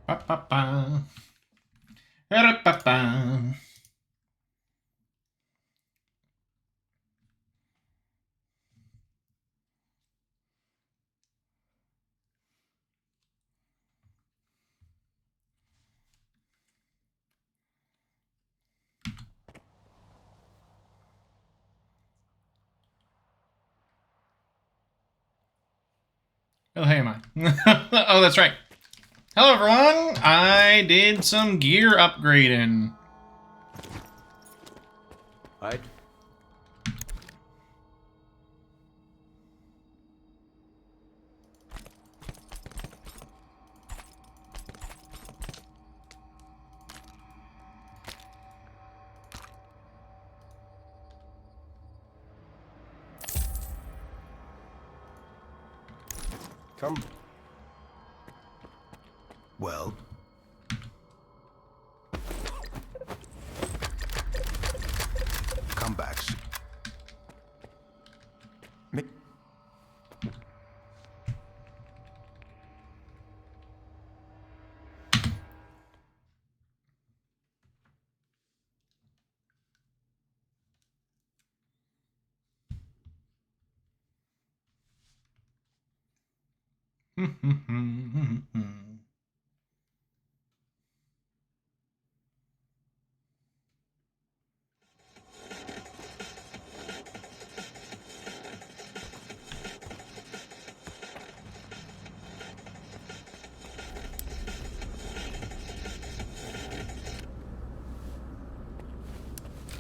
Ba-ba-ba. Ba-ba-ba. Oh, hey, am I? Oh, that's right. Hello, everyone. I did some gear upgrading. Right. Come. Well. Comebacks.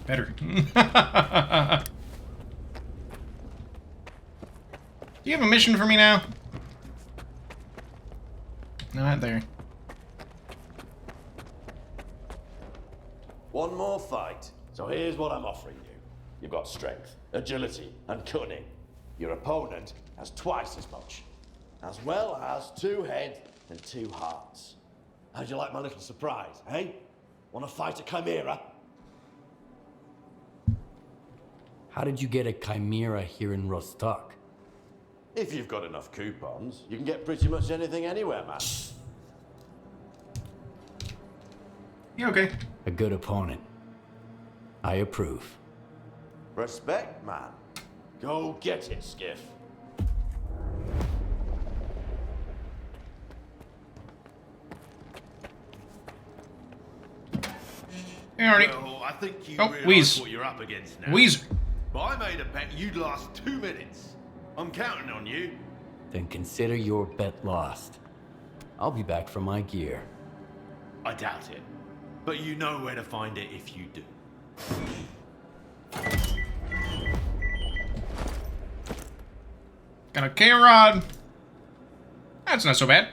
Better. Do you have a mission for me now? Not there. One more fight. So here's what I'm offering you. You've got strength, agility, and cunning. Your opponent has twice as much, as well as 2 heads and 2 hearts. How'd you like my little surprise, eh? Want to fight a chimera? How did you get a chimera here in Rostock? If you've got enough coupons, you can get pretty much anything anywhere, man. You okay? A good opponent. I approve. Respect, man. Go get it, Skiff. Hey, Arnie. Well, I think you Oh, realise Wheeze. what you're up against now. Weezer. But I made a bet you'd last 2 minutes. I'm counting on you. Then consider your bet lost. I'll be back for my gear. I doubt it. But you know where to find it if you do. Got a K-Rod. That's not so bad.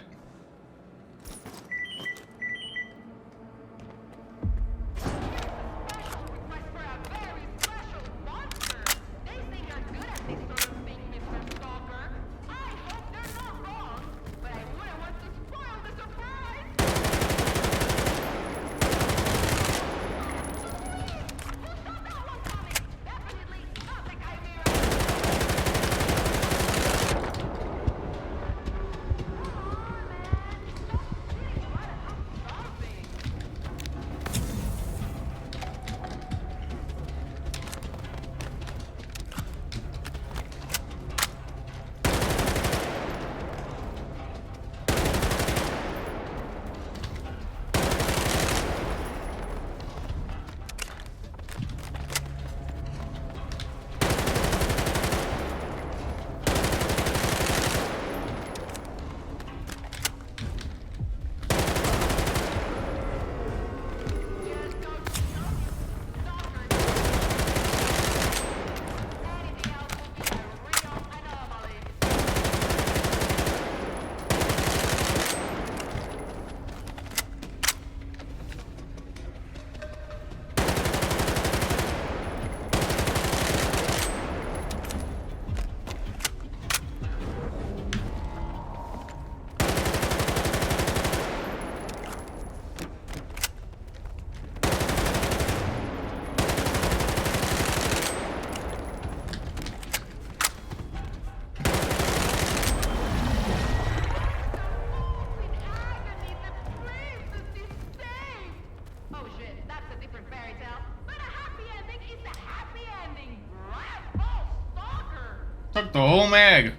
that's a different fairy tale. But a happy ending is a happy ending. Bravo, stalker. Took the whole mag.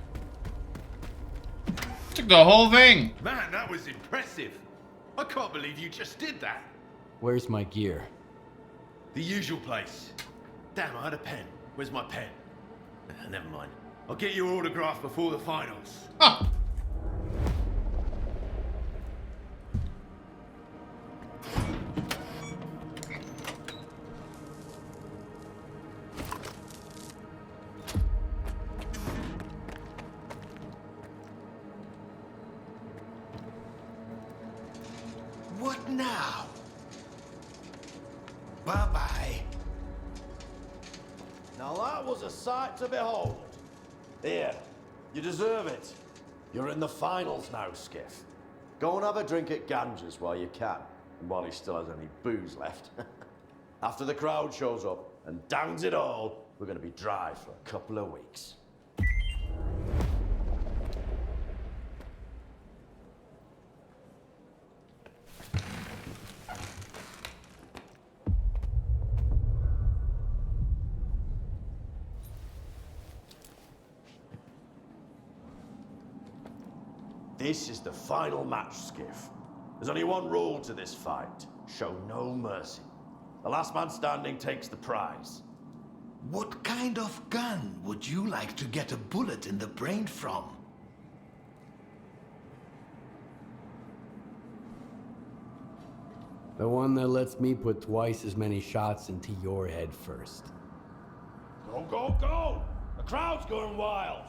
Took the whole thing. Man, that was impressive. I can't believe you just did that. Where's my gear? The usual place. Damn, I had a pen. Where's my pen? Never mind. I'll get your autograph before the finals. Oh. What now? Bye-bye. Now that was a sight to behold. Here, you deserve it. You're in the finals now, Skiff. Go and have a drink at Ganges while you can, and while he still has any booze left. After the crowd shows up and downs it all, we're going to be dry for a couple of weeks. This is the final match, Skiff. There's only one rule to this fight. Show no mercy. The last man standing takes the prize. What kind of gun would you like to get a bullet in the brain from? The one that lets me put twice as many shots into your head first. Go, go, go! The crowd's going wild!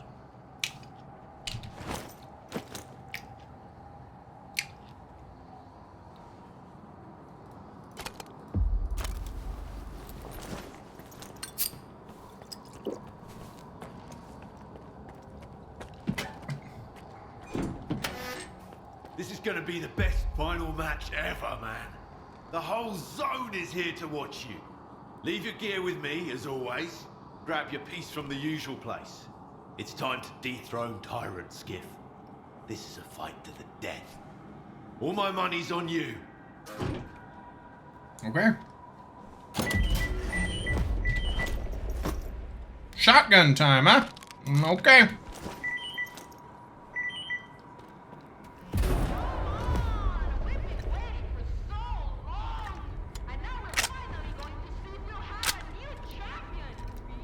This is gonna be the best final match ever, man. The whole zone is here to watch you. Leave your gear with me, as always. Grab your piece from the usual place. It's time to dethrone Tyrant, Skiff. This is a fight to the death. All my money's on you. Okay. Shotgun time, huh? Okay. We've been waiting for so long. And now we're finally going to see if we'll have a new champion.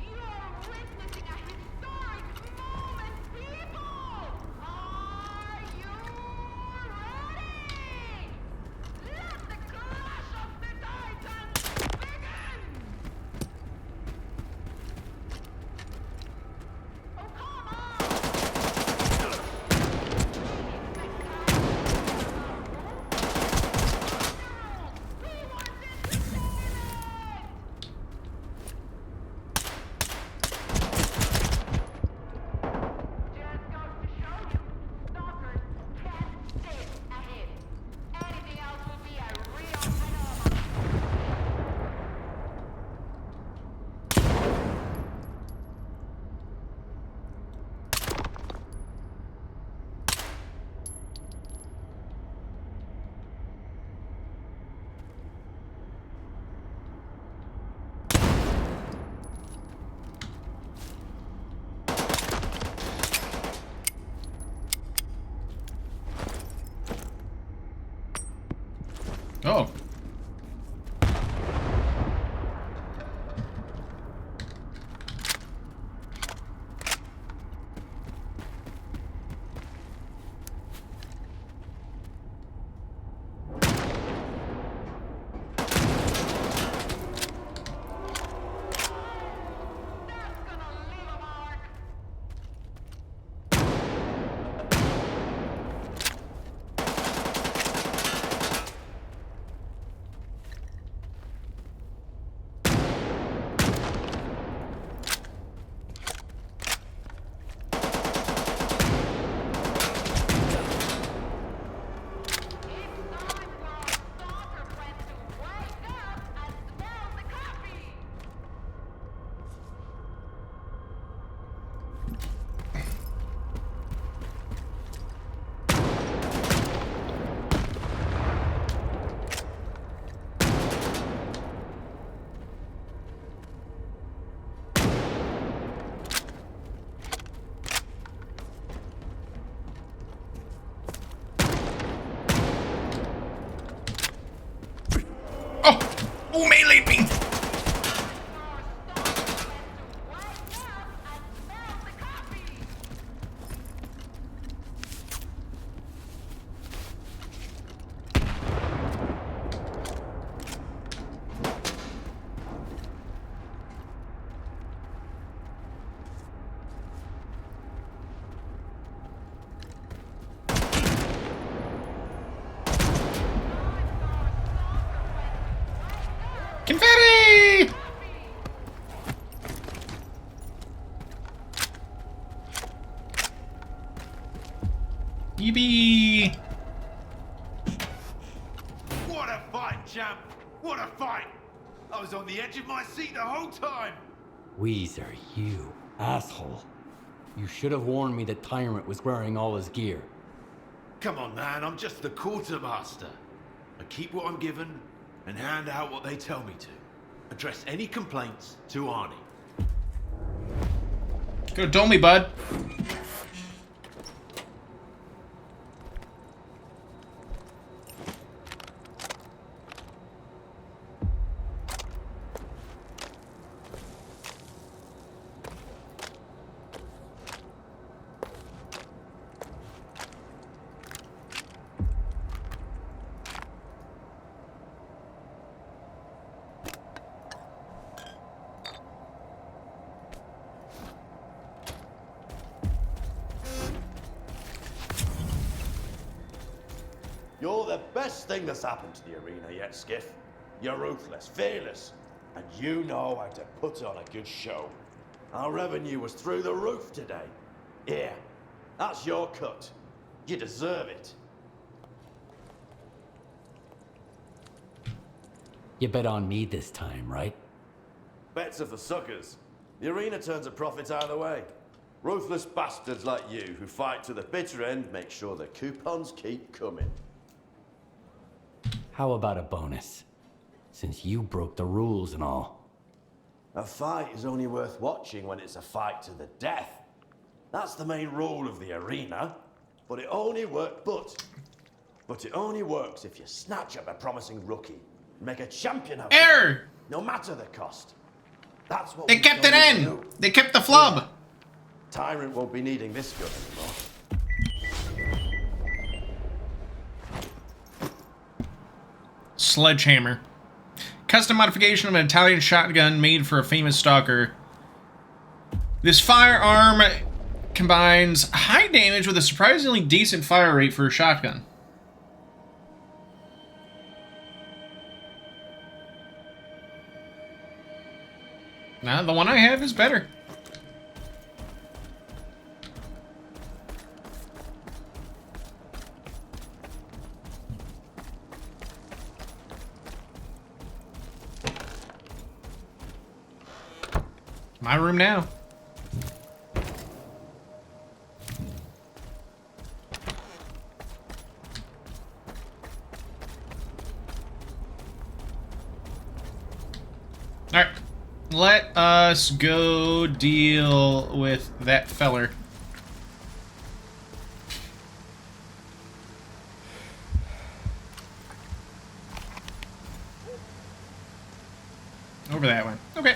You're witnessing a historic moment, people. Are you ready? Let the clash of the titans begin. Oh, come on! Oh, melee me! Confetti! Yippee! What a fight, champ! What a fight! I was on the edge of my seat the whole time! Weezer, you asshole. You should have warned me that Tyrant was wearing all his gear. Come on, man, I'm just the quartermaster. I keep what I'm given and hand out what they tell me to. Address any complaints to Arnie. Go to me, bud. You're the best thing that's happened to the arena yet, Skiff. You're ruthless, fearless, and you know how to put on a good show. Our revenue was through the roof today. Here, that's your cut. You deserve it. You bet on me this time, right? Bets of the suckers. The arena turns a profit either way. Ruthless bastards like you who fight to the bitter end make sure the coupons keep coming. How about a bonus? Since you broke the rules and all. A fight is only worth watching when it's a fight to the death. That's the main rule of the arena. But it only works if you snatch up a promising rookie and make a champion out of Error! him, no matter the cost. That's what They we've kept done it with in! you. They kept the flub! Tyrant won't be needing this gun anymore. Sledgehammer. Custom modification of an Italian shotgun made for a famous stalker. This firearm combines high damage with a surprisingly decent fire rate for a shotgun. Now, the one I have is better. My room now. Alright. Let us go deal with that feller. Over that way. Okay.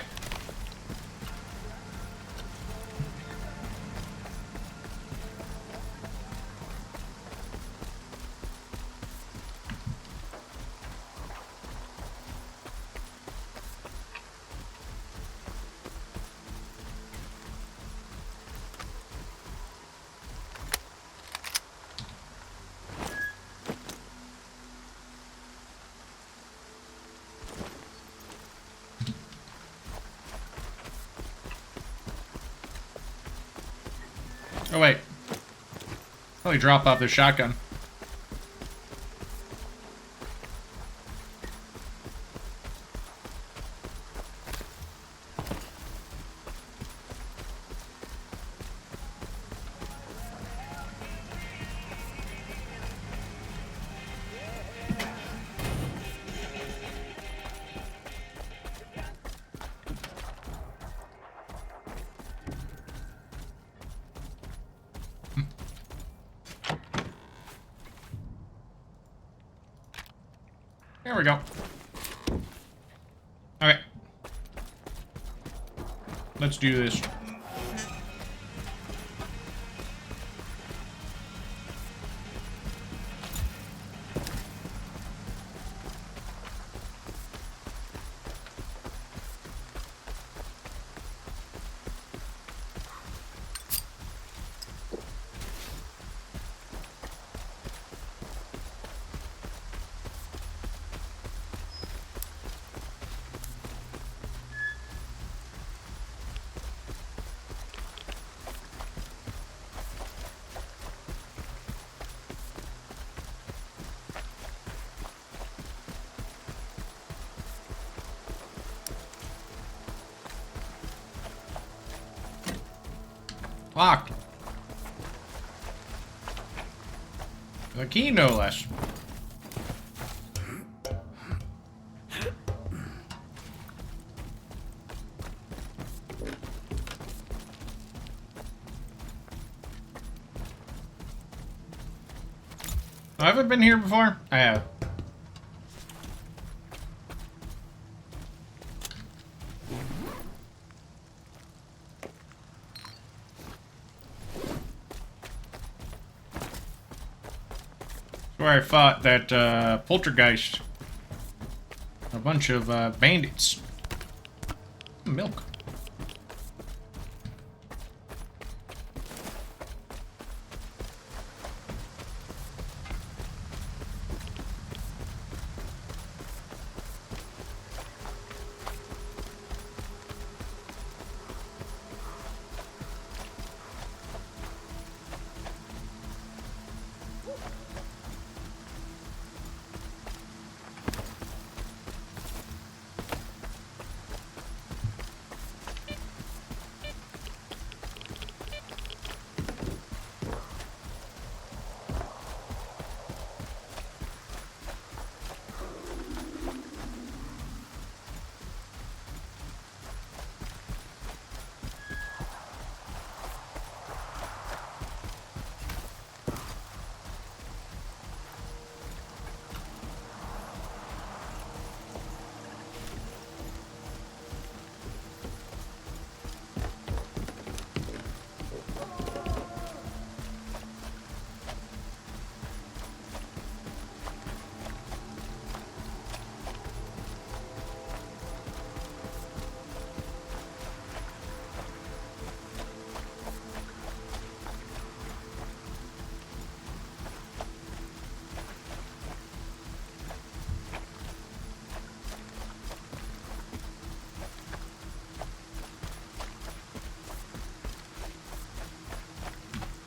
Oh, wait. Probably drop off the shotgun. There we go. Okay. Let's do this. Locked. The key, no less. Have I been here before? I have. Where I fought that poltergeist. A bunch of bandits. Milk.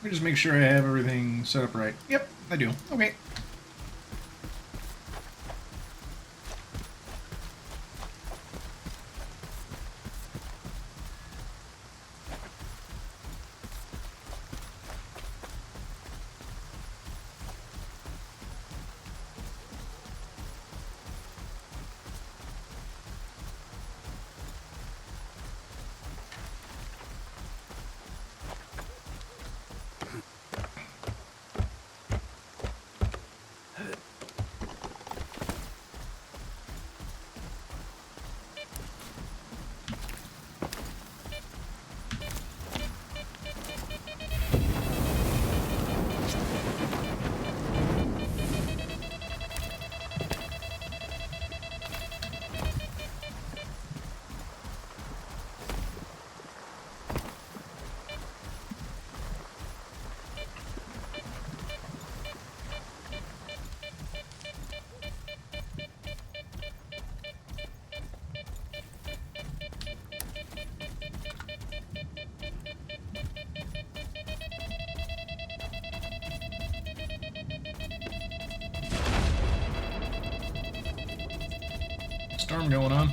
Let me just make sure I have everything set up right. Yep, I do. Okay. Storm going on.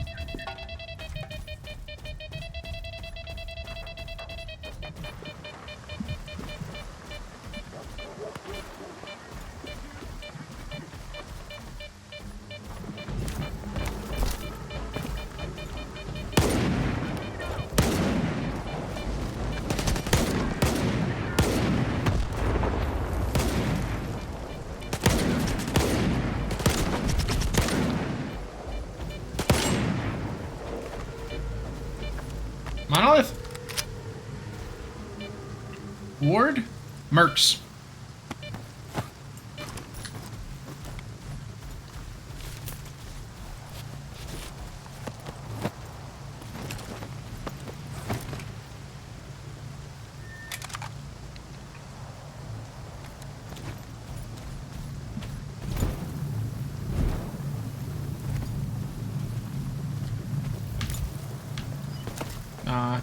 Monolith? Ward? Mercs.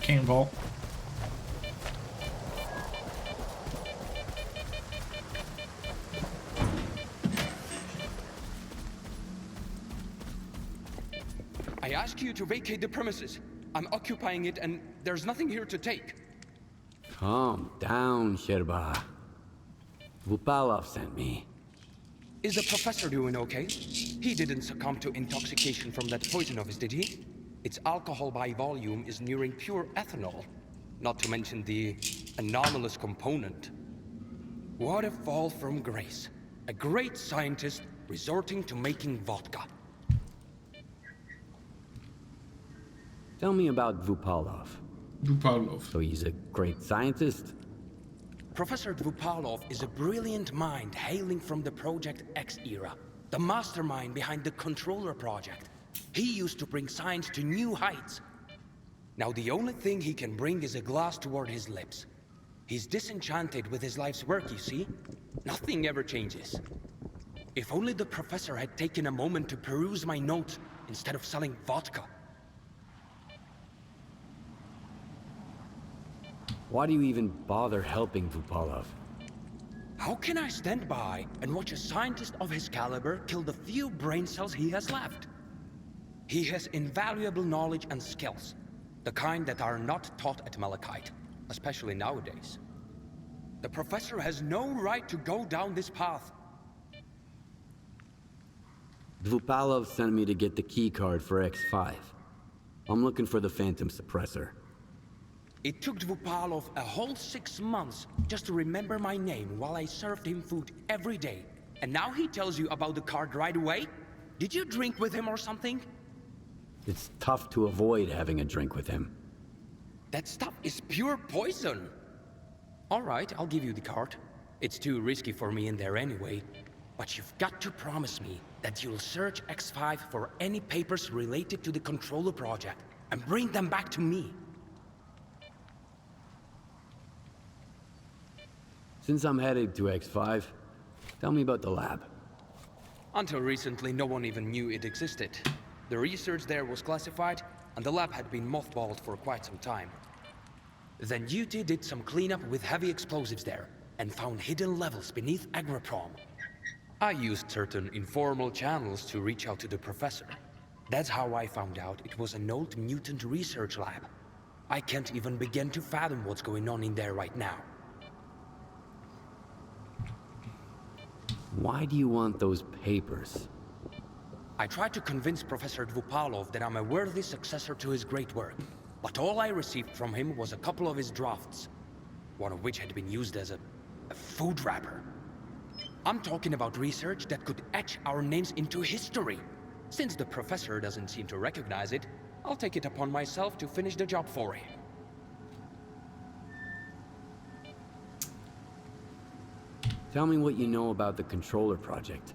Cannonball. I ask you to vacate the premises. I'm occupying it and there's nothing here to take. Calm down, Sherba. Vupalov sent me. Is the professor doing okay? He didn't succumb to intoxication from that poison of his, did he? Its alcohol by volume is nearing pure ethanol. Not to mention the anomalous component. What a fall from grace. A great scientist resorting to making vodka. Tell me about Vupalov. Dupalov. So he's a great scientist? Professor Dvupalov is a brilliant mind hailing from the Project X era, the mastermind behind the Controller project. He used to bring science to new heights. Now the only thing he can bring is a glass toward his lips. He's disenchanted with his life's work, you see? Nothing ever changes. If only the professor had taken a moment to peruse my notes instead of selling vodka. Why do you even bother helping Vupalov? How can I stand by and watch a scientist of his caliber kill the few brain cells he has left? He has invaluable knowledge and skills, the kind that are not taught at Malachite, especially nowadays. The professor has no right to go down this path. Dvupalov sent me to get the key card for X5. I'm looking for the Phantom Suppressor. It took Dvupalov a whole 6 months just to remember my name while I served him food every day. And now he tells you about the card right away? Did you drink with him or something? It's tough to avoid having a drink with him. That stuff is pure poison. All right, I'll give you the card. It's too risky for me in there anyway. But you've got to promise me that you'll search X5 for any papers related to the Controller project and bring them back to me. Since I'm headed to X5, tell me about the lab. Until recently, no one even knew it existed. The research there was classified, and the lab had been mothballed for quite some time. Then Duty did some cleanup with heavy explosives there, and found hidden levels beneath Agriprom. I used certain informal channels to reach out to the professor. That's how I found out it was an old mutant research lab. I can't even begin to fathom what's going on in there right now. Why do you want those papers? I tried to convince Professor Dvupalov that I'm a worthy successor to his great work, but all I received from him was a couple of his drafts, one of which had been used as a food wrapper. I'm talking about research that could etch our names into history. Since the professor doesn't seem to recognize it, I'll take it upon myself to finish the job for him. Tell me what you know about the Controller project.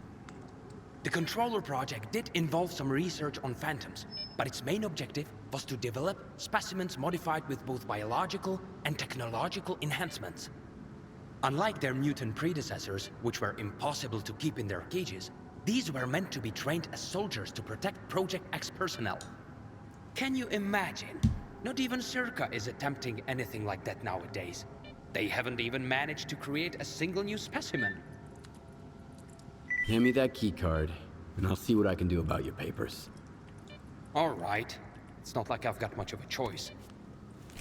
The Controller project did involve some research on phantoms, but its main objective was to develop specimens modified with both biological and technological enhancements. Unlike their mutant predecessors, which were impossible to keep in their cages, these were meant to be trained as soldiers to protect Project X personnel. Can you imagine? Not even S.T.A.L.K.E.R is attempting anything like that nowadays. They haven't even managed to create a single new specimen. Hand me that key card, and I'll see what I can do about your papers. All right. It's not like I've got much of a choice.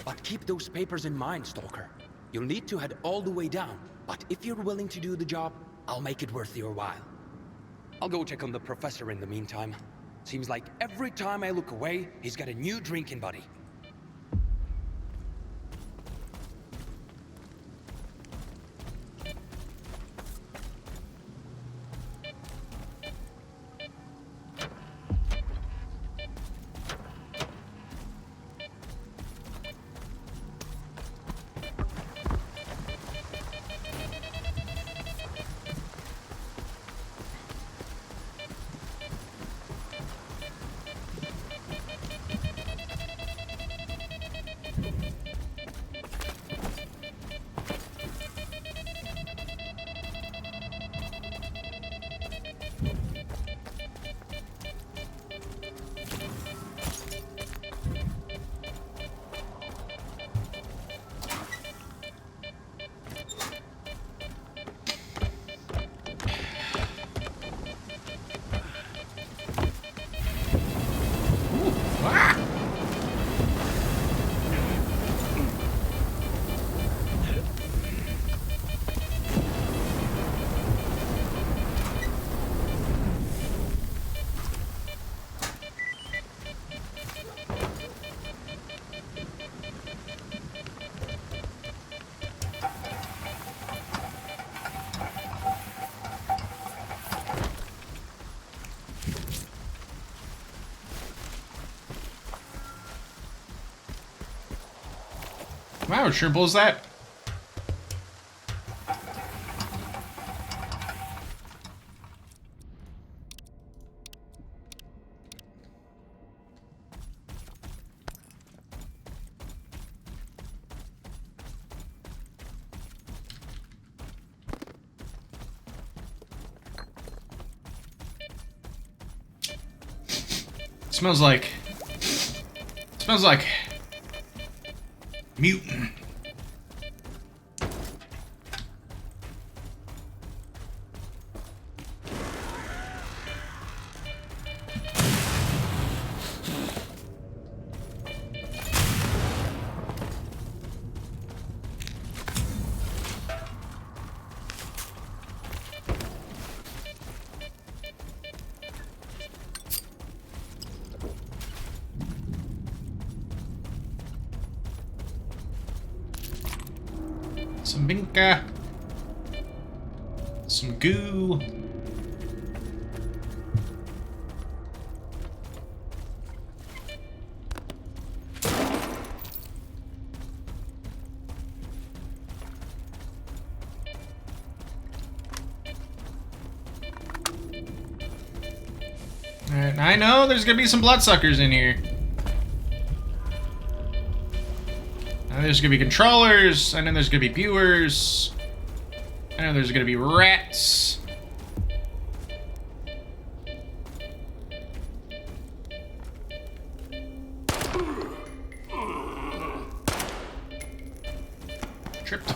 But keep those papers in mind, Stalker. You'll need to head all the way down, but if you're willing to do the job, I'll make it worth your while. I'll go check on the professor in the meantime. Seems like every time I look away, he's got a new drinking buddy. Wow, it sure blows that. Smells like mutant. Some binka. Some goo. Alright, I know there's gonna be some bloodsuckers in here. There's gonna be controllers. I know there's gonna be viewers. I know there's gonna be rats. Tripped.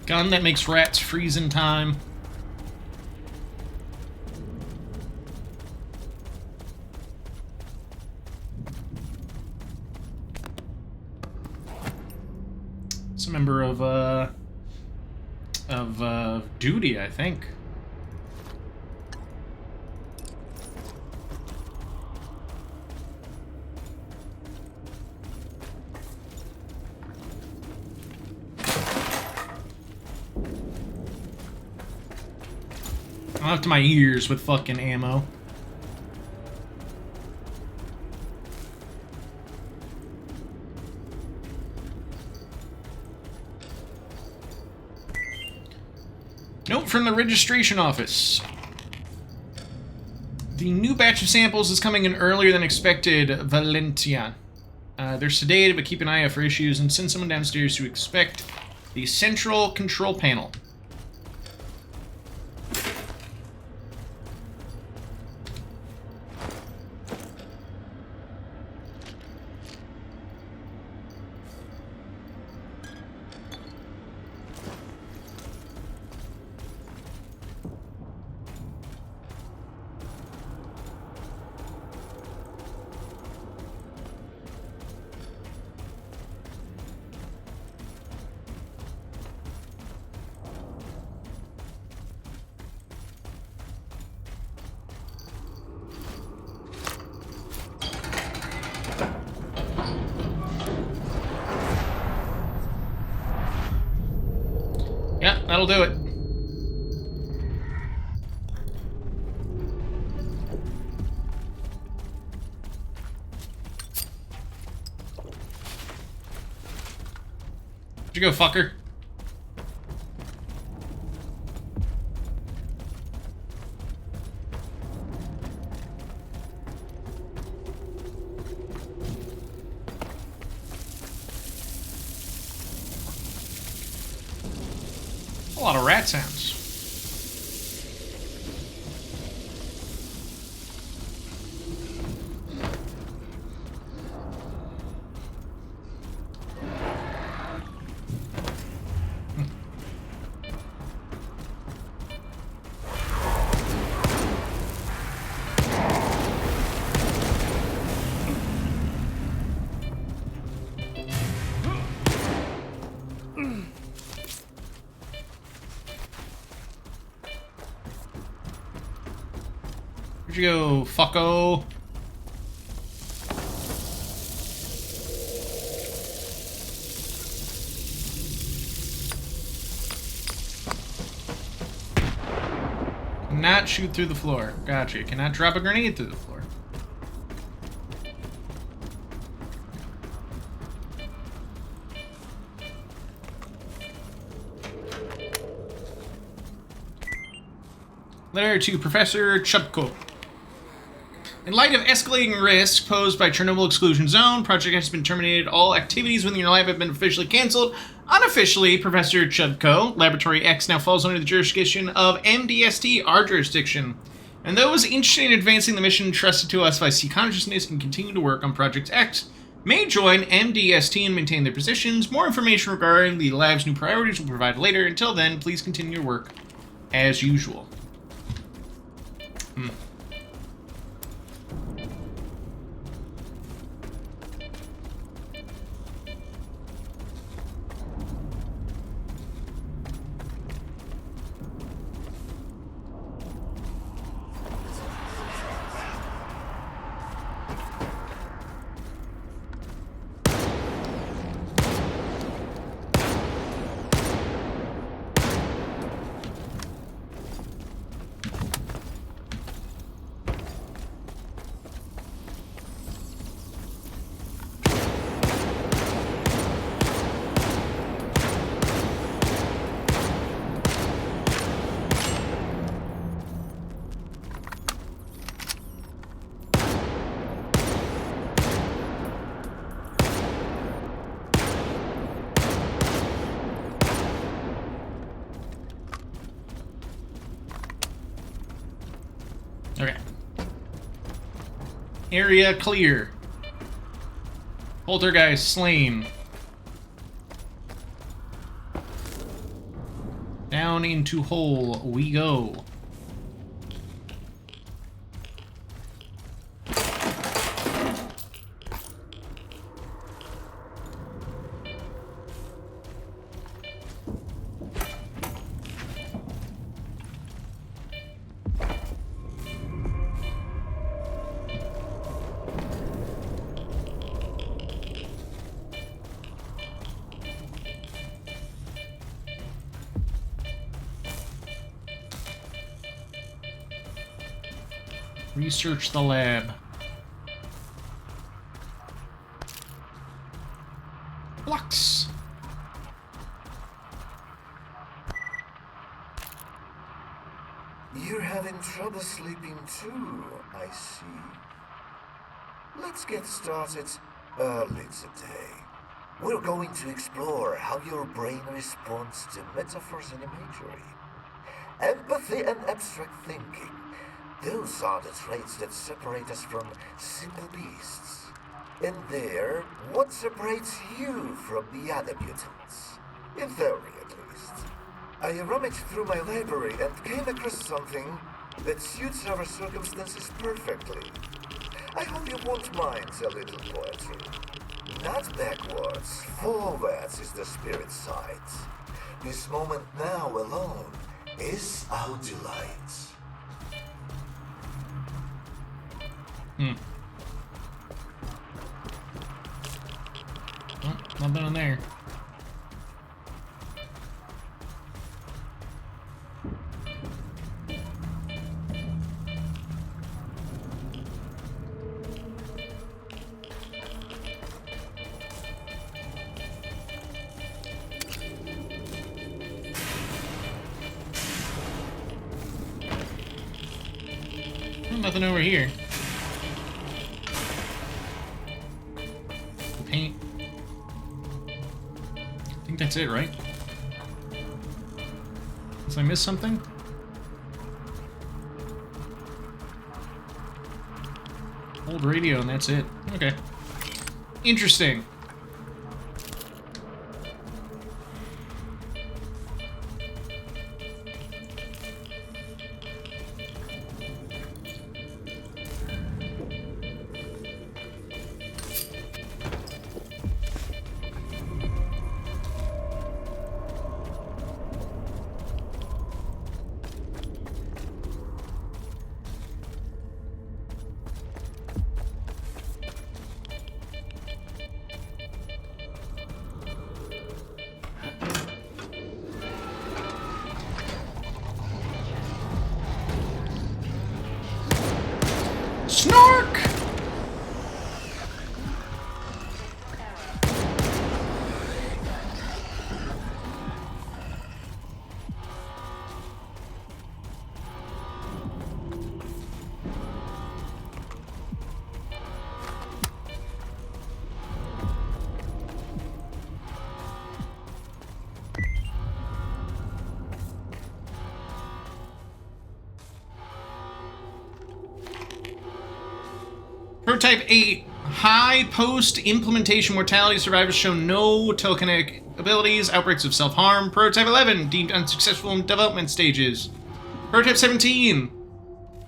Gun that makes rats freeze in time. It's a member of duty, I think. I'm up to my ears with fucking ammo. Note from the registration office. The new batch of samples is coming in earlier than expected, Valencia. They're sedated, but keep an eye out for issues and send someone downstairs to inspect the central control panel. Yeah, that'll do it. Where'd you go, fucker? A lot of rat sounds. Where'd you go, fucko? Cannot shoot through the floor. Gotcha. Cannot drop a grenade through the floor. Letter to Professor Chubko. In light of escalating risks posed by Chernobyl exclusion zone, project has been terminated. All activities within your lab have been officially canceled. Unofficially, Professor Chubko, Laboratory X now falls under the jurisdiction of MD.S.T.A.L.K.E.R jurisdiction. And those interested in advancing the mission trusted to us by C Consciousness and continue to work on Project X may join MD.S.T.A.L.K.E.R and maintain their positions. More information regarding the lab's new priorities will be provided later. Until then, please continue your work as usual. Okay. Area clear. Poltergeist slain. Down into hole we go. Research the lab. Blocks. You're having trouble sleeping too, I see. Let's get started early today. We're going to explore how your brain responds to metaphors and imagery. Empathy and abstract thinking. Those are the traits that separate us from simple beasts. And there, what separates you from the other mutants? In theory, at least. I rummaged through my library and came across something that suits our circumstances perfectly. I hope you won't mind a little poetry. Not backwards, forwards is the spirit side. This moment now alone is our delight. Oh, nothing in there. Nothing over here. Paint. I think that's it, right? Did I miss something? Old radio and that's it. Okay. Interesting. Snark! Prototype 8. High post-implementation mortality. Survivors show no telekinetic abilities. Outbreaks of self-harm. Prototype 11. Deemed unsuccessful in development stages. Prototype 17.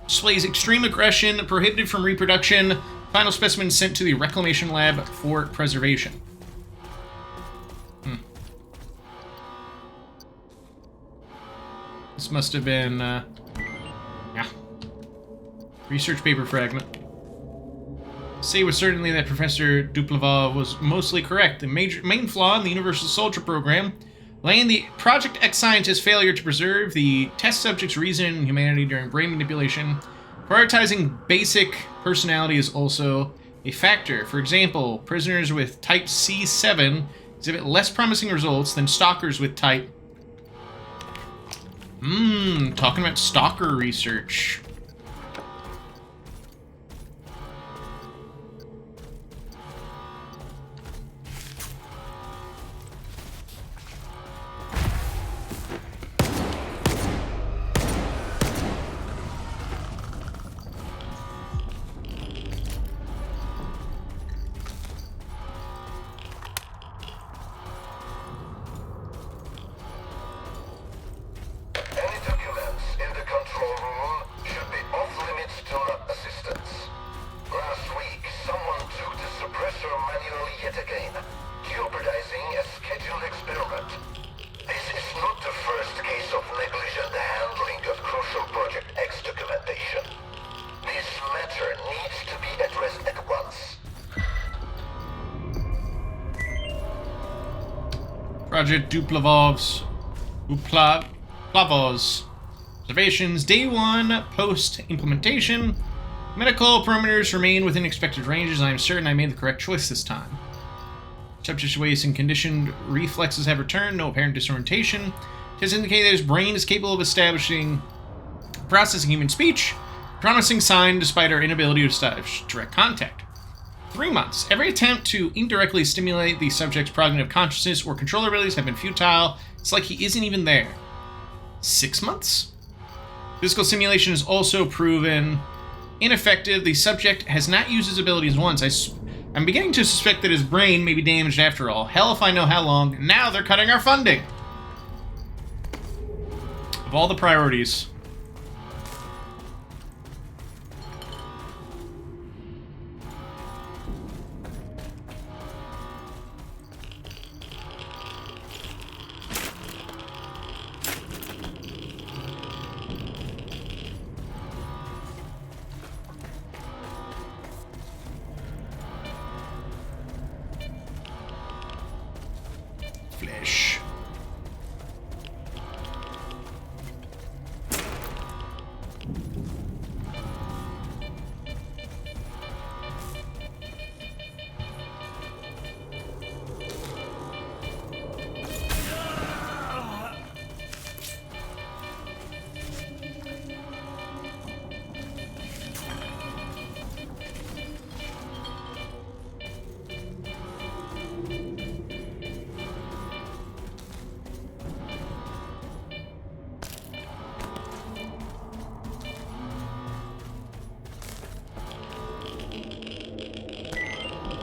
Displays extreme aggression. Prohibited from reproduction. Final specimen sent to the reclamation lab for preservation. This must have been, yeah. Research paper fragment. Say with certainty that Professor Duplava was mostly correct. The main flaw in the Universal Soldier program lay in the Project X scientist's failure to preserve the test subject's reason and humanity during brain manipulation. Prioritizing basic personality is also a factor. For example, prisoners with type C7 exhibit less promising results than stalkers with type... talking about stalker research. Project Duplavov's Observations, day 1, post-implementation. Medical parameters remain within expected ranges. I am certain I made the correct choice this time. Subject's waste and conditioned reflexes have returned. No apparent disorientation. Tests indicate that his brain is capable of processing human speech. Promising sign despite our inability to establish direct contact. 3 months. Every attempt to indirectly stimulate the subject's cognitive consciousness or control abilities have been futile. It's like he isn't even there. 6 months? Physical simulation is also proven ineffective. The subject has not used his abilities once. I'm beginning to suspect that his brain may be damaged after all. Hell if I know how long. Now they're cutting our funding. Of all the priorities. Flesh.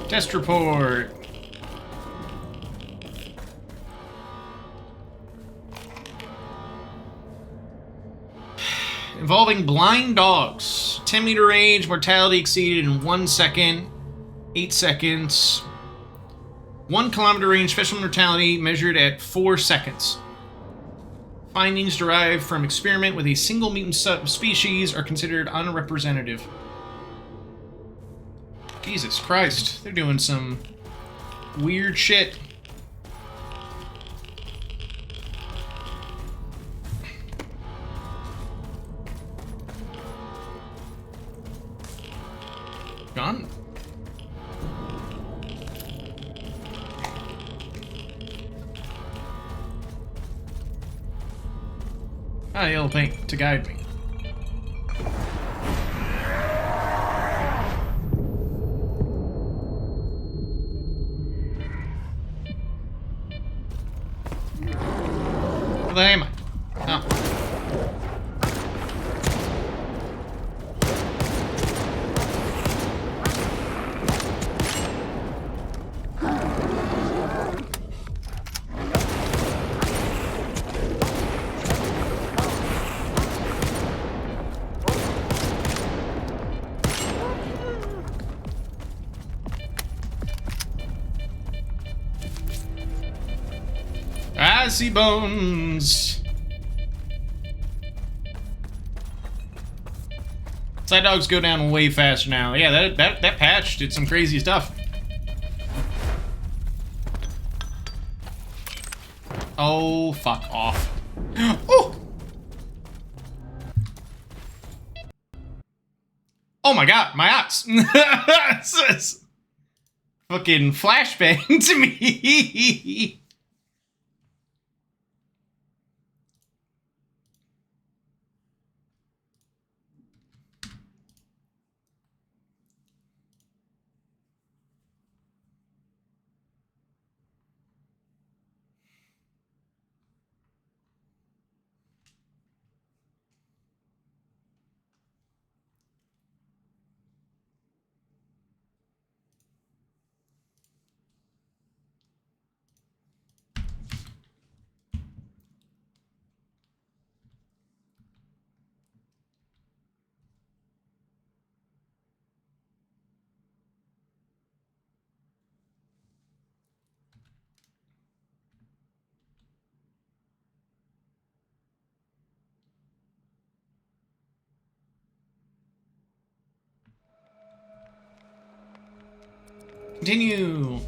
Test report. Involving blind dogs. 10-meter range, mortality exceeded in 1 second, 8 seconds. 1 kilometer range, special mortality measured at 4 seconds. Findings derived from experiment with a single mutant subspecies are considered unrepresentative. Jesus Christ, they're doing some weird shit. Gone. Ah, yellow paint to guide me. Where am I? Oh. I see bones. Side dogs go down way faster now. Yeah, that patch did some crazy stuff. Oh, fuck off. Oh! Oh my god, my eyes. This is fucking flashbang to me. Continue.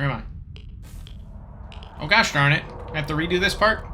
Where am I? Oh gosh darn it. I have to redo this part?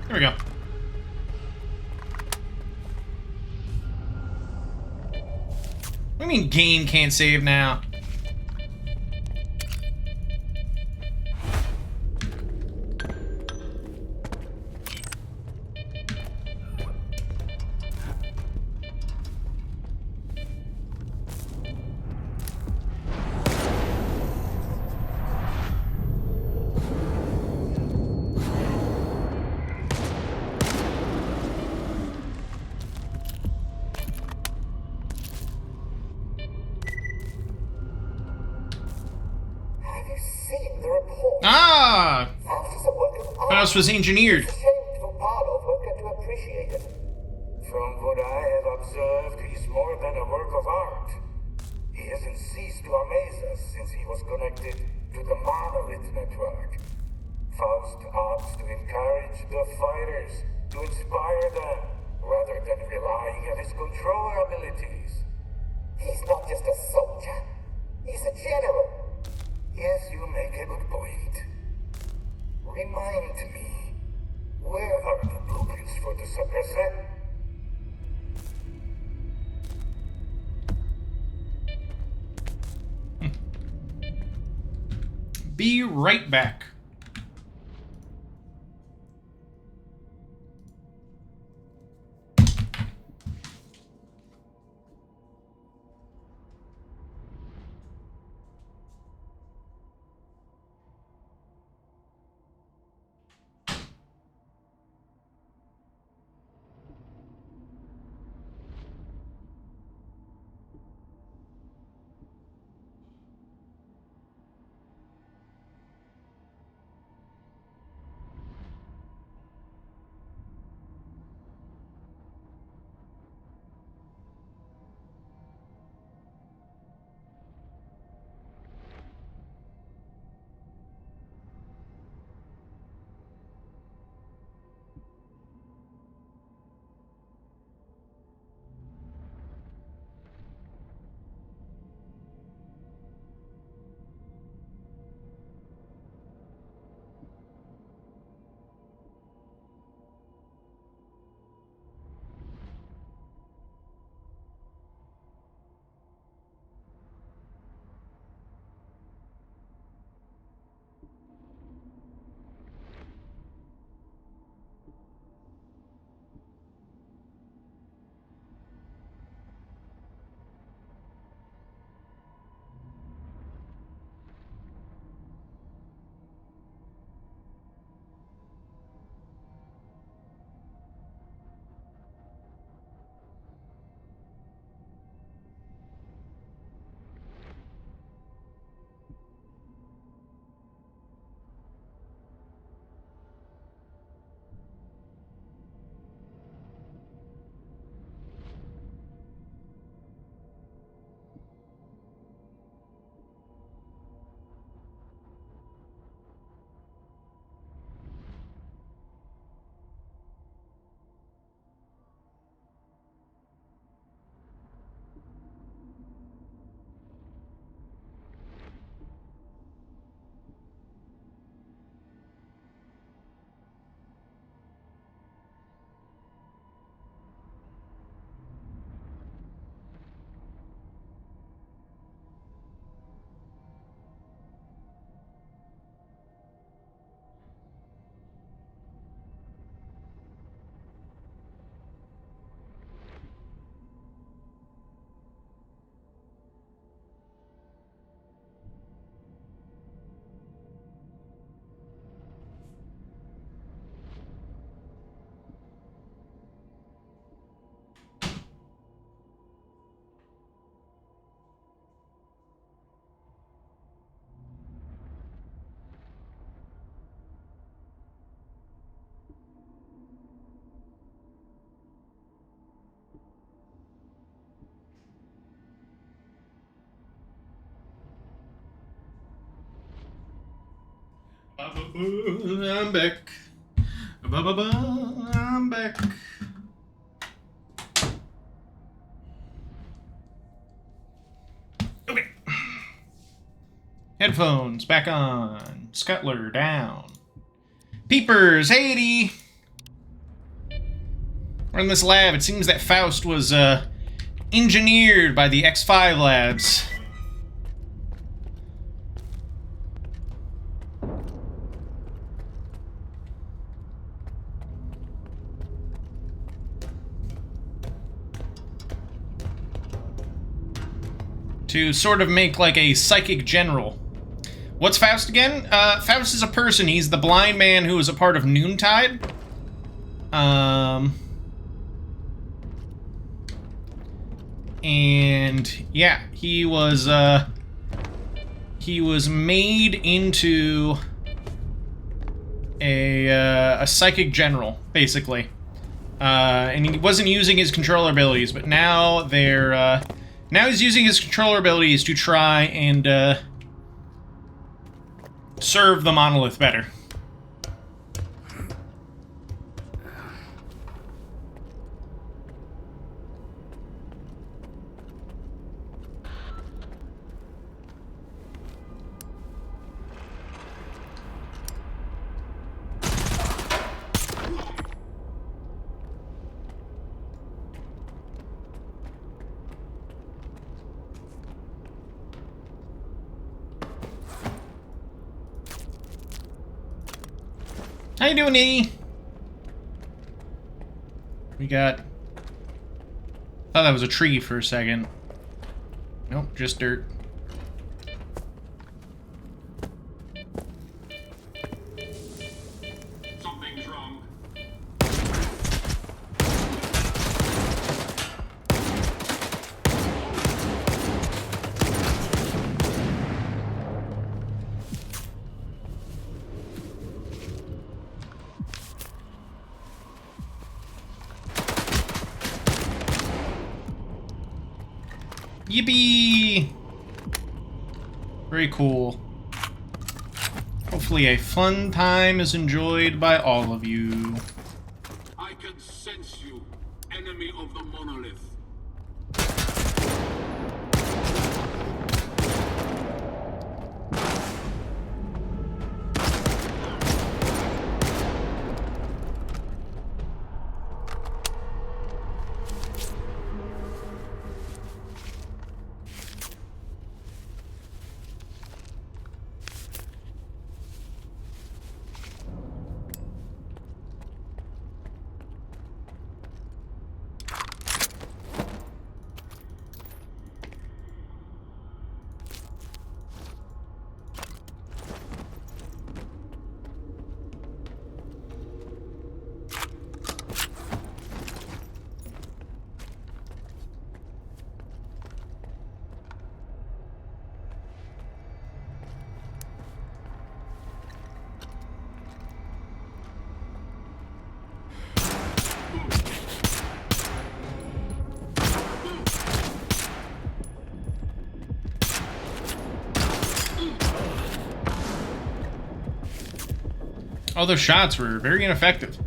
There we go. What do you mean game can't save now? Have you seen the report? Ah! That is a work of art. House was engineered. It's a shame to be part of one get to appreciate it. From what I have observed, he's more than a work of art. He hasn't ceased to amaze us since he was connected to the Monolith Network. Faust opts to encourage the fighters, to inspire them, rather than relying on his controller abilities. He's not just a soldier, he's a general. Yes, you make a good point. Remind me, where are the blueprints for the suppressor? Be right back. I'm back. I'm back. Okay. Headphones back on. Scuttler down. Peepers, 80. We're in this lab. It seems that Faust was engineered by the X5 labs. To sort of make like a psychic general. What's Faust again? Faust is a person. He's the blind man who was a part of Noontide. And yeah, he was made into a psychic general, basically. And he wasn't using his controller abilities, but now they're now he's using his controller abilities to try and serve the monolith better. How you doing, E? We got... Thought that was a tree for a second. Nope, just dirt. Something's wrong. Yippee! Very cool. Hopefully a fun time is enjoyed by all of you. I can sense you, enemy of the monolith. All those shots were very ineffective.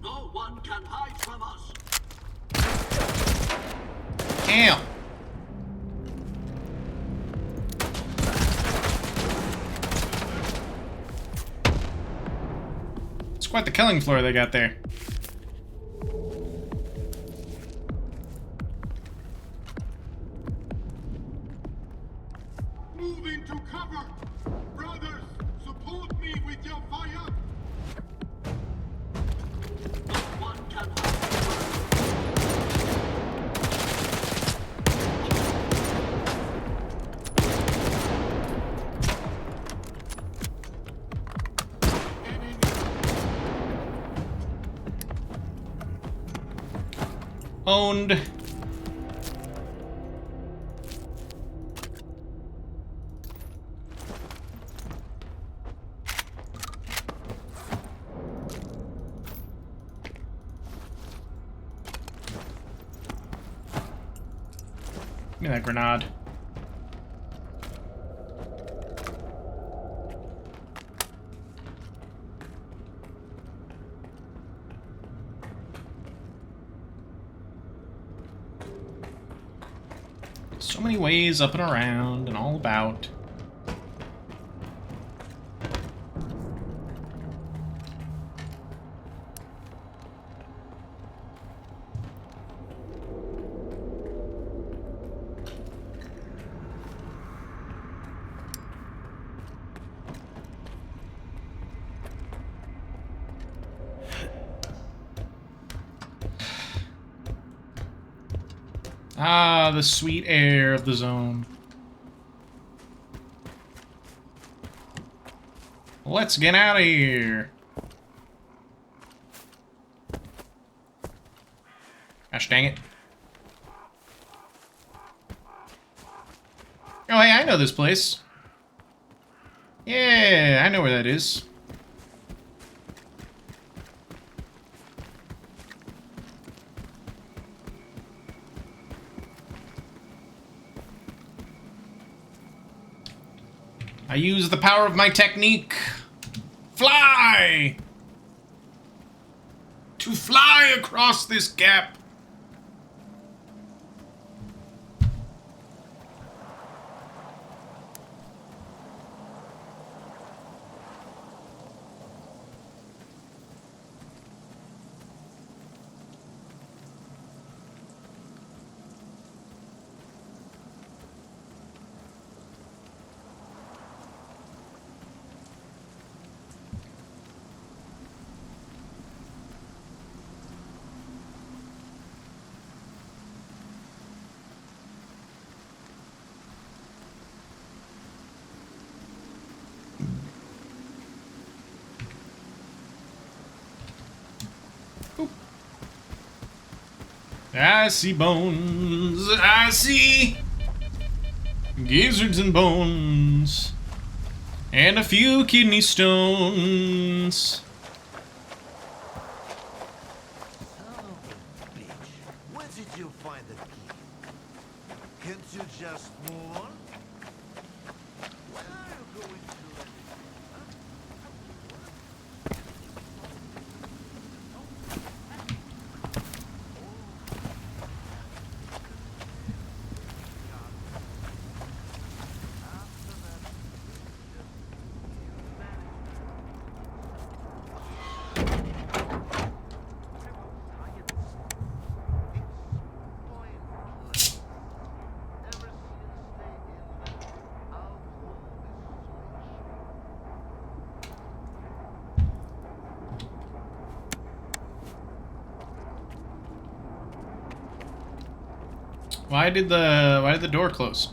No one can hide from us. Damn. It's quite the killing floor they got there. Move into cover. Brothers, support me with your fire. No one can hide from Owned. Give me that grenade. So many ways up and around and all about. Ah, the sweet air of the zone. Let's get out of here. Gosh dang it. Oh, hey, I know this place. Yeah, I know where that is. I use the power of my technique. Fly! To fly across this gap. I see bones, I see gizzards and bones, and a few kidney stones. Son of a bitch. Where did you find the key? Can't you just move on? When are you going to let it Why did the door close?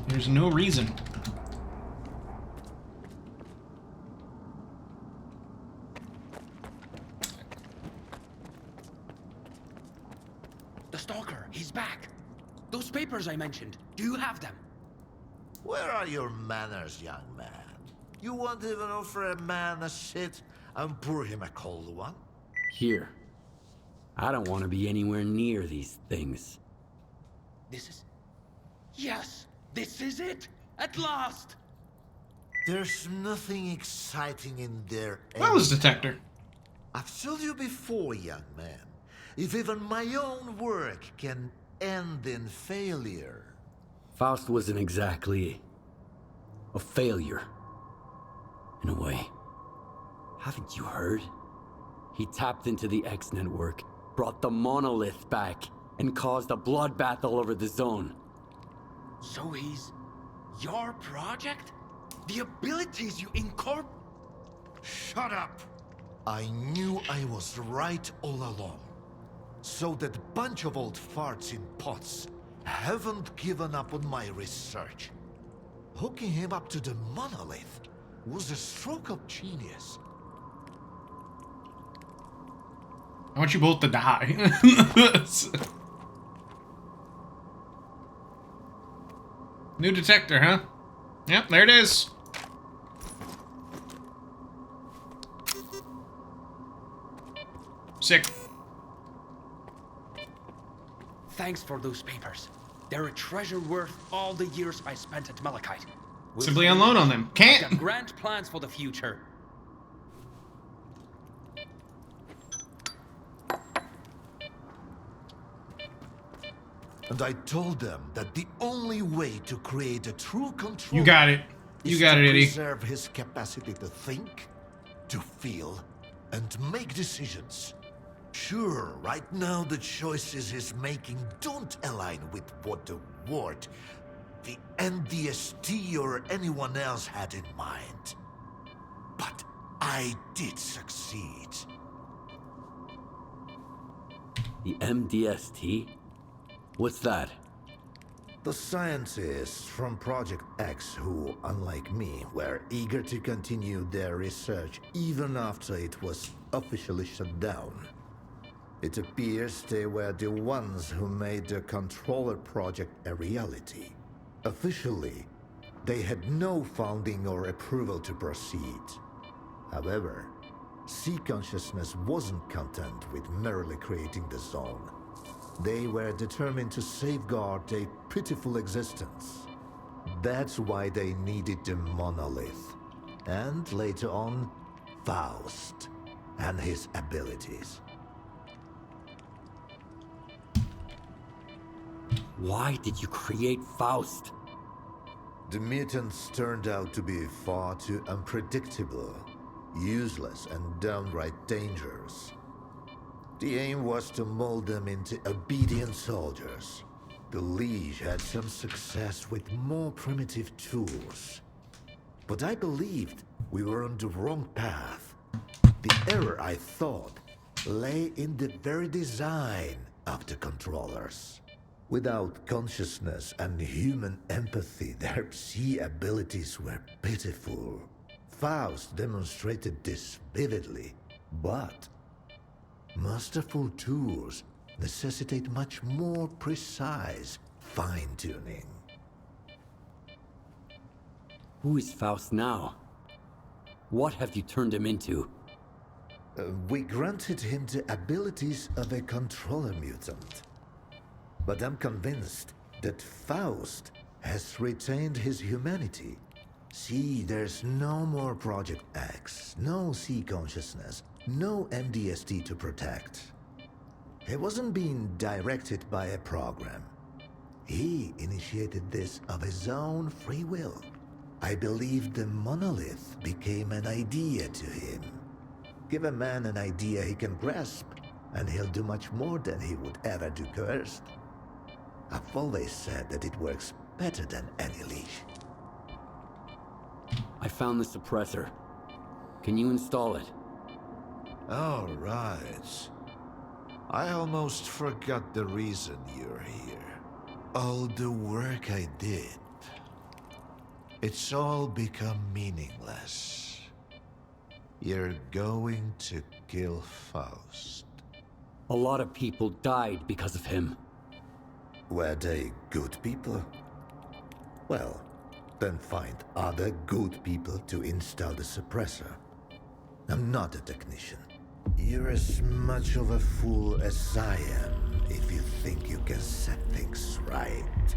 There's no reason. The Stalker, he's back. Those papers I mentioned, do you have them? Where are your manners, young man? You won't even offer a man a shit and pour him a cold one? Here. I don't want to be anywhere near these things. This is... Yes! This is it! At last! There's nothing exciting in there. Wellness detector. I've told you before, young man. If even my own work can end in failure. Faust wasn't exactly a failure, in a way. Haven't you heard? He tapped into the X network, brought the monolith back, and caused a bloodbath all over the zone. So he's... your project? The abilities you incorporate... Shut up! I knew I was right all along. So that bunch of old farts in pots haven't given up on my research. Hooking him up to the monolith was a stroke of genius. I want you both to die. New detector, huh? Yep, there it is. Sick. Thanks for those papers. They're a treasure worth all the years I spent at Malachite. We'll Simply find unload it. on them. I've Can't. got grand plans for the future. And I told them that the only way to create a true control You got it. You got it, to Eddie. preserve his capacity to think, to feel, and make decisions. Sure, right now the choices he's making don't align with what the Ward, the NDST, or anyone else had in mind. But I did succeed. The MDST? What's that? The scientists from Project X who, unlike me, were eager to continue their research even after it was officially shut down. It appears they were the ones who made the Controller project a reality. Officially, they had no funding or approval to proceed. However, Sea Consciousness wasn't content with merely creating the zone. They were determined to safeguard a pitiful existence. That's why they needed the monolith. And later on, Faust and his abilities. Why did you create Faust? The mutants turned out to be far too unpredictable, useless, and downright dangerous. The aim was to mold them into obedient soldiers. The Liege had some success with more primitive tools. But I believed we were on the wrong path. The error, I thought, lay in the very design of the controllers. Without consciousness and human empathy, their Psi abilities were pitiful. Faust demonstrated this vividly, but masterful tools necessitate much more precise fine-tuning. Who is Faust now? What have you turned him into? We granted him the abilities of a controller mutant. But I'm convinced that Faust has retained his humanity. See, there's no more Project X, no Sea Consciousness, no MDST to protect. He wasn't being directed by a program. He initiated this of his own free will. I believe the monolith became an idea to him. Give a man an idea he can grasp, and he'll do much more than he would ever do coerced. I've always said that it works better than any leash. I found the suppressor. Can you install it? All right. I almost forgot the reason you're here. All the work I did. It's all become meaningless. You're going to kill Faust. A lot of people died because of him. Were they good people? Well, then find other good people to install the suppressor. I'm not a technician. You're as much of a fool as I am if you think you can set things right.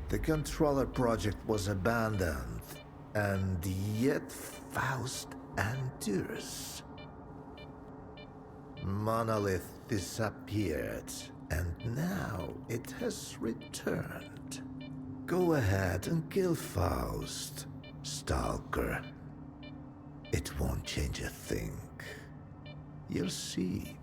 The Controller project was abandoned, and yet Faust endures. Monolith disappeared, and now it has returned. Go ahead and kill Faust, Stalker. It won't change a thing. You'll see.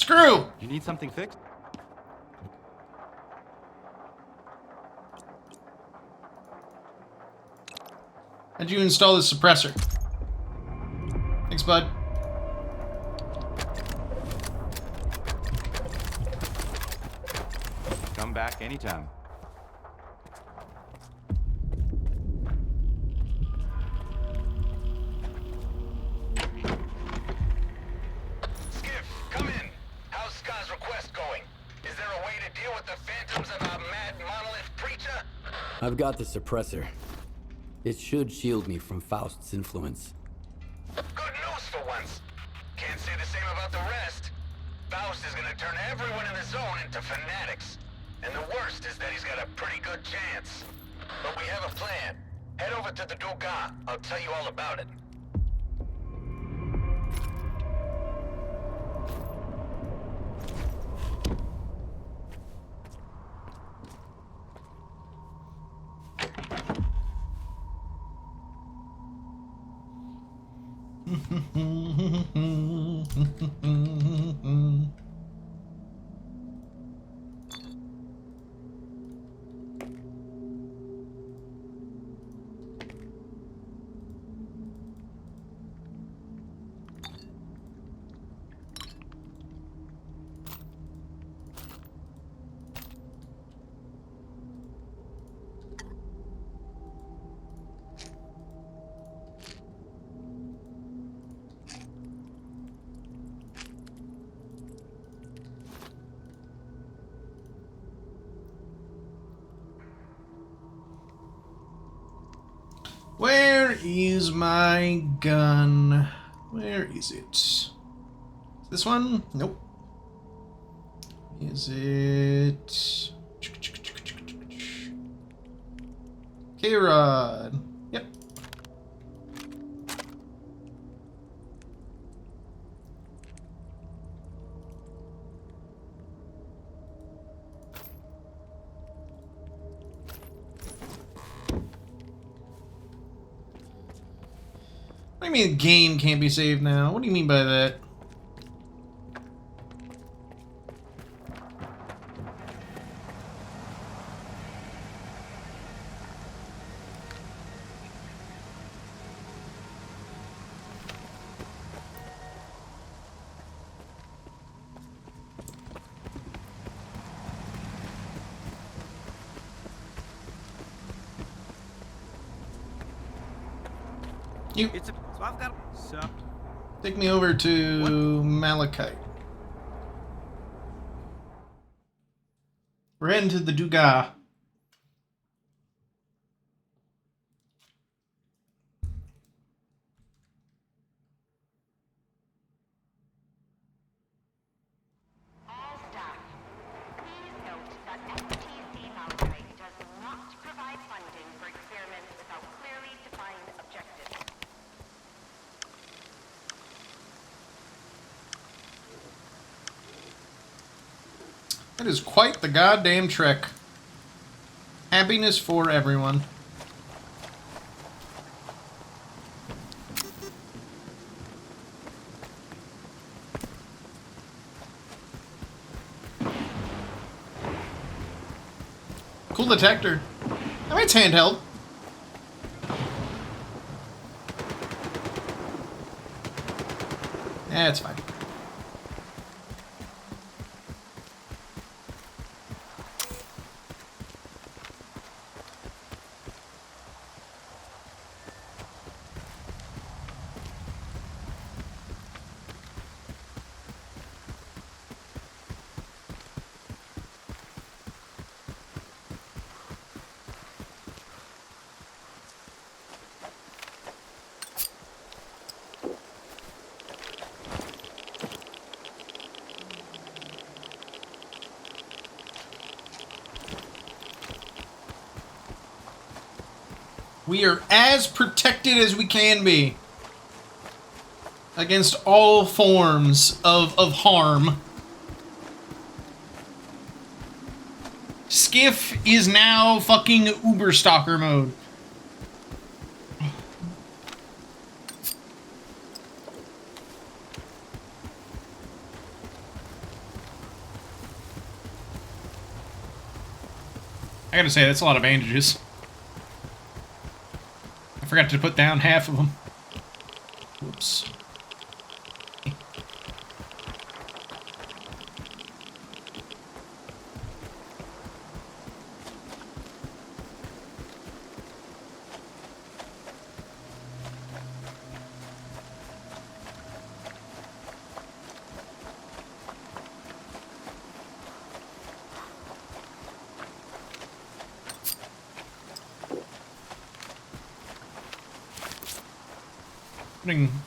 Screw! You need something fixed? How'd you install this suppressor? Thanks, bud. Come back anytime. Skiff, come in. How's Sky's request going? Is there a way to deal with the phantoms of our mad monolith preacher? I've got the suppressor. It should shield me from Faust's influence. Good news for once. Can't say the same about the rest. Faust is gonna turn everyone in the zone into fanatics. And the worst is that he's got a pretty good chance. But we have a plan. Head over to the Dugas. I'll tell you all about it. Where is my gun? Where is it? Is this one? Nope. Is it... K-Rod. Yep. What do you mean the game can't be saved now? What do you mean by that? You So I've got take me over to Malachite. We're heading to the Dugas. All staff, please note that S.T.A.L.K.E.R does not provide funding for experiments without clearly defined objectives. That is quite the goddamn trick. Happiness for everyone. Cool detector. I mean, it's handheld. Yeah, it's fine. We are as protected as we can be against all forms of harm. Skiff is now fucking Uber Stalker mode. I gotta say, that's a lot of bandages. I forgot to put down half of them. Whoops.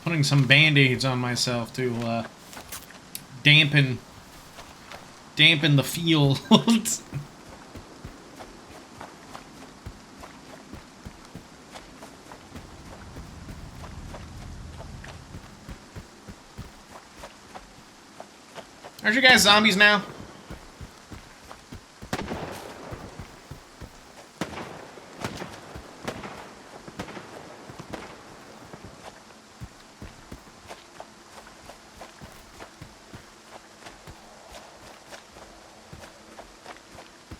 Putting some band-aids on myself to dampen the feel. Aren't you guys zombies now?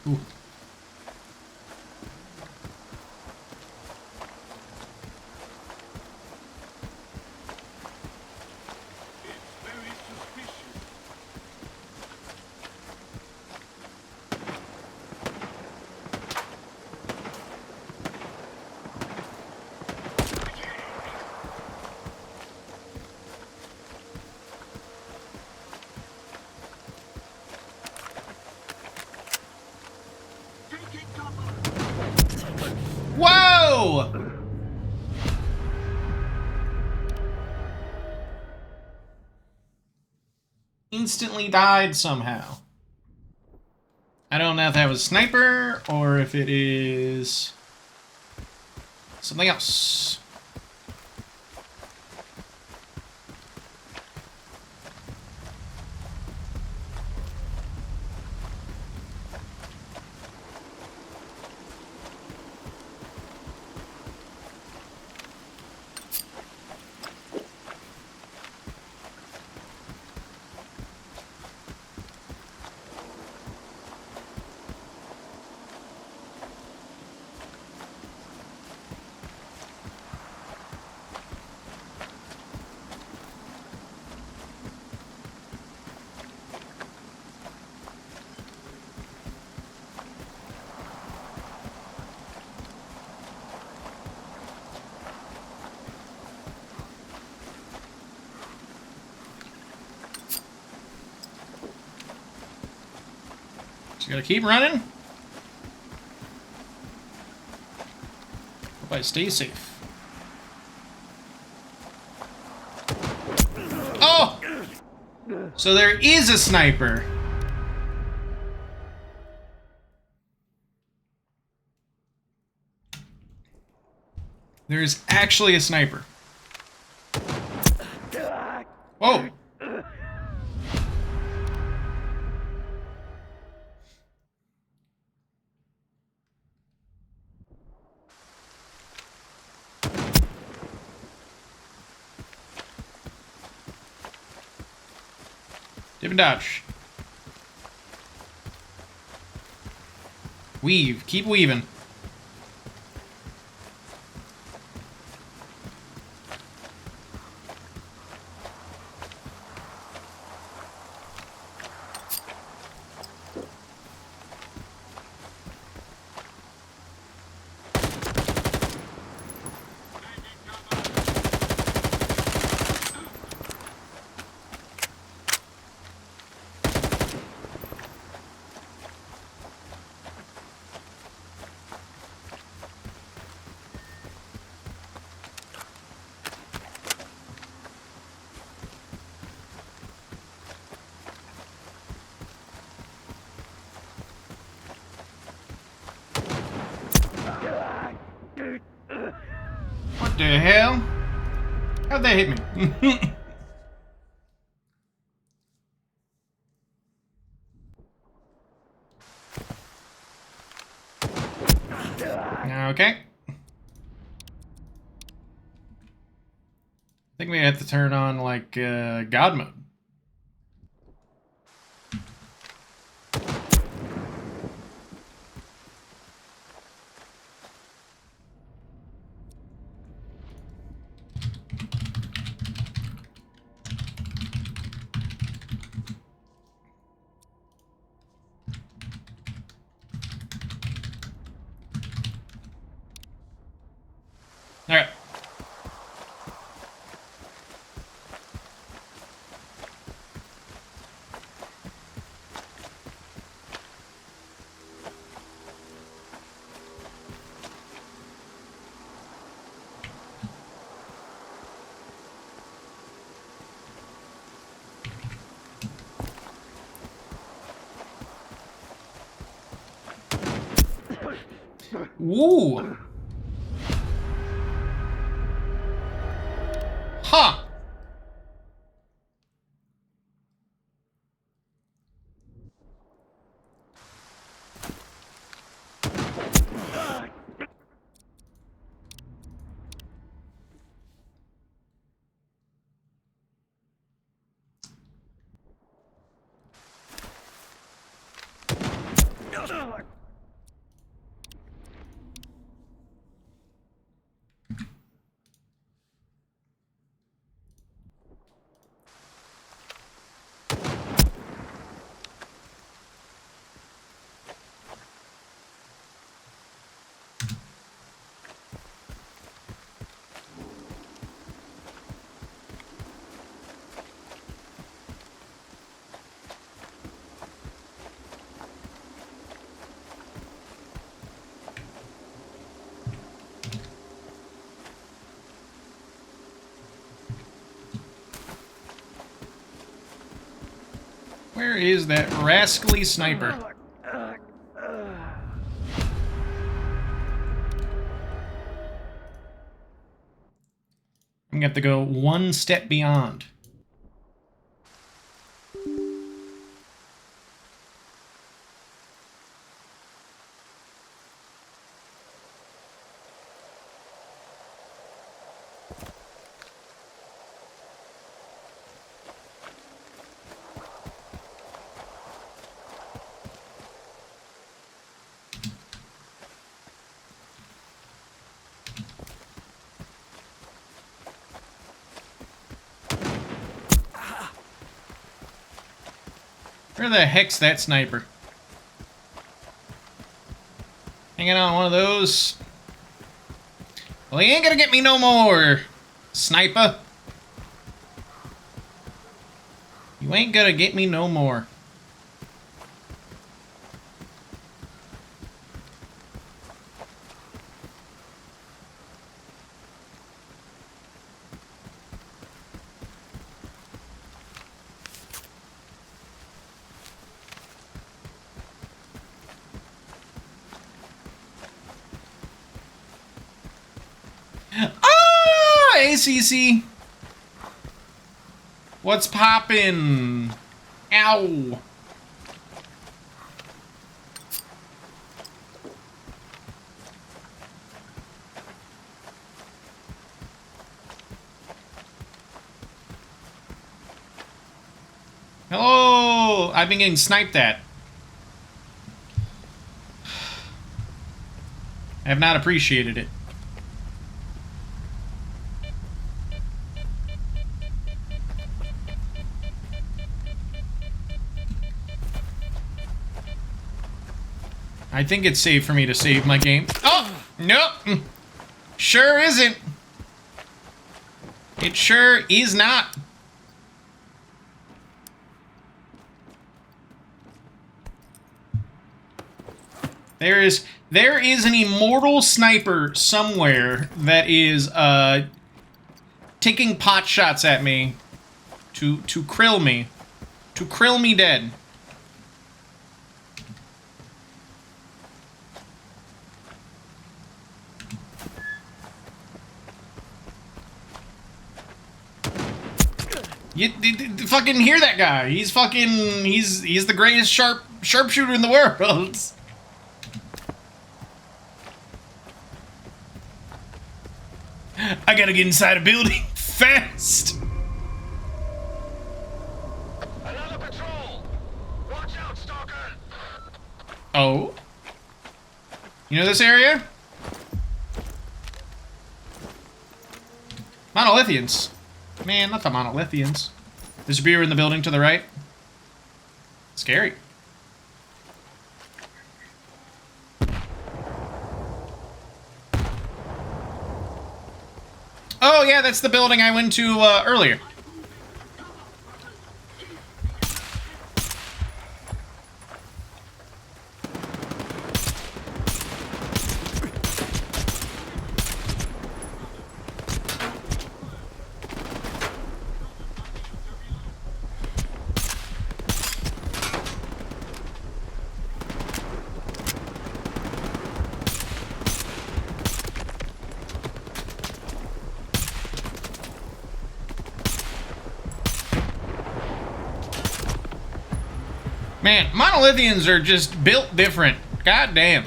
Ooh. Whoa! Instantly died somehow. I don't know if that was a sniper or if it is something else. Just gotta keep running. Hope I stay safe. Oh! So there is a sniper. There's actually a sniper. Whoa! Dip and dodge. Weave. Keep weaving. What the hell? How'd that hit me? Okay. I think we have to turn on, like, God mode. Woo! Huh! Where is that rascally sniper? I'm gonna have to go one step beyond. Where the heck's that sniper? Hanging on one of those. Well, he ain't gonna get me no more, sniper. You ain't gonna get me no more. Ah, ACC. What's poppin'? Ow. Hello! I've been getting sniped at. I have not appreciated it. I think it's safe for me to save my game. Oh! Nope! Sure isn't. It sure is not. There is an immortal sniper somewhere that is taking pot shots at me to krill me. To krill me dead. You fucking hear that guy? He's the greatest sharpshooter in the world. I gotta get inside a building fast. Another patrol. Watch out, Stalker. Oh, you know this area? Monolithians. Man, not the Monolithians. There's a beer in the building to the right. Scary. Oh, yeah, that's the building I went to earlier. Man, monolithians are just built different. God damn.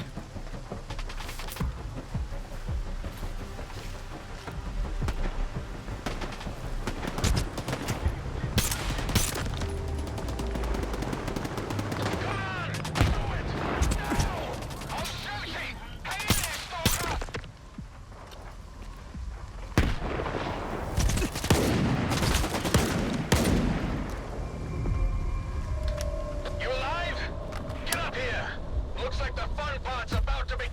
You alive? Get up here. Looks like the fun part's about to begin.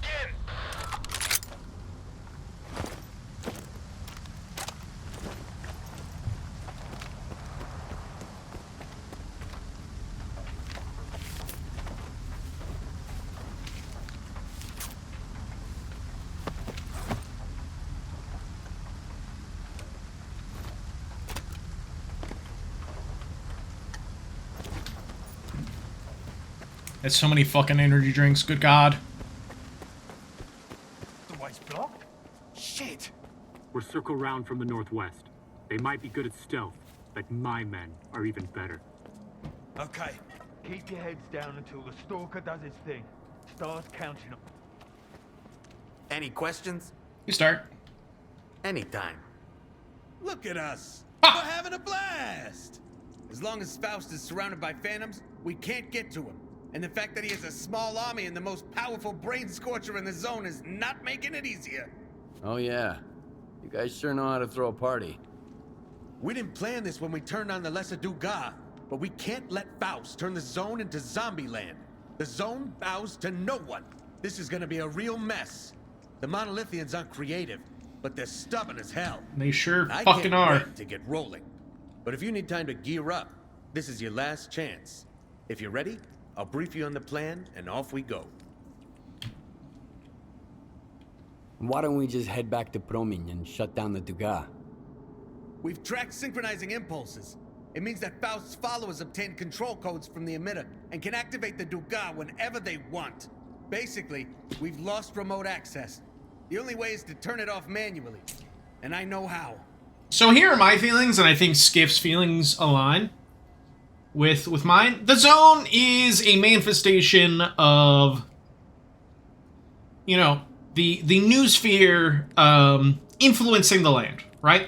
That's so many fucking energy drinks, good god. The way's blocked? Shit! We're circle round from the northwest. They might be good at stealth, but my men are even better. Okay. Keep your heads down until the Stalker does his thing. Star's counting on. Any questions? You start. Anytime. Look at us! Ah! We're having a blast! As long as Faust is surrounded by phantoms, we can't get to him. And the fact that he has a small army and the most powerful brain scorcher in the zone is not making it easier. Oh yeah. You guys sure know how to throw a party. We didn't plan this when we turned on the Lesser Dugas, but we can't let Faust turn the zone into zombie land. The zone bows to no one. This is gonna be a real mess. The Monolithians aren't creative, but they're stubborn as hell. They sure I fucking can't are. wait to get rolling. But if you need time to gear up, this is your last chance. If you're ready, I'll brief you on the plan, and off we go. Why don't we just head back to Proming and shut down the Dugas? We've tracked synchronizing impulses. It means that Faust's followers obtain control codes from the emitter and can activate the Dugas whenever they want. Basically, we've lost remote access. The only way is to turn it off manually. And I know how. So here are my feelings, and I think Skiff's feelings align with mine. The zone is a manifestation of, you know, the new sphere influencing the land, right?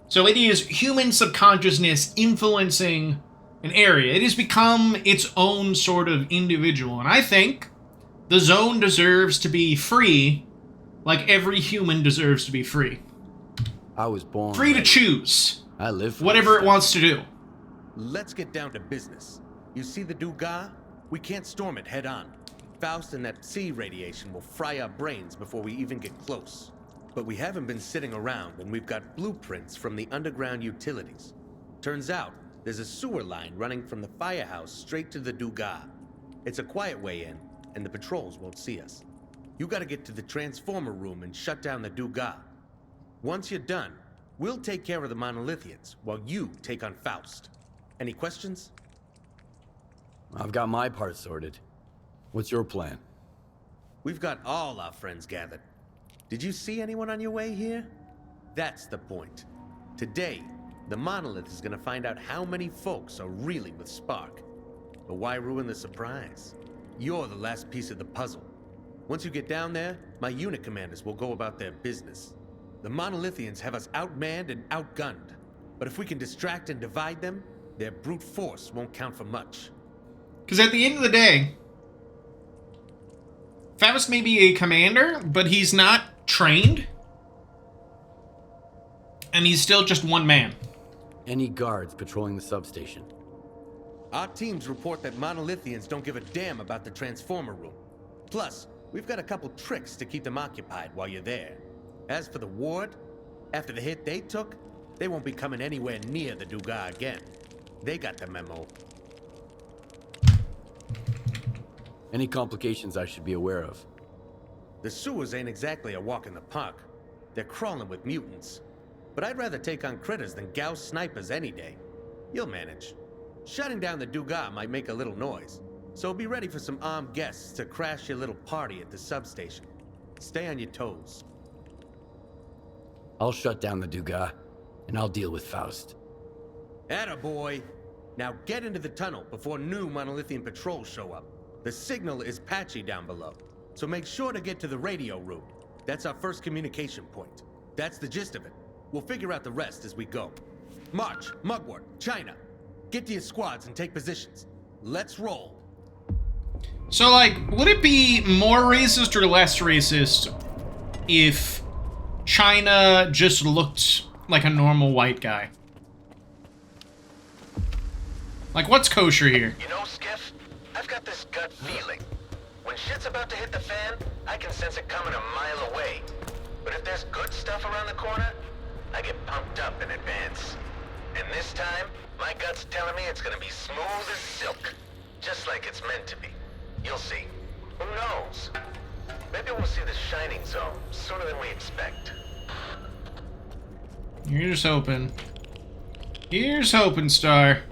So it is human subconsciousness influencing an area. It has become its own sort of individual, and I think the zone deserves to be free, like every human deserves to be free. I was born Free to choose I live for whatever this it wants to do. Let's get down to business. You see the Dugas? We can't storm it head on. Faust and that C radiation will fry our brains before we even get close. But we haven't been sitting around, and we've got blueprints from the underground utilities. Turns out, there's a sewer line running from the firehouse straight to the Dugas. It's a quiet way in, and the patrols won't see us. You gotta get to the transformer room and shut down the Dugas. Once you're done, we'll take care of the Monolithians, while you take on Faust. Any questions? I've got my part sorted. What's your plan? We've got all our friends gathered. Did you see anyone on your way here? That's the point. Today, the Monolith is gonna find out how many folks are really with S.T.A.L.K.E.R. But why ruin the surprise? You're the last piece of the puzzle. Once you get down there, my unit commanders will go about their business. The Monolithians have us outmanned and outgunned. But if we can distract and divide them, their brute force won't count for much. Because at the end of the day, Faust may be a commander, but he's not trained. And he's still just one man. Any guards patrolling the substation? Our teams report that Monolithians don't give a damn about the transformer room. Plus, we've got a couple tricks to keep them occupied while you're there. As for the ward, after the hit they took, they won't be coming anywhere near the Dugas again. They got the memo. Any complications I should be aware of? The sewers ain't exactly a walk in the park. They're crawling with mutants. But I'd rather take on critters than Gauss snipers any day. You'll manage. Shutting down the Dugas might make a little noise, so be ready for some armed guests to crash your little party at the substation. Stay on your toes. I'll shut down the Dugas, and I'll deal with Faust. Attaboy! Now get into the tunnel before new Monolithian patrols show up. The signal is patchy down below, so make sure to get to the radio room. That's our first communication point. That's the gist of it. We'll figure out the rest as we go. March, Mugwort, China. Get to your squads and take positions. Let's roll. So, like, would it be more racist or less racist if China just looked like a normal white guy? Like, what's kosher here? You know, Skiff, I've got this gut feeling. When shit's about to hit the fan, I can sense it coming a mile away. But if there's good stuff around the corner, I get pumped up in advance. And this time, my gut's telling me it's gonna be smooth as silk. Just like it's meant to be. You'll see. Who knows? Maybe we'll see the Shining Zone sooner than we expect. Here's hoping. Here's hoping, Star.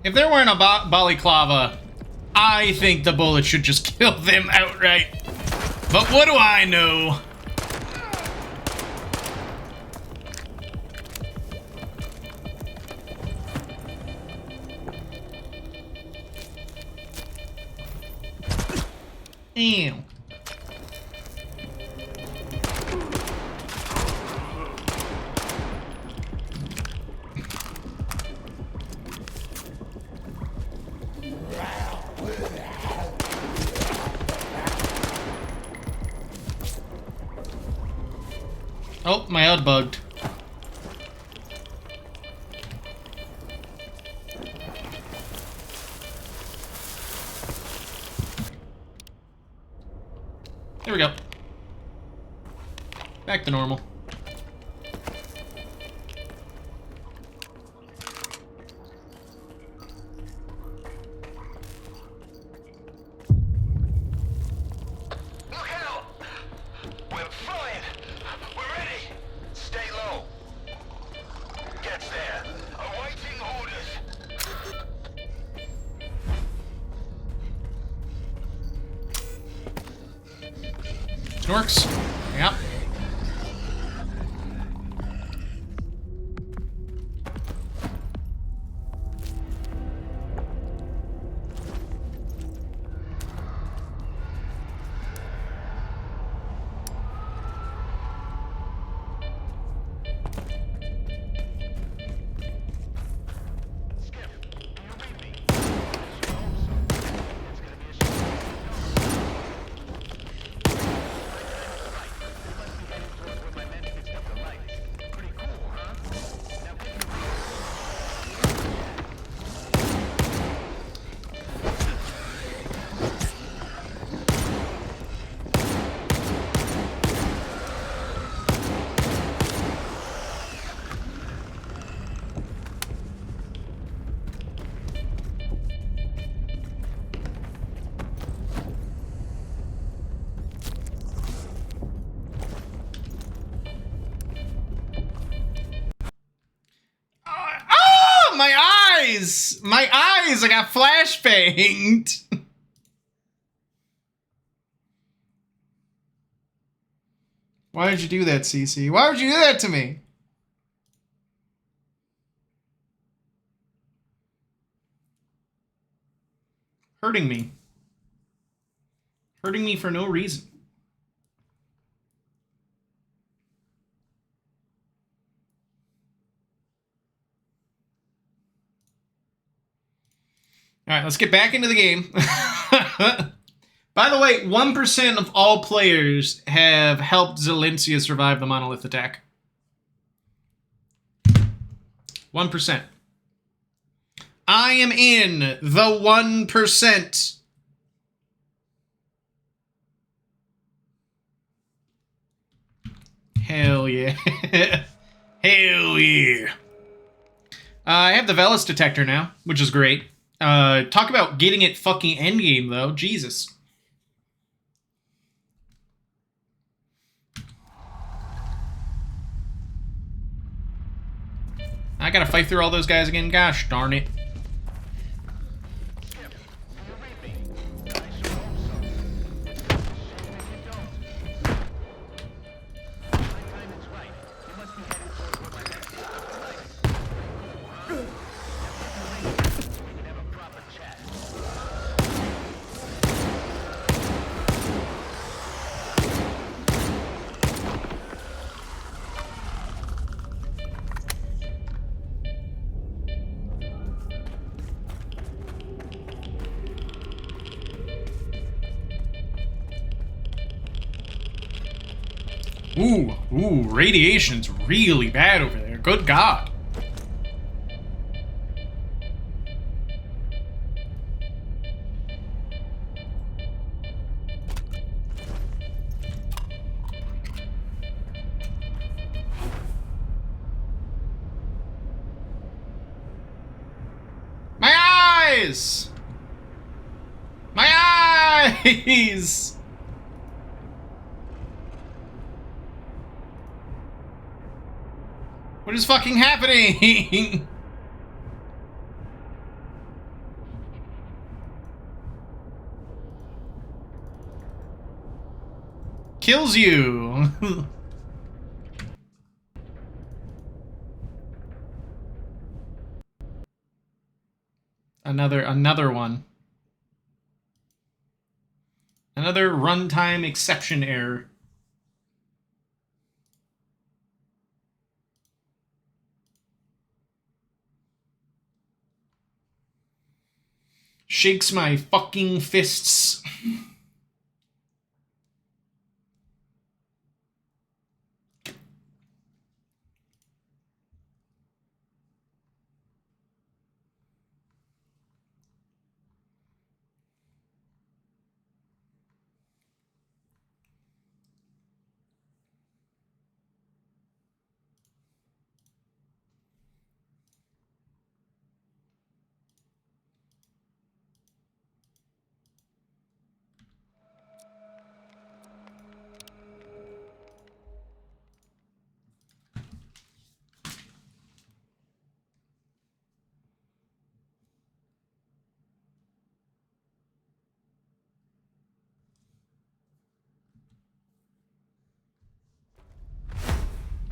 If they're wearing a balaclava, I think the bullet should just kill them outright. But what do I know? Ew. Oh, my HUD bugged. There we go. Back to normal. Works. Yep. My eyes! I got flashbanged! Why did you do that, CC? Why would you do that to me? Hurting me. Hurting me for no reason. Alright, let's get back into the game. By the way, 1% of all players have helped Zalencia survive the monolith attack. 1%. I am in the 1%. Hell yeah. Hell yeah. I have the Velis detector now, which is great. Talk about getting it fucking endgame, though. Jesus. I gotta fight through all those guys again. Gosh darn it. Ooh, radiation's really bad over there. Good God. My eyes! My eyes! What is fucking happening? Kills you. Another one. Another runtime exception error. Shakes my fucking fists.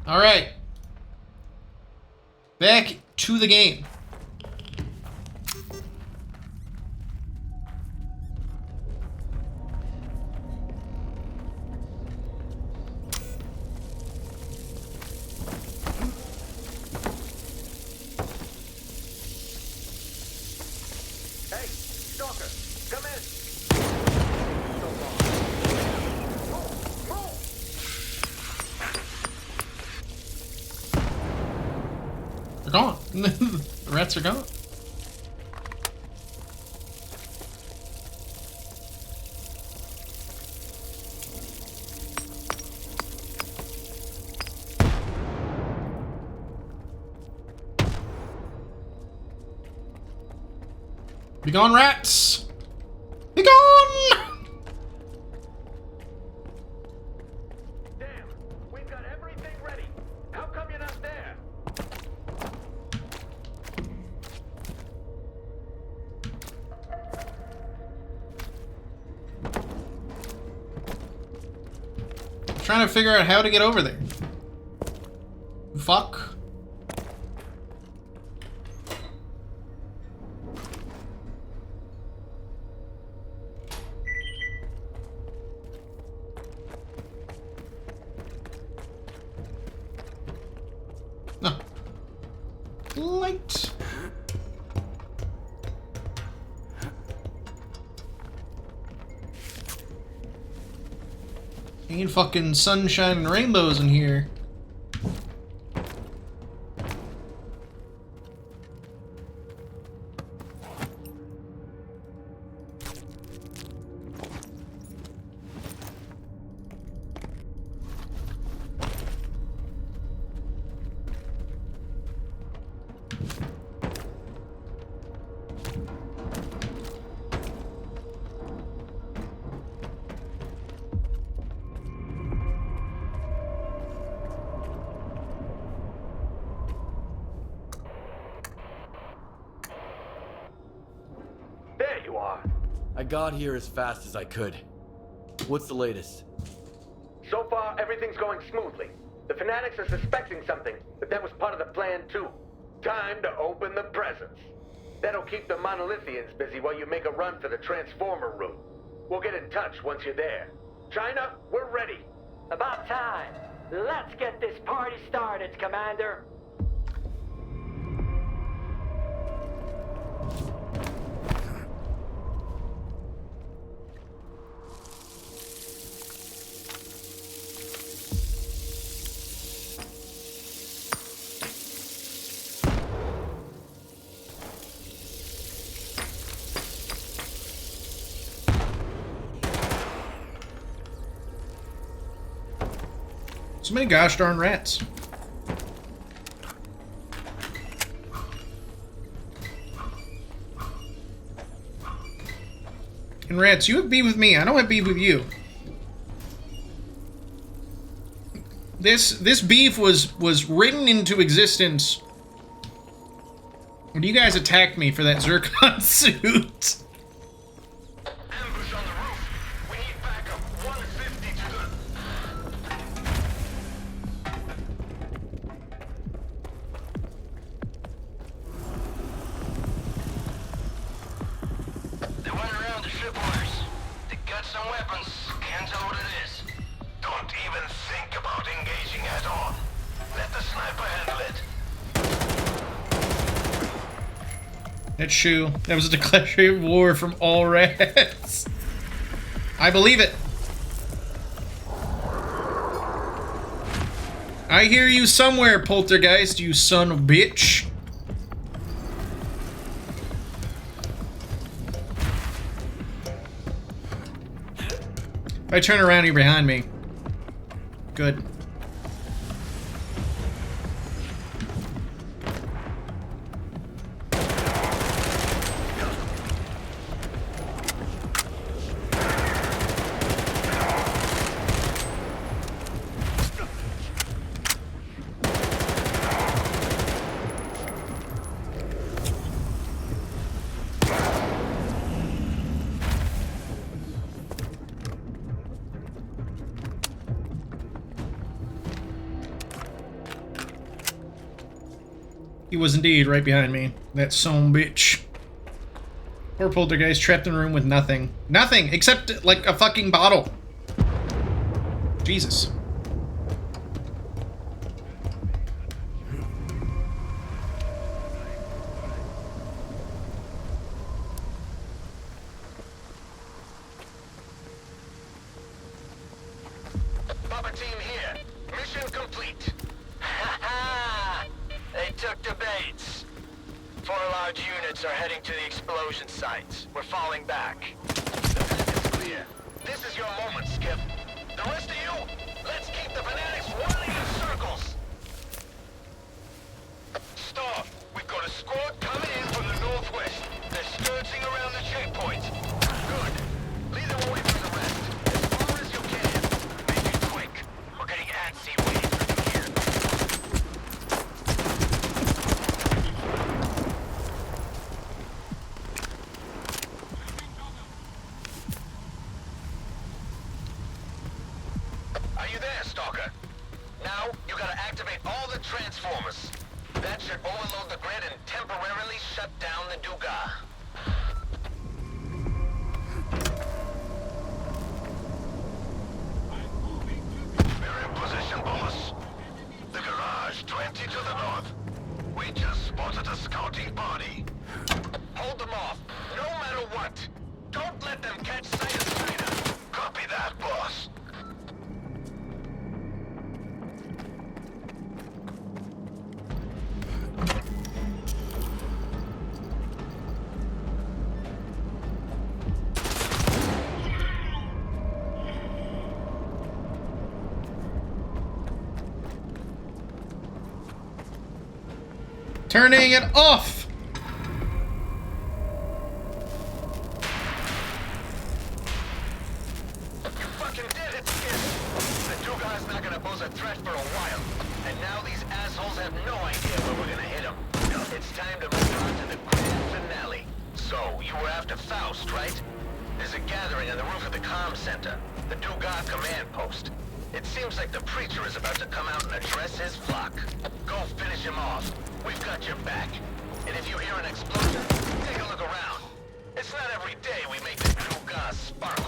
All right. Back to the game. Hey, Stalker, come in. They're gone. The rats are gone. Be gone, rats! Be gone! Damn, we've got everything ready. How come you're not there? I'm trying to figure out how to get over there. Fuck. No. Light. Ain't fucking sunshine and rainbows in here. There you are. I got here as fast as I could. What's the latest? So far, everything's going smoothly. The Fanatics are suspecting something, but that was part of the plan too. Time to open the presents. That'll keep the Monolithians busy while you make a run for the Transformer room. We'll get in touch once you're there. China, we're ready. About time. Let's get this party started, Commander. So many gosh darn rats. And rats, you have beef with me. I don't have beef with you. This beef was written into existence when you guys attacked me for that Zircon suit. That shoe. That was a declaration of war from all rats. I believe it. I hear you somewhere, Poltergeist, you son of a bitch. If I turn around, you're behind me. Good. He was indeed right behind me. That son bitch. Poor Poltergeist trapped in a room with nothing. Nothing! Except, like, a fucking bottle. Jesus. Papa team here. Mission complete. Ha ha! They took the baits. 4 large units are heading to the explosion sites. We're falling back. The path is clear. This is your moment, Skip. The rest of you, let's keep the Fanatics running in circles. Stop. We've got a squad coming in from the northwest. They're skirting around the checkpoint. Good. Lead them away from the rest. As far as you can. Make it quick. We're getting antsy waiting for you here. Are you there, Stalker? Now, you gotta activate all the transformers. That should overload the grid and temporarily shut down the Duga. We're in position, boss. The garage 20 to the north. We just spotted a scouting party. Hold them off, no matter what. Don't let them catch sight of China. Copy that, boss. Turning it off! You fucking did it, Skid! The Dugar's not gonna pose a threat for a while. And now these assholes have no idea where we're gonna hit them. It's time to move on to the grand finale. So, you were after Faust, right? There's a gathering on the roof of the comm center, the Dugar command post. It seems like the preacher is about to come out and address his flock. Go finish him off. We've got your back. And if you hear an explosion, take a look around. It's not every day we make the Dugar sparkle.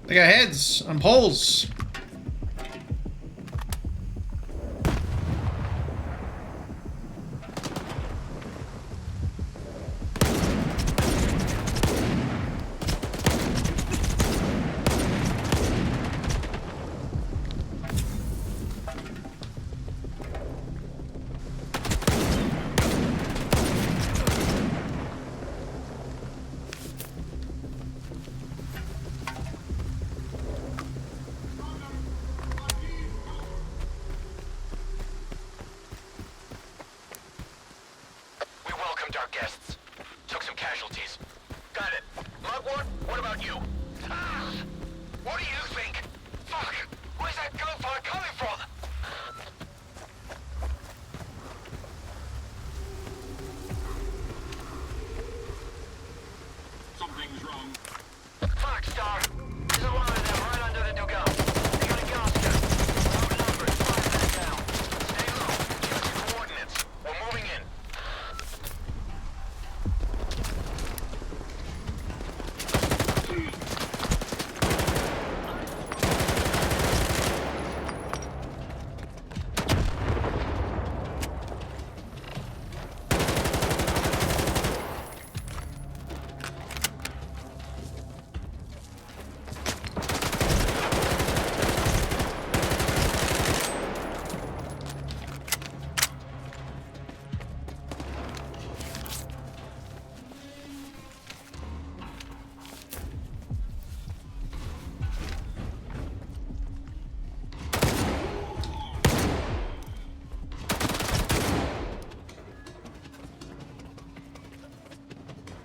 They got heads on poles. Guests. Took some casualties. Got it. Mugwort, what about you? Ah! What do you think? Fuck! Where's that gunfire coming from? Something's wrong. Fuck, Star. There's a lot of them right under the Dugal. They got a gas gun. Outnumbered, 5 men down. Stay low. Give us your coordinates. We're moving in.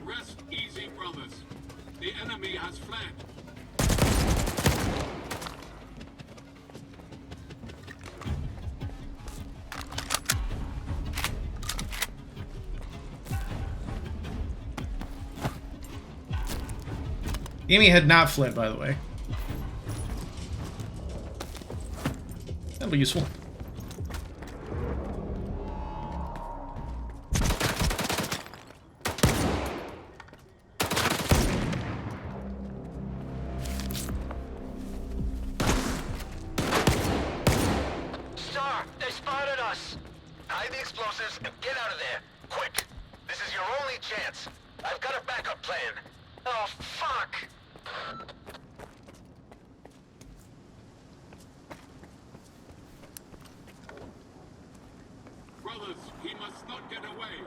Rest easy, brothers. The enemy has fled. Amy had not fled, by the way. That'll be useful. Star, they spotted us! Hide the explosives and get out of there. Quick! This is your only chance. I've got a backup plan. Oh, fuck! Brothers, he must not get away.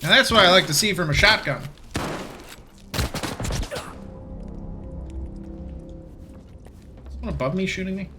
And that's what I like to see from a shotgun. Someone above me shooting me?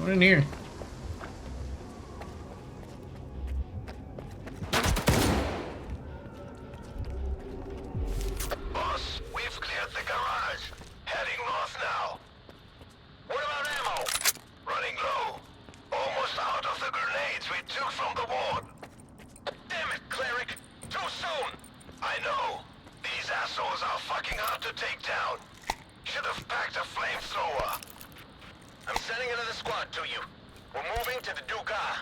What in here? Boss, we've cleared the garage. Heading north now. What about ammo? Running low. Almost out of the grenades we took from the ward. Damn it, Cleric. Too soon. I know. These assholes are fucking hard to take down. Should have packed a flamethrower. I'm sending another squad to you. We're moving to the Duga.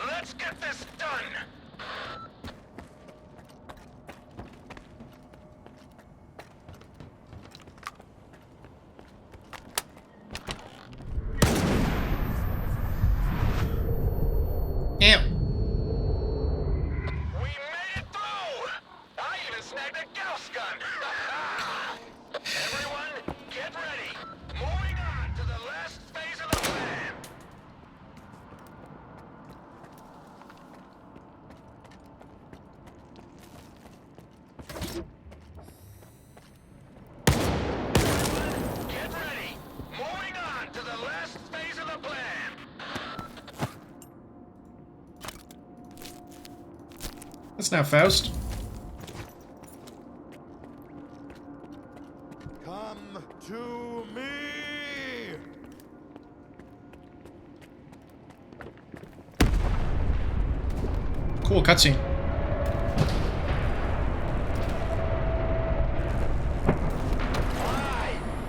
Let's get this done! Ew. We made it through! I even snagged a Gauss gun! Everyone, get ready! Moving on to the last phase of the plan! Get ready! Moving on to the last phase of the plan! That's not Faust. Come to me! Cool cutscene.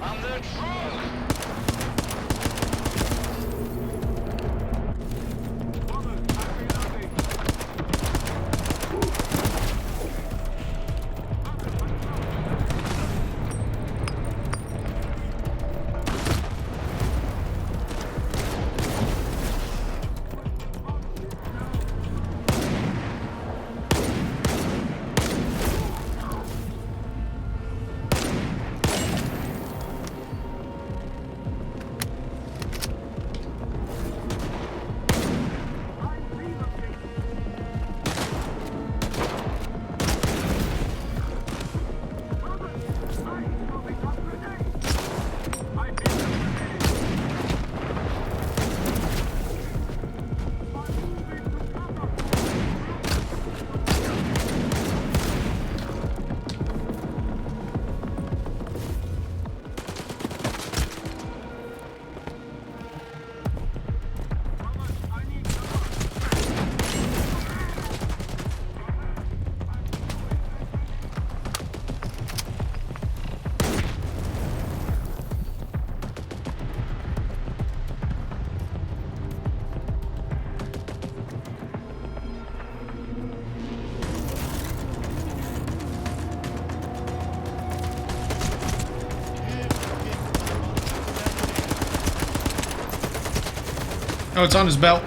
I'm the truth! Oh, it's on his belt.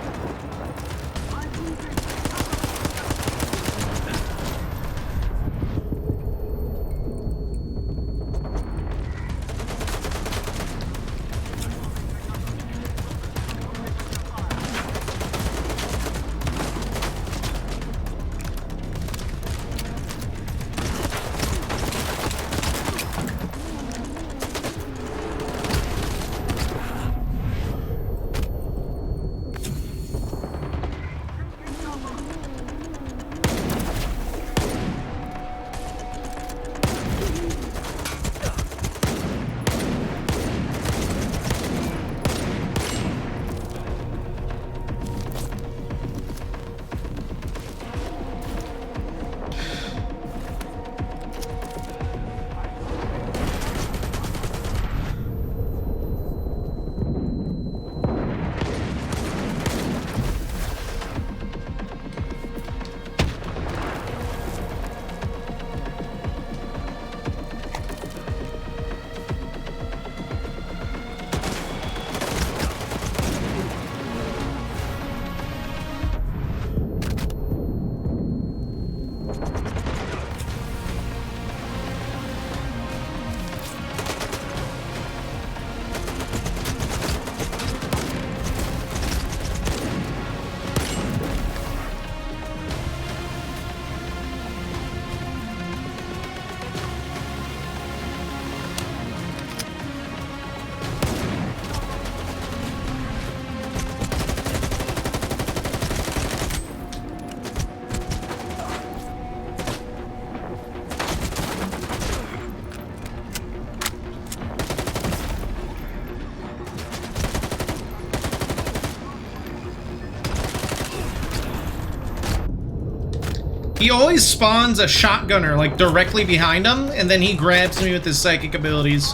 He always spawns a shotgunner, like, directly behind him, and then he grabs me with his psychic abilities.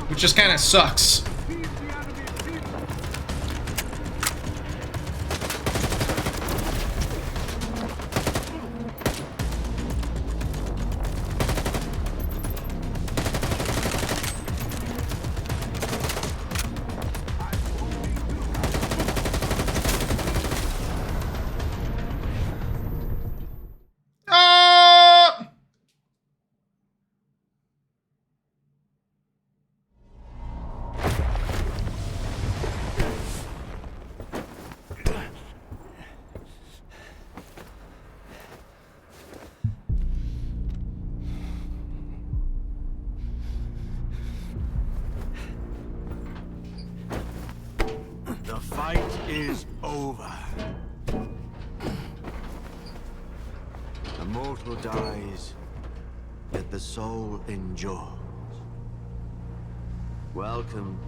Which just kind of sucks. The fight is over. The mortal dies, yet the soul endures. Welcome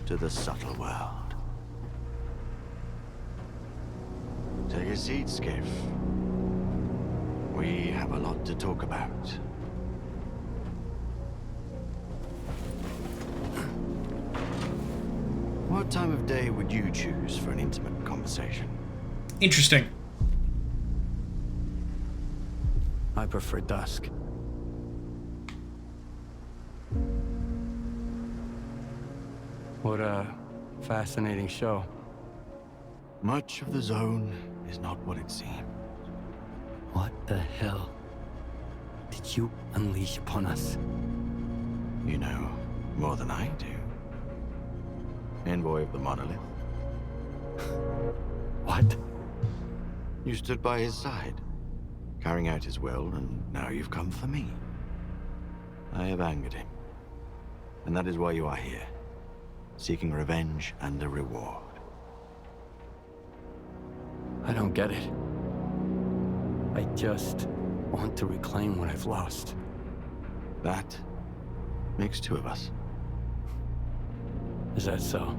to the subtle world. Take a seat, Skiff. We have a lot to talk about. What time of day would you choose for an intimate conversation? Interesting. I prefer dusk. What a fascinating show. Much of the zone is not what it seems. What the hell did you unleash upon us? You know more than I do. Envoy of the monolith. What? You stood by his side, carrying out his will, and now you've come for me. I have angered him. And that is why you are here, seeking revenge and a reward. I don't get it. I just want to reclaim what I've lost. That makes two of us. Is that so?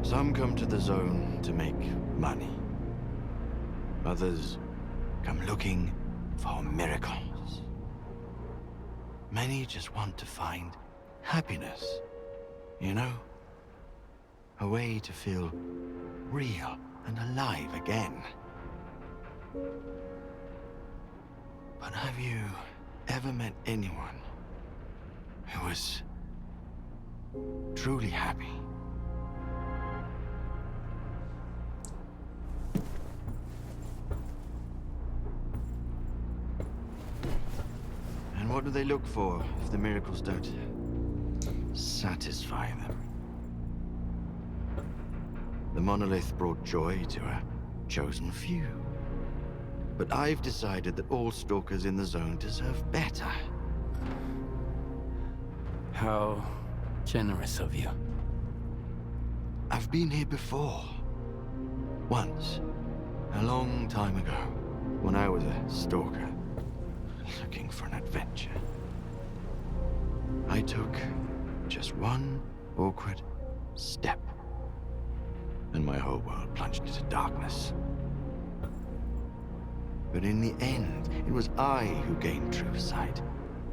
Some come to the zone to make money. Others come looking for miracles. Many just want to find happiness, you know? A way to feel real and alive again. But have you ever met anyone who was truly happy? And what do they look for if the miracles don't satisfy them? The monolith brought joy to a chosen few. But I've decided that all stalkers in the zone deserve better. How generous of you. I've been here before. Once. A long time ago. When I was a stalker. Looking for an adventure. I took just one awkward step. And my whole world plunged into darkness. But in the end, it was I who gained true sight,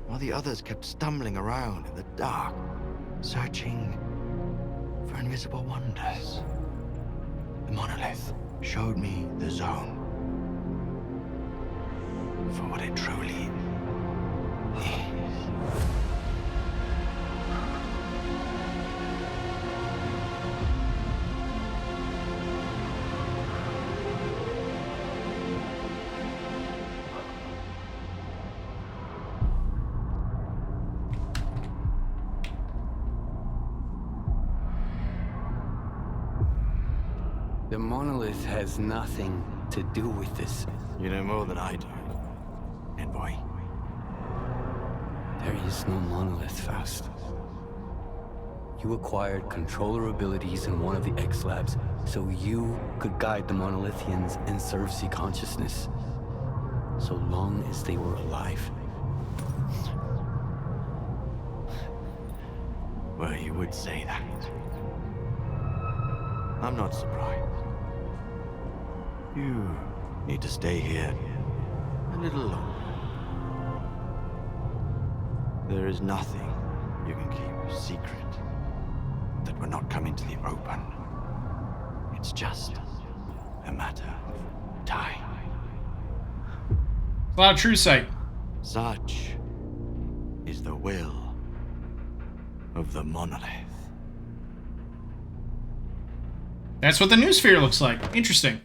while the others kept stumbling around in the dark, searching for invisible wonders. The monolith showed me the zone for what it truly is. The monolith has nothing to do with this. You know more than I do, Envoy. There is no monolith, Faust. You acquired controller abilities in one of the X labs, so you could guide the monolithians and serve Z consciousness. So long as they were alive. Well, you would say that. I'm not surprised. need to stay here a little longer. There is nothing you can keep secret that we're not coming to the open. It's just a matter of time. A lot of true sight. Such is the will of the monolith. That's what the new sphere looks like. Interesting.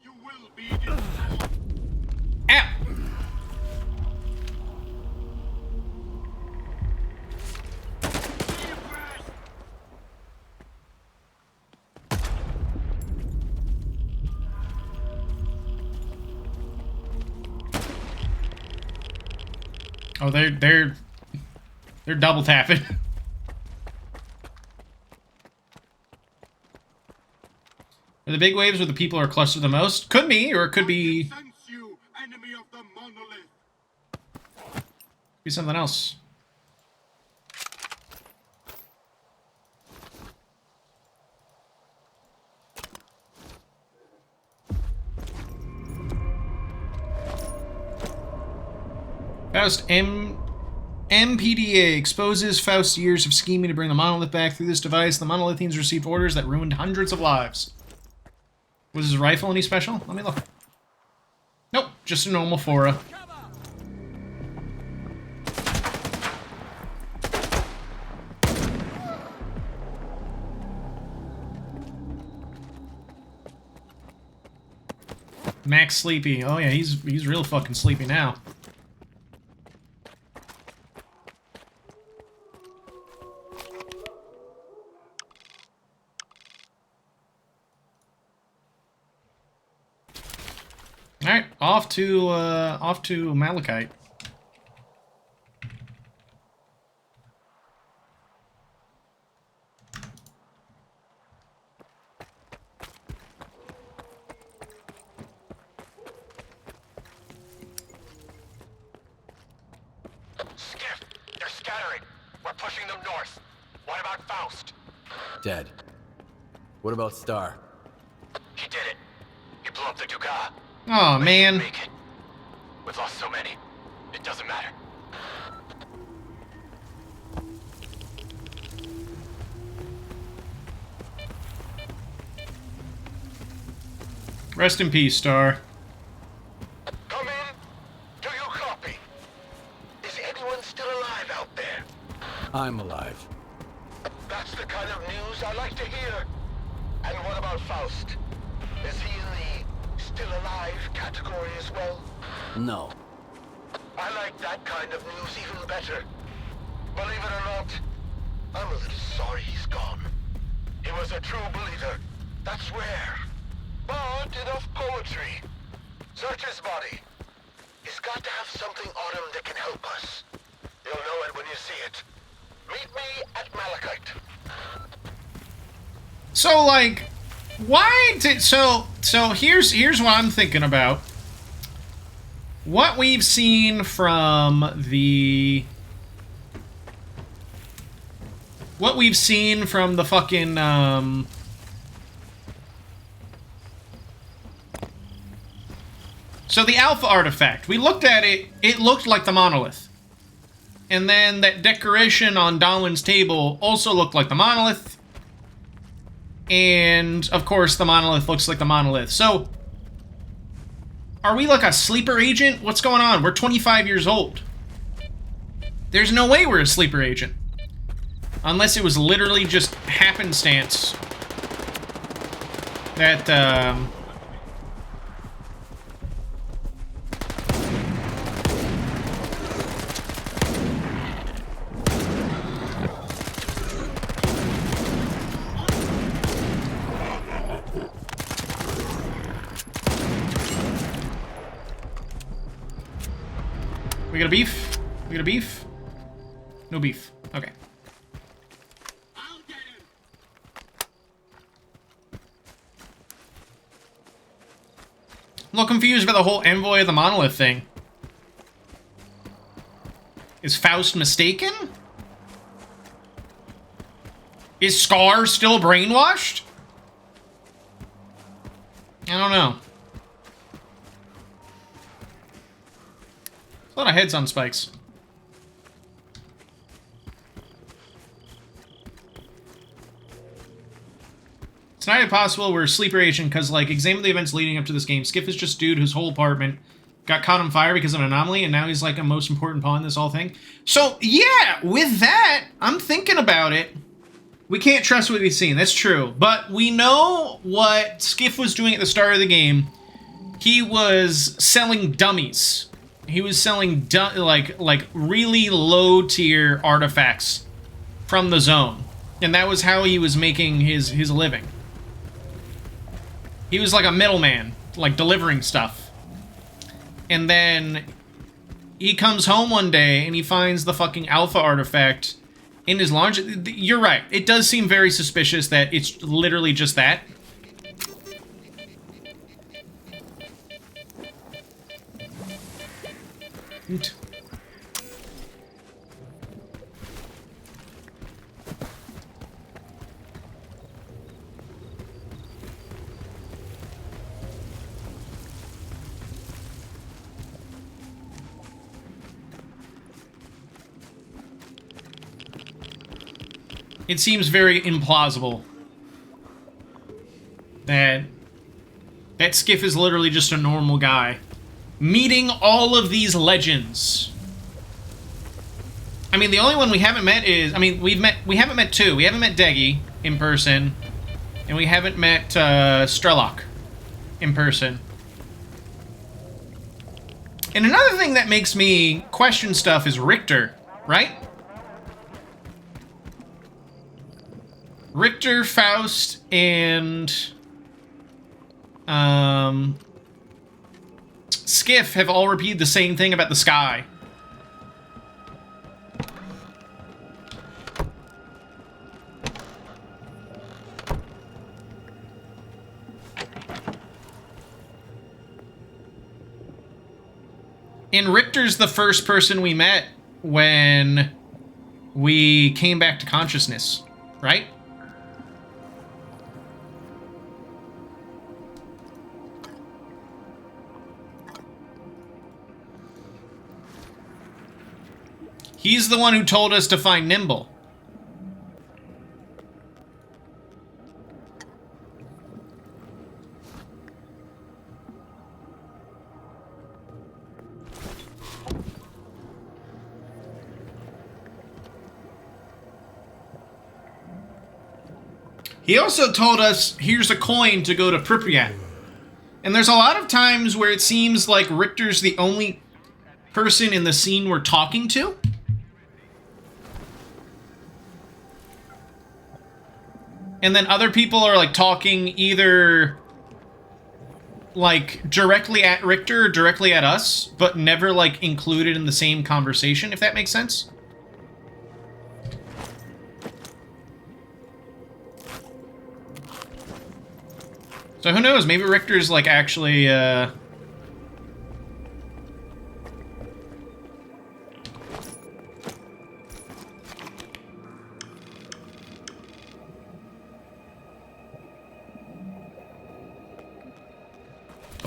You will be destroyed. Ow. Oh, they're double tapping. Are the big waves where the people are clustered the most? Could be, or it could be Sense you, enemy of the monolith. be something else. Faust MPDA exposes Faust's years of scheming to bring the monolith back. Through this device, the monolithians received orders that ruined hundreds of lives. Was his rifle any special? Let me look. Nope, just a normal Fora. Max sleepy. Oh yeah, he's real fucking sleepy now. All right, off to Malachite. Skiff, they're scattering. We're pushing them north. What about Faust? Dead. What about Star? He did it. He blew up the Dugas. Oh man. Make it. We've lost so many. It doesn't matter. Rest in peace, Star. Come in. Do you copy? Is anyone still alive out there? I'm alive. That's the kind of news I like to hear. And what about Faust? Is he in the still alive category as well? No. I like that kind of news even better. Believe it or not, I'm a little sorry he's gone. He was a true believer, that's rare. But enough poetry. Search his body. He's got to have something on him that can help us. You'll know it when you see it. Meet me at Malachite. So like, why did so here's what I'm thinking about. What we've seen from the fucking so the Alpha artifact, we looked at it, it looked like the monolith. And then that decoration on Donlin's table also looked like the monolith. And, of course, the monolith looks like the monolith. So, are we like a sleeper agent? What's going on? We're 25 years old. There's no way we're a sleeper agent. Unless it was literally just happenstance that, we got a beef? We got a beef? No beef. Okay. I'm a little confused about the whole envoy of the monolith thing. Is Faust mistaken? Is S.T.A.L.K.E.R still brainwashed? I don't know. A lot of heads on spikes. It's not impossible we're a sleeper agent because, like, examine the events leading up to this game. Skiff is just a dude whose whole apartment got caught on fire because of an anomaly, and now he's, like, a most important pawn in this whole thing. So, yeah, with that, I'm thinking about it. We can't trust what we've seen. That's true. But we know what Skiff was doing at the start of the game. He was selling dummies. He was selling, like really low-tier artifacts from the zone. And that was how he was making his living. He was like a middleman, like delivering stuff. And then he comes home one day and he finds the fucking alpha artifact in his launch. You're right. It does seem very suspicious that it's literally just that. It seems very implausible that Skiff is literally just a normal guy meeting all of these legends. I mean, the only one we haven't met is, I mean, we haven't met two. We haven't met Deggy in person, and we haven't met S.T.A.L.K.E.R in person. And another thing that makes me question stuff is Richter, right? Richter, Faust, and Skiff have all repeated the same thing about the sky. And Richter's the first person we met when we came back to consciousness, right? He's the one who told us to find Nimble. He also told us, here's a coin to go to Pripyat. And there's a lot of times where it seems like Richter's the only person in the scene we're talking to. And then other people are, like, talking either, like, directly at Richter or directly at us, but never, like, included in the same conversation, if that makes sense. So who knows? Maybe Richter's, like, actually, a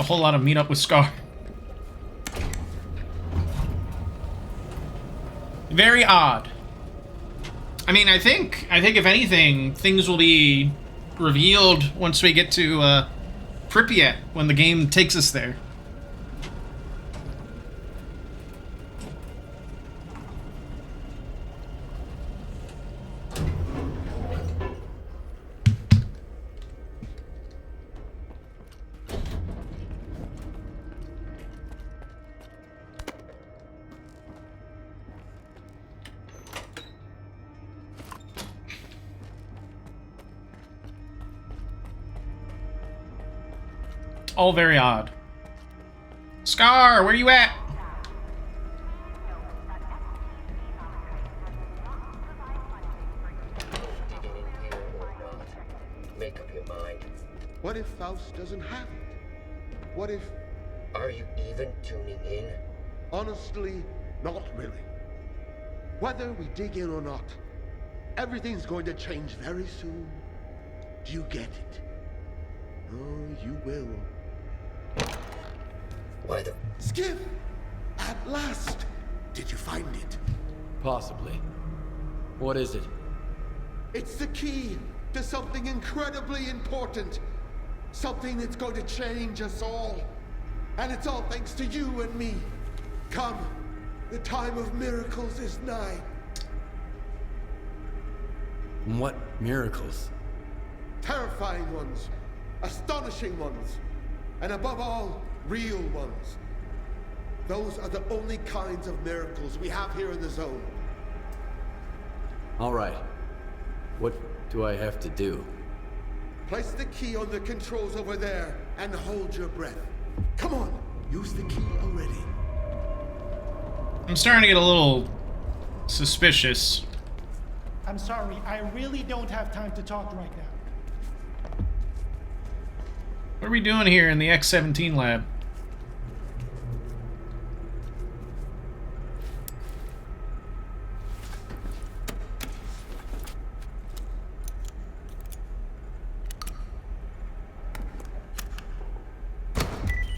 whole lot of meet up with Scar. Very odd. I mean, I think if anything, things will be revealed once we get to Pripyat, when the game takes us there. All very odd. Scar, where you at? Make up your mind. What if Faust doesn't have it? What if... Are you even tuning in? Honestly, not really. Whether we dig in or not, everything's going to change very soon. Do you get it? Oh, you will. Why the... Skip! At last! Did you find it? Possibly. What is it? It's the key to something incredibly important. Something that's going to change us all. And it's all thanks to you and me. Come, the time of miracles is nigh. What miracles? Terrifying ones, astonishing ones, and above all, real ones. Those are the only kinds of miracles we have here in the zone. All right. What do I have to do? Place the key on the controls over there and hold your breath. Come on, use the key already. I'm starting to get a little suspicious. I'm sorry, I really don't have time to talk right now. What are we doing here in the X-17 lab?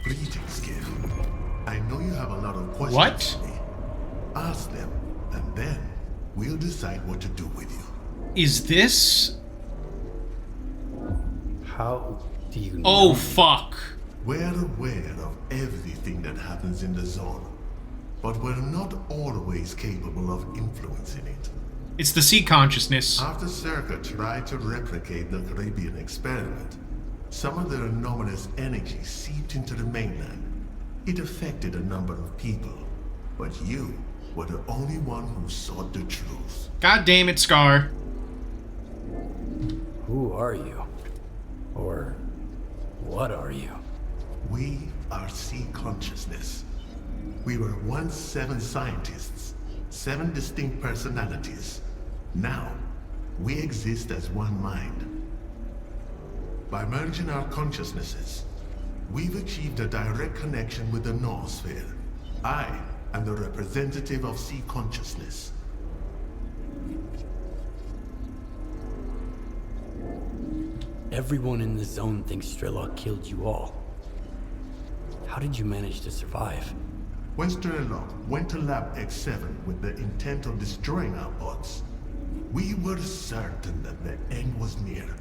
Greetings, Skip. I know you have a lot of questions What? for me. Ask them, and then we'll decide what to do with you. Is this... How do you know? Oh, fuck. We're aware of everything that happens in the zone, but we're not always capable of influencing it. It's the sea consciousness. After S.T.A.L.K.E.R tried to replicate the Caribbean experiment, some of their anomalous energy seeped into the mainland. It affected a number of people, but you were the only one who sought the truth. God damn it, Scar. Who are you? Or what are you? We are sea consciousness. We were once 7 scientists, 7 distinct personalities. Now, we exist as one mind. By merging our consciousnesses, we've achieved a direct connection with the noosphere. I am the representative of sea consciousness. Everyone in the zone thinks S.T.A.L.K.E.R killed you all. How did you manage to survive? When S.T.A.L.K.E.R went to Lab X7 with the intent of destroying our pods, we were certain that the end was near.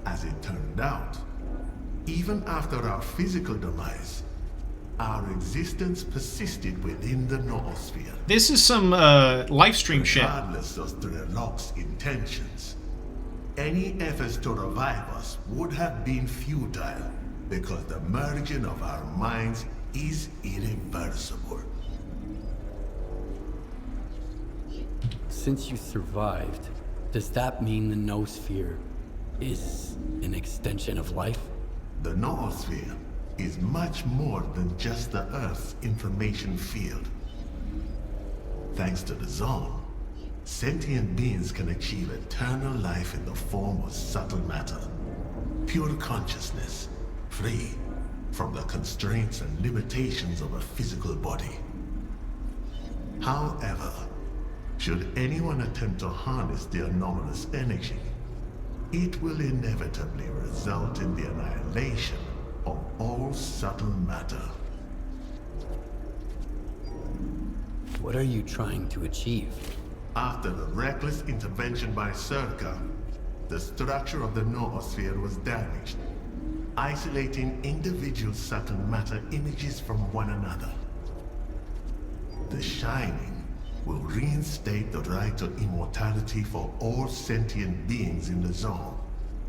As it turned out, even after our physical demise, our existence persisted within the noosphere. This is some live stream shit. Regardless of S.T.A.L.K.E.R's intentions, any efforts to revive us would have been futile because the merging of our minds is irreversible. Since you survived, does that mean the noosphere is an extension of life? The noosphere is much more than just the Earth's information field. Thanks to the zone, sentient beings can achieve eternal life in the form of subtle matter, pure consciousness, free from the constraints and limitations of a physical body. However, should anyone attempt to harness the anomalous energy, it will inevitably result in the annihilation of all subtle matter. What are you trying to achieve? After the reckless intervention by S.T.A.L.K.E.R, the structure of the noosphere was damaged, isolating individual subtle matter images from one another. The Shining will reinstate the right to immortality for all sentient beings in the zone,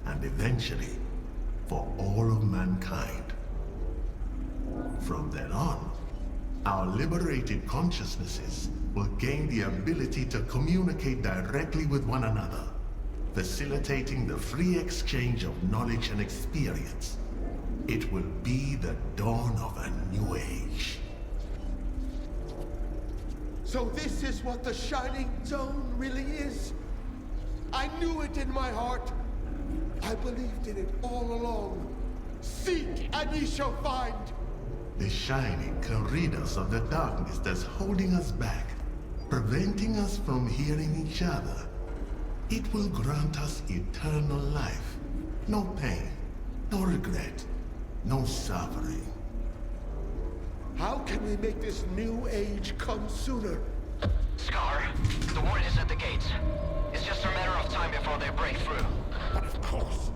and eventually, for all of mankind. From then on, our liberated consciousnesses will gain the ability to communicate directly with one another, facilitating the free exchange of knowledge and experience. It will be the dawn of a new age. So this is what the Shining Zone really is. I knew it in my heart. I believed in it all along. Seek and ye shall find. The Shining can rid us of the darkness that's holding us back, preventing us from hearing each other. It will grant us eternal life. No pain, no regret, no suffering. How can we make this new age come sooner? Scar, the warrant is at the gates. It's just a matter of time before they break through. But of course.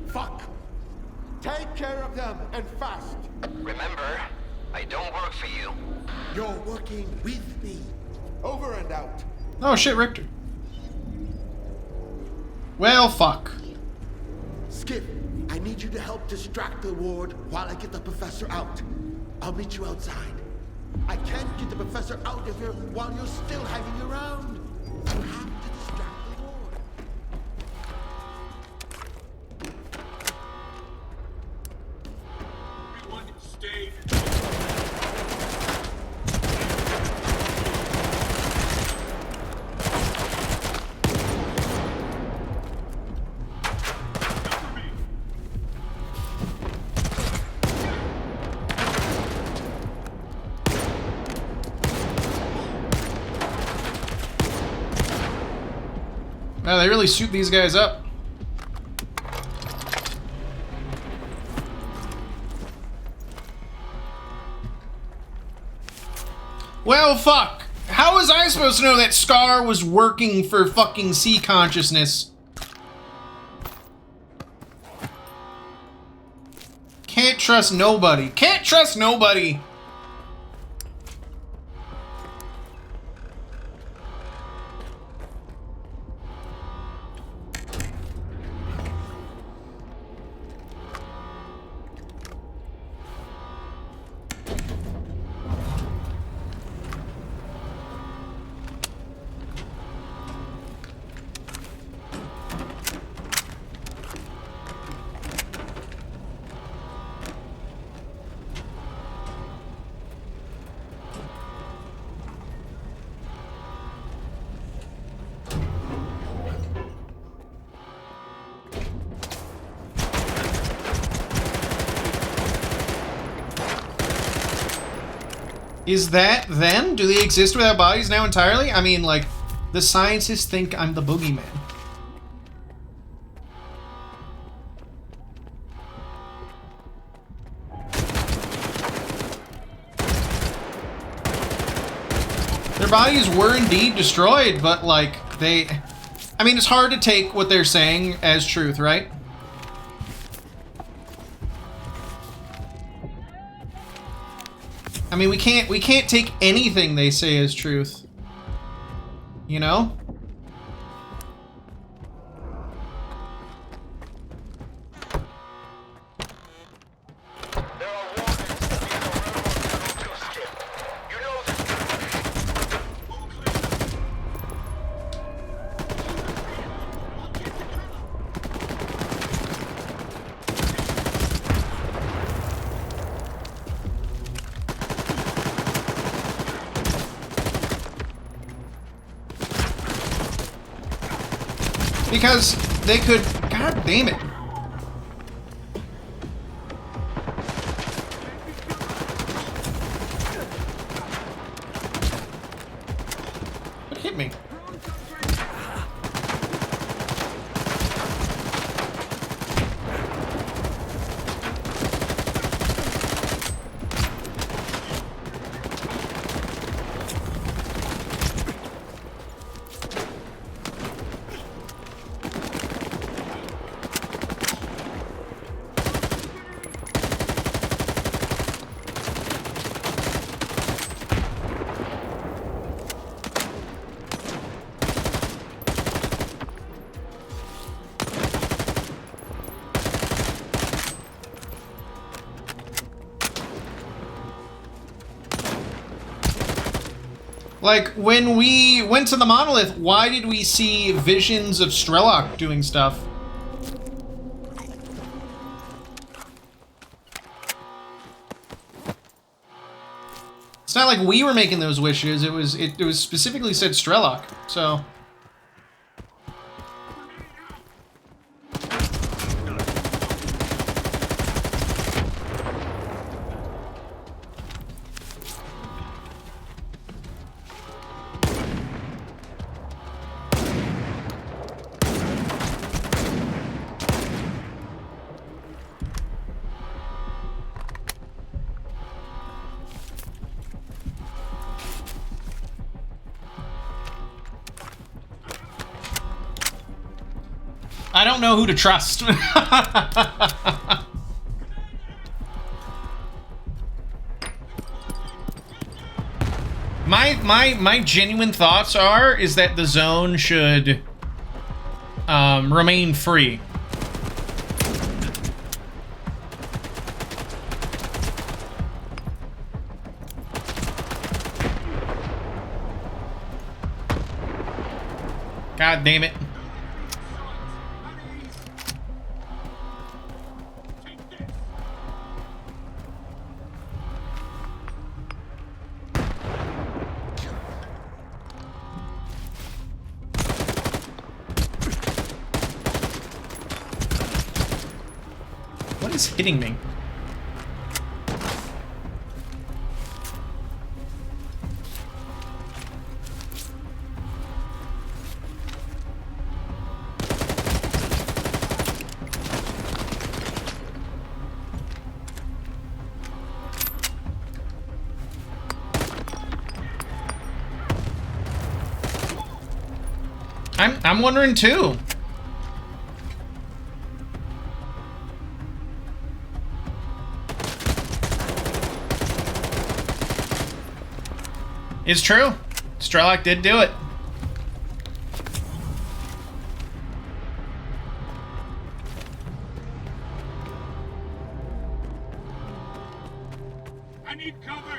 Fuck! Take care of them, and fast! Remember, I don't work for you. You're working with me. Over and out. Oh shit, Richter. Well, fuck. Skip, I need you to help distract the ward while I get the professor out. I'll meet you outside. I can't get the professor out of here while you're still hanging around. You have to distract the ward. Everyone stay. Wow, they really shoot these guys up. Well, fuck. How was I supposed to know that S.T.A.L.K.E.R was working for fucking sea consciousness? Can't trust nobody. Can't trust nobody. Is that them? Do they exist without bodies now entirely? I mean, like, the scientists think I'm the boogeyman. Their bodies were indeed destroyed, but, like, they... I mean, it's hard to take what they're saying as truth, right? I mean, we can't take anything they say as truth. You know? Because they could... God damn it. What hit me? Like, when we went to the monolith, why did we see visions of S.T.A.L.K.E.R doing stuff? It's not like we were making those wishes, it was specifically said S.T.A.L.K.E.R, so... I don't know who to trust. My genuine thoughts is that the zone should remain free. God damn it. What is hitting me? I'm wondering too. It's true. S.T.A.L.K.E.R did do it. I need cover.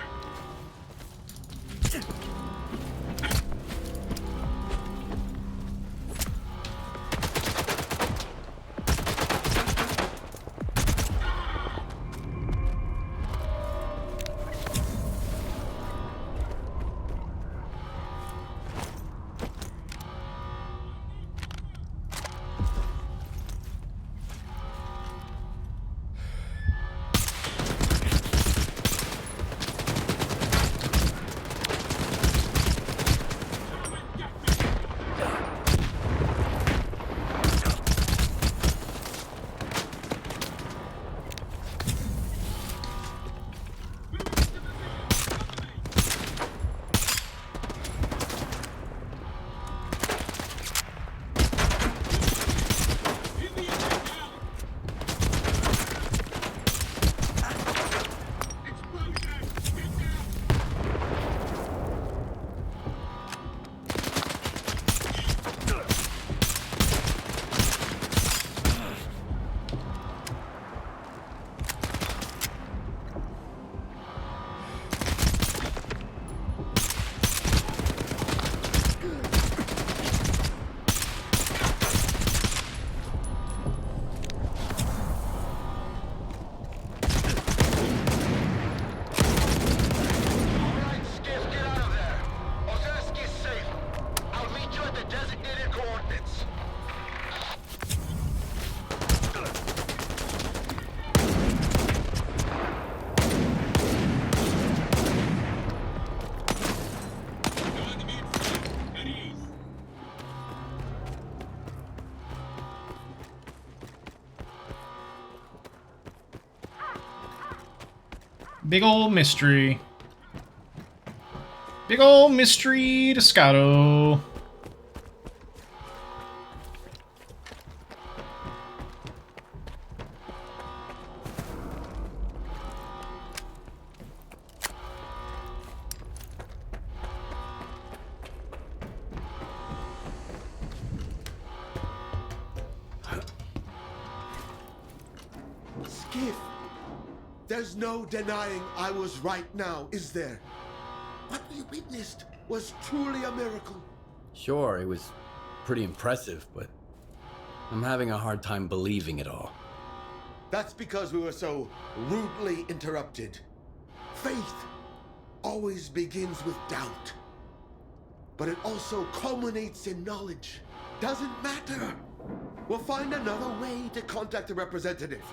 Big old mystery. Big old mystery to Scotto. Skiff! There's no denying I was right now, is there? What we witnessed was truly a miracle. Sure, it was pretty impressive, but I'm having a hard time believing it all. That's because we were so rudely interrupted. Faith always begins with doubt, but it also culminates in knowledge. Doesn't matter. We'll find another way to contact the representative.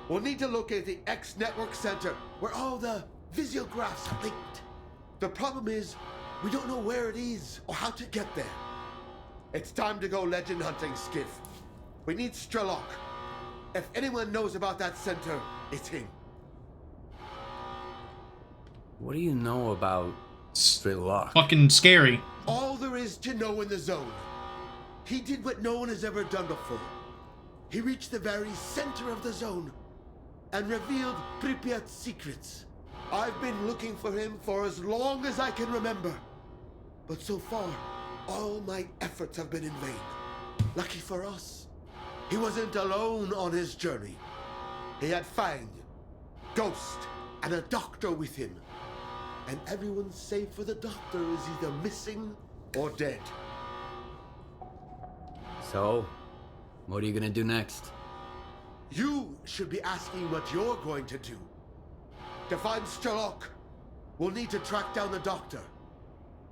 We'll need to locate the X Network Center, where all the visiographs are linked. The problem is, we don't know where it is or how to get there. It's time to go legend hunting, Skiff. We need S.T.A.L.K.E.R. If anyone knows about that center, it's him. What do you know about S.T.A.L.K.E.R? Fucking scary. All there is to know in the zone. He did what no one has ever done before. He reached the very center of the zone and revealed Pripyat's secrets. I've been looking for him for as long as I can remember. But so far, all my efforts have been in vain. Lucky for us, he wasn't alone on his journey. He had Fang, Ghost, and a doctor with him. And everyone save for the doctor is either missing or dead. So, what are you gonna do next? You should be asking what you're going to do. To find S.T.A.L.K.E.R, we'll need to track down the doctor.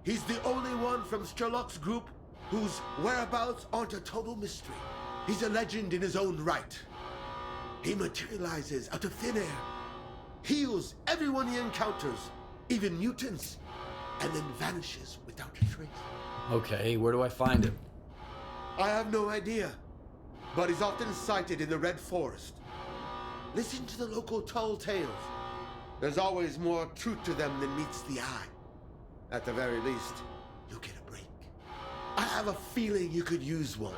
He's the only one from S.T.A.L.K.E.'s group whose whereabouts aren't a total mystery. He's a legend in his own right. He materializes out of thin air, heals everyone he encounters, even mutants, and then vanishes without a trace. Okay, where do I find him? I have no idea, but he's often sighted in the Red Forest. Listen to the local tall tales. There's always more truth to them than meets the eye. At the very least, you'll get a break. I have a feeling you could use one.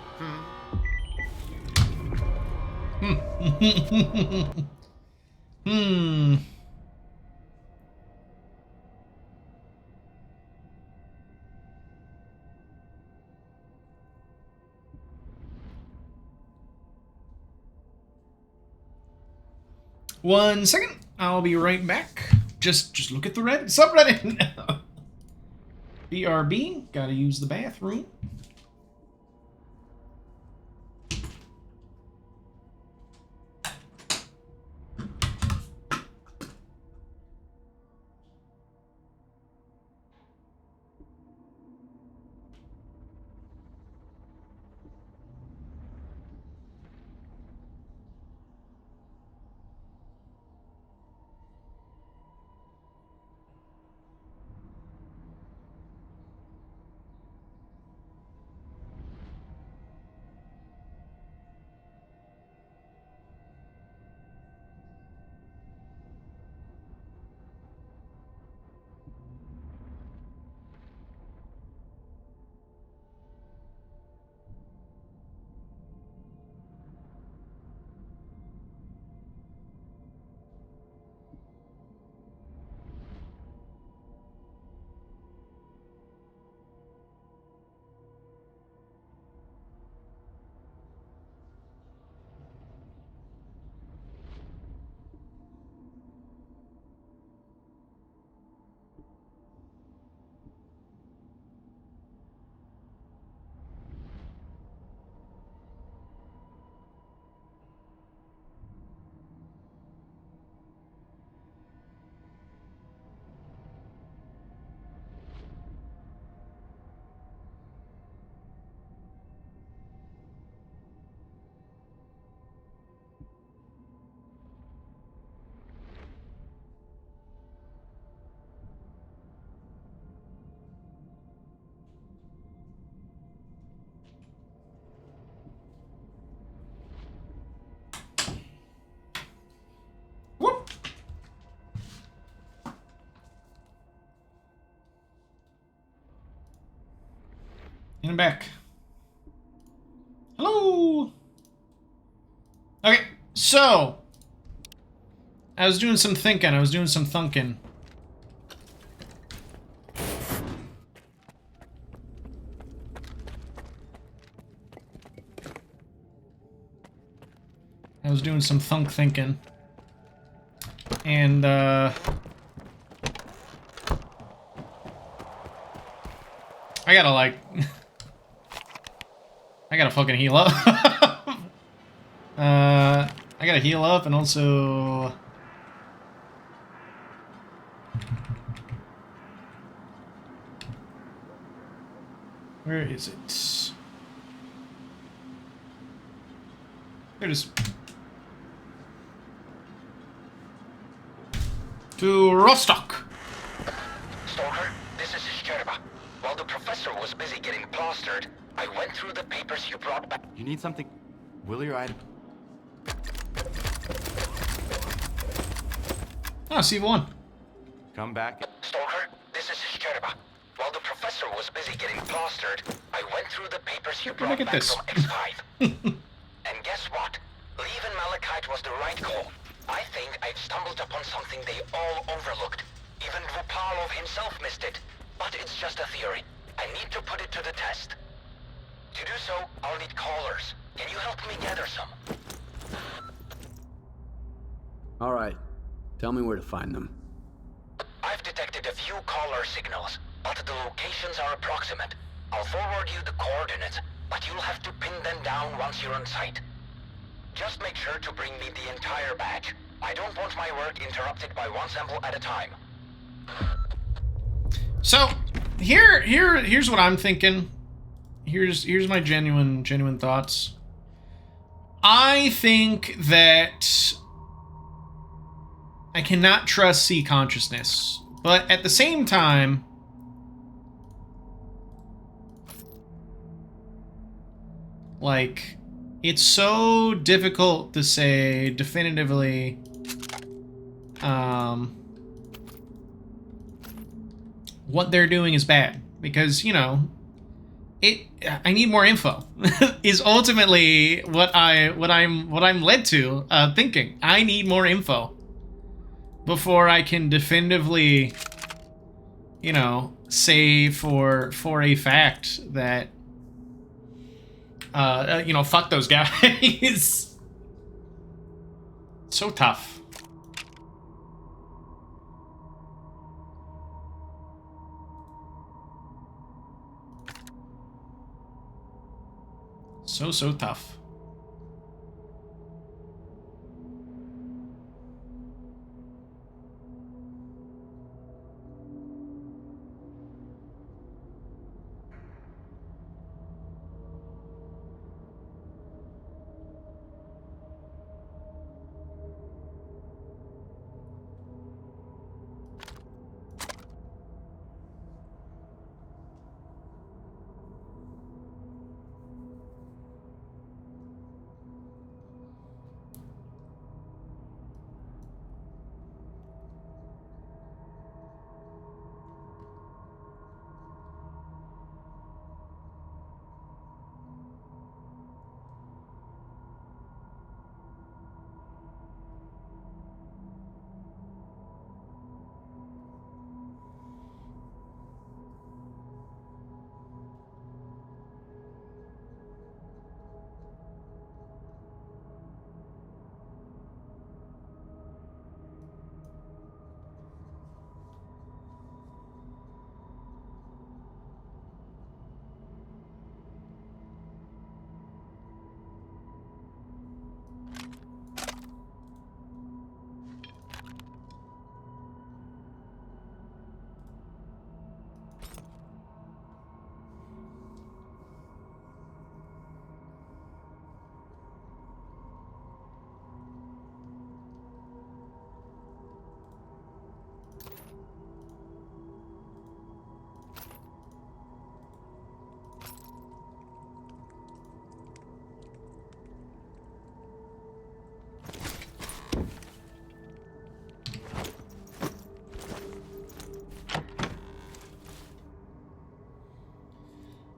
One second. I'll be right back. Just look at the Reddit subreddit. BRB. Gotta use the bathroom. And I'm back. Hello! Okay, so I was doing some thinking. I was doing some thunking. I was doing some thunk thinking. And, I gotta, like... I gotta fucking heal up. I gotta heal up and also... Where is it? There it is. To Rostock. S.T.A.L.K.E.R, this is Sherba. While the professor was busy getting plastered, I went through the papers you brought back. You need something? Will your item? Oh, C1. Come back. S.T.A.L.K.E.R, this is Sherba. While the professor was busy getting plastered, I went through the papers you brought back from X5. And guess what? Leaving Malachite was the right call. I think I've stumbled upon something they all overlooked. Even Vupalov himself missed it. But it's just a theory. I need to put it to the test. To do so, I'll need callers. Can you help me gather some? All right. Tell me where to find them. I've detected a few caller signals, but the locations are approximate. I'll forward you the coordinates, but you'll have to pin them down once you're on site. Just make sure to bring me the entire batch. I don't want my work interrupted by one sample at a time. So, here's what I'm thinking. Here's my genuine thoughts. I think that I cannot trust C consciousness, but at the same time, like, it's so difficult to say definitively, what they're doing is bad, because, you know, I need more info is ultimately what I'm led to thinking. I need more info before I can definitively, you know, say for a fact that you know, fuck those guys. So tough. So tough.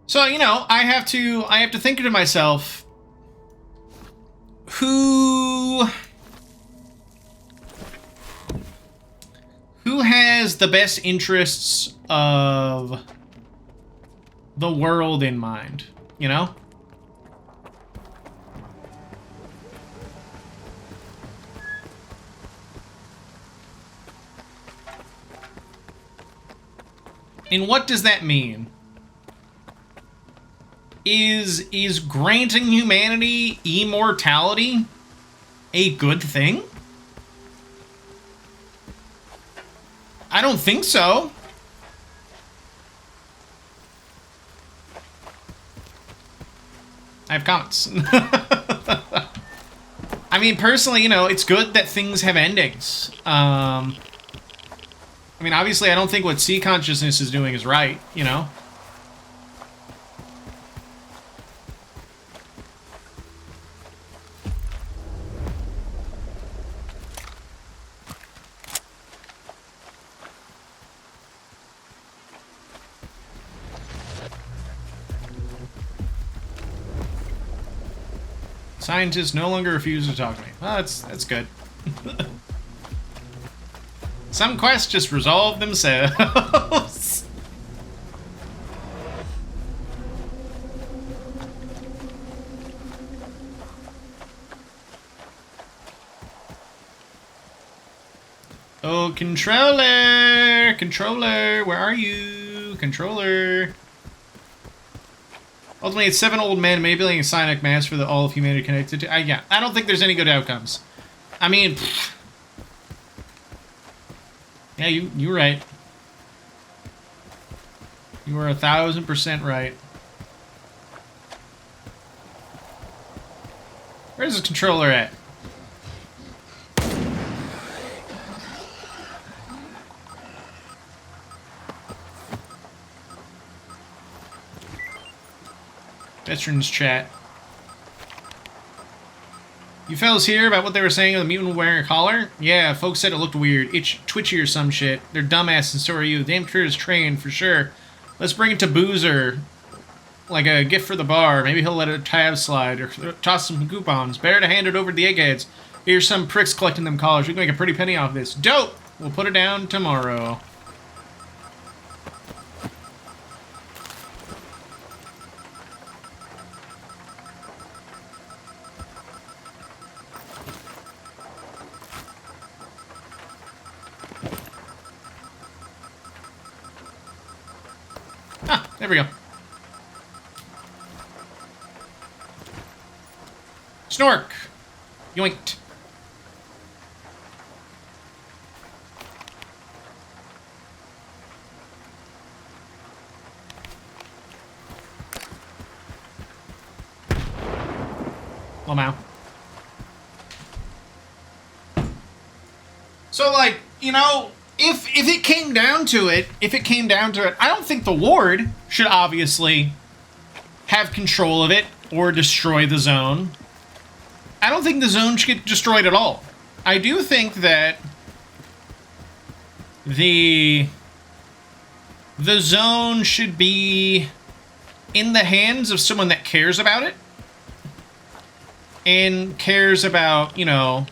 So, you know, I have to think to myself, who has the best interests of the world in mind, you know? And what does that mean? Is granting humanity immortality a good thing? I don't think so. I have comments. I mean, personally, you know, it's good that things have endings. I mean, obviously, I don't think what C consciousness is doing is right, you know? Scientists no longer refuse to talk to me. Well, that's good. Some quests just resolve themselves. Oh, controller! Controller, where are you? Controller. Ultimately, it's 7 old men manipulating a psionic mass for all of humanity connected to... yeah, I don't think there's any good outcomes. I mean... Pfft. Yeah, you're right. You are 1000% right. Where's the controller at? Veterans chat. You fellas hear about what they were saying of the mutant wearing a collar? Yeah, folks said it looked weird, twitchy or some shit. They're dumbass and so are you. Damn sure is trained, for sure. Let's bring it to Boozer. Like a gift for the bar. Maybe he'll let a tab slide or toss some coupons. Better to hand it over to the eggheads. Here's some pricks collecting them collars. We can make a pretty penny off this. Dope! We'll put it down tomorrow. Ah, there we go. Snork! Yoinked. Oh, wow. So, like, you know, if it came down to it, I don't think the Ward should obviously have control of it or destroy the zone. I don't think the zone should get destroyed at all. I do think that the zone should be in the hands of someone that cares about it and cares about, you know,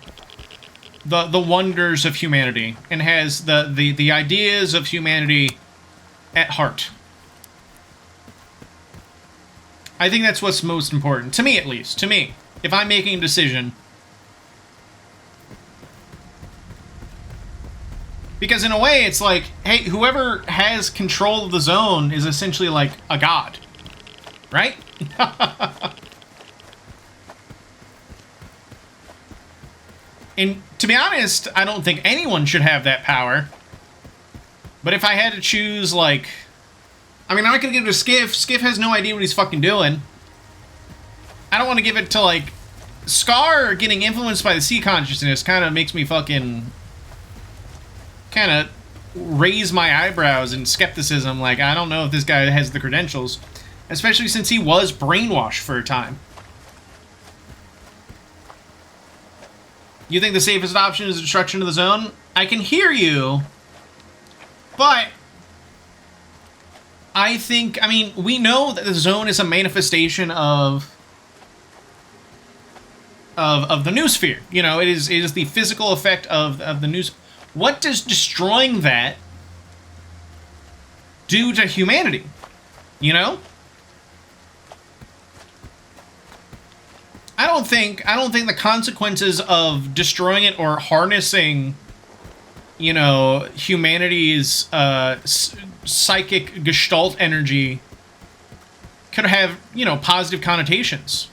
the wonders of humanity and has the ideas of humanity at heart. I think that's what's most important. To me, at least. To me. If I'm making a decision. Because in a way, it's like, hey, whoever has control of the zone is essentially like a god. Right? And to be honest, I don't think anyone should have that power. But if I had to choose, like... I mean, I'm not going to give it to Skiff. Skiff has no idea what he's fucking doing. I don't want to give it to, like... Scar getting influenced by the sea consciousness kind of makes me fucking... kind of raise my eyebrows in skepticism. Like, I don't know if this guy has the credentials. Especially since he was brainwashed for a time. You think the safest option is destruction of the zone? I can hear you, but I think, I mean, we know that the zone is a manifestation of the noosphere. You know, it is the physical effect of the noos. What does destroying that do to humanity? You know? I don't think the consequences of destroying it or harnessing, you know, humanity's psychic gestalt energy could have, you know, positive connotations.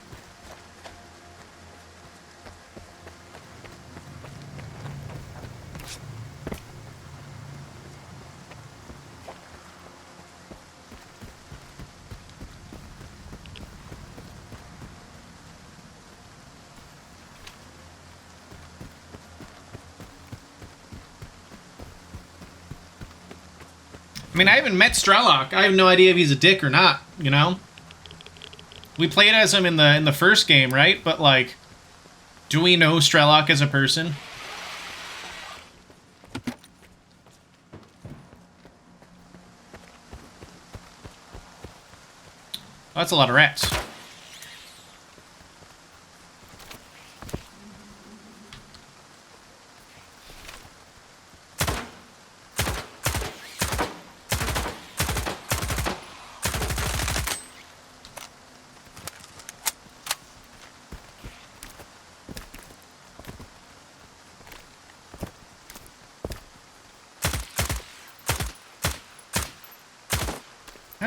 I mean, I haven't met S.T.A.L.K.E.R. I have no idea if he's a dick or not, you know? We played as him in the first game, right? But, like, do we know S.T.A.L.K.E.R. as a person? Oh, that's a lot of rats.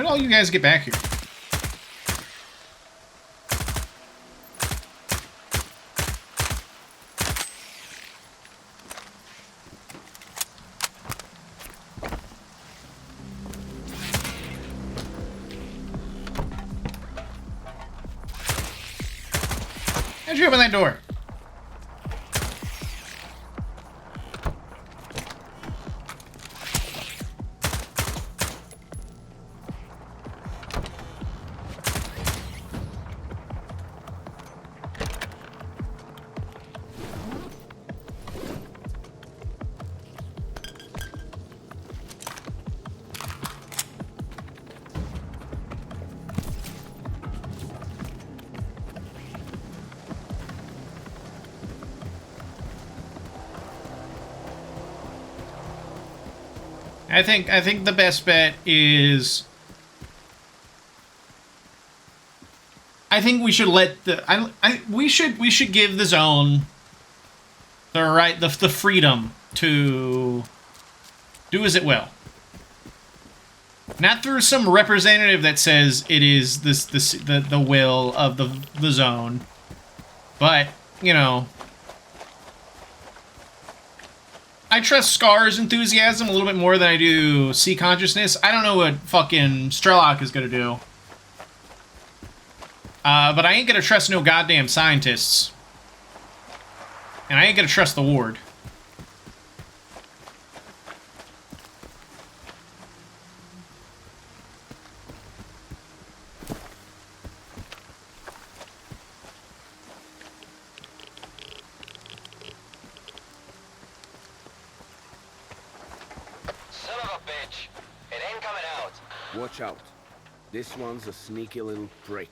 How did all you guys get back here? How'd you open that door? I think the best bet is I think we should let the we should give the zone the freedom to do as it will. Not through some representative that says it is the will of the zone, but you know, I trust S.T.A.L.K.E.R's enthusiasm a little bit more than I do C consciousness. I don't know what fucking S.T.A.L.K.E.R is gonna do. But I ain't gonna trust no goddamn scientists. And I ain't gonna trust the ward. Watch out. This one's a sneaky little prick.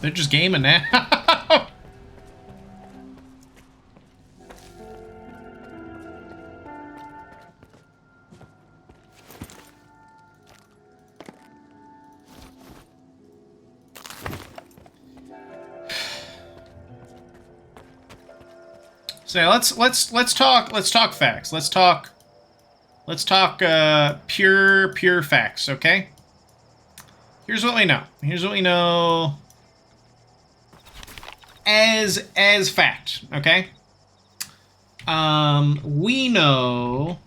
They're just gaming now. So let's talk facts. Let's talk pure facts, okay? Here's what we know. Here's what we know as fact, okay? We know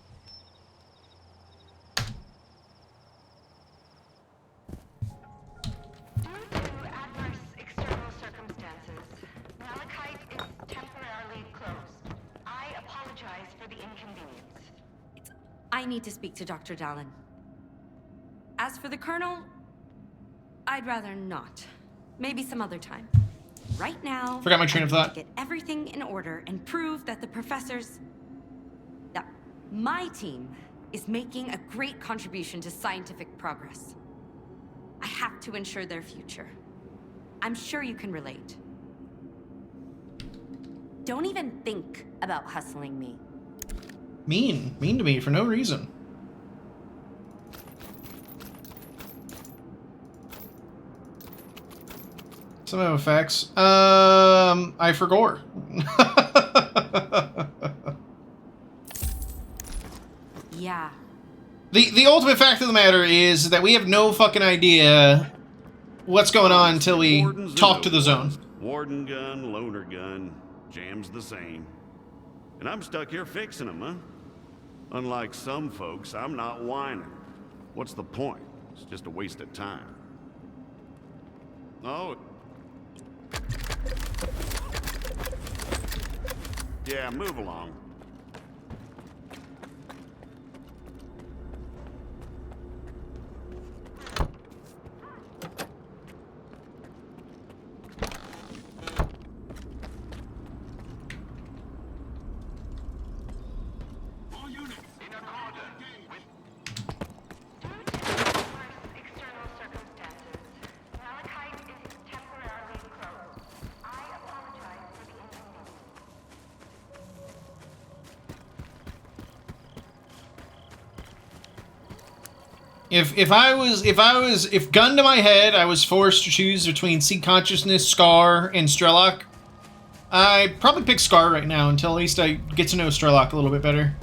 Adverse external circumstances. S.T.A.L.K.E.R is temporarily closed. I apologize for the inconvenience. I need to speak to Dr. Dallin. As for the Colonel, I'd rather not. Maybe some other time. Right now, forgot my train of thought. Get everything in order and prove that the professors... that my team is making a great contribution to scientific progress. I have to ensure their future. I'm sure you can relate. Don't even think about hustling me. Mean to me for no reason. Some effects. I forgot. Yeah. The ultimate fact of the matter is that we have no fucking idea what's going on until we talk to the zone. Warden gun, loaner gun, jam's the same. And I'm stuck here fixing them, huh? Unlike some folks, I'm not whining. What's the point? It's just a waste of time. Oh. Yeah, move along. External circumstances. Malachite is temporarily closed. I apologize for the inconvenience. If gun to my head, I was forced to choose between Seed Consciousness, S.T.A.L.K.E.R, and S.T.A.L.K.E.R, I'd probably pick S.T.A.L.K.E.R right now until at least I get to know S.T.A.L.K.E.R a little bit better.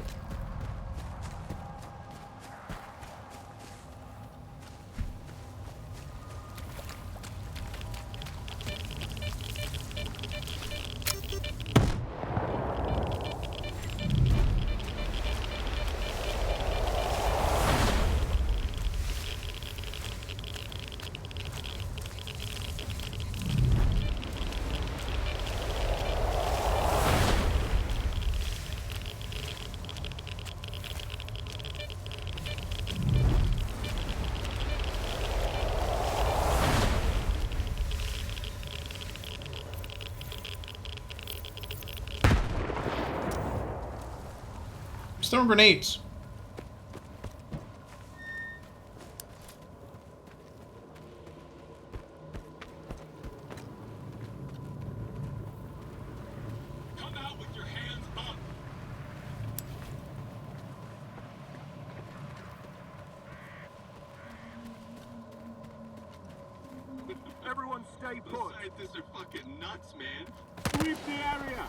Just throwing grenades. Come out with your hands up. Everyone stay The put. scientists are fucking nuts, man. Sweep the area.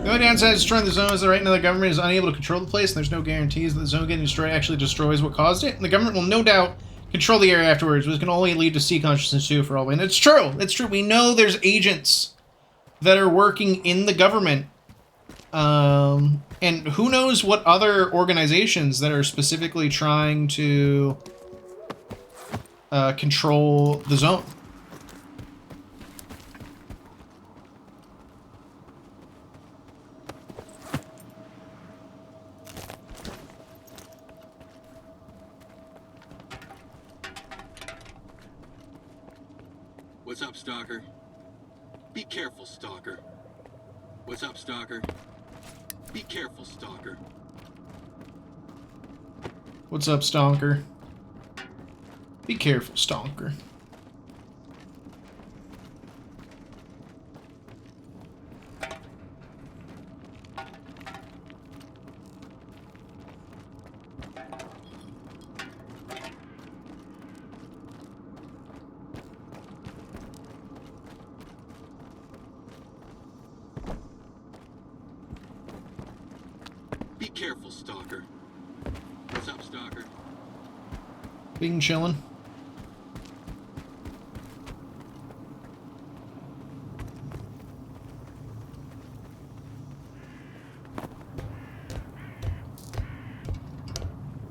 The only downside of destroying the zone is that right now the government is unable to control the place, and there's no guarantees that the zone getting destroyed actually destroys what caused it. And the government will no doubt control the area afterwards, which can only lead to Seed Consciousness 2 for all we know. It's true. It's true. We know there's agents that are working in the government. And who knows what other organizations that are specifically trying to control the zone. What's up, Stalker? Be careful, Stalker. What's up, Stalker? Be careful, Stalker. What's up, Stalker? Be careful, Stalker. Be careful, Stalker. What's up, Stalker? Being chillin'.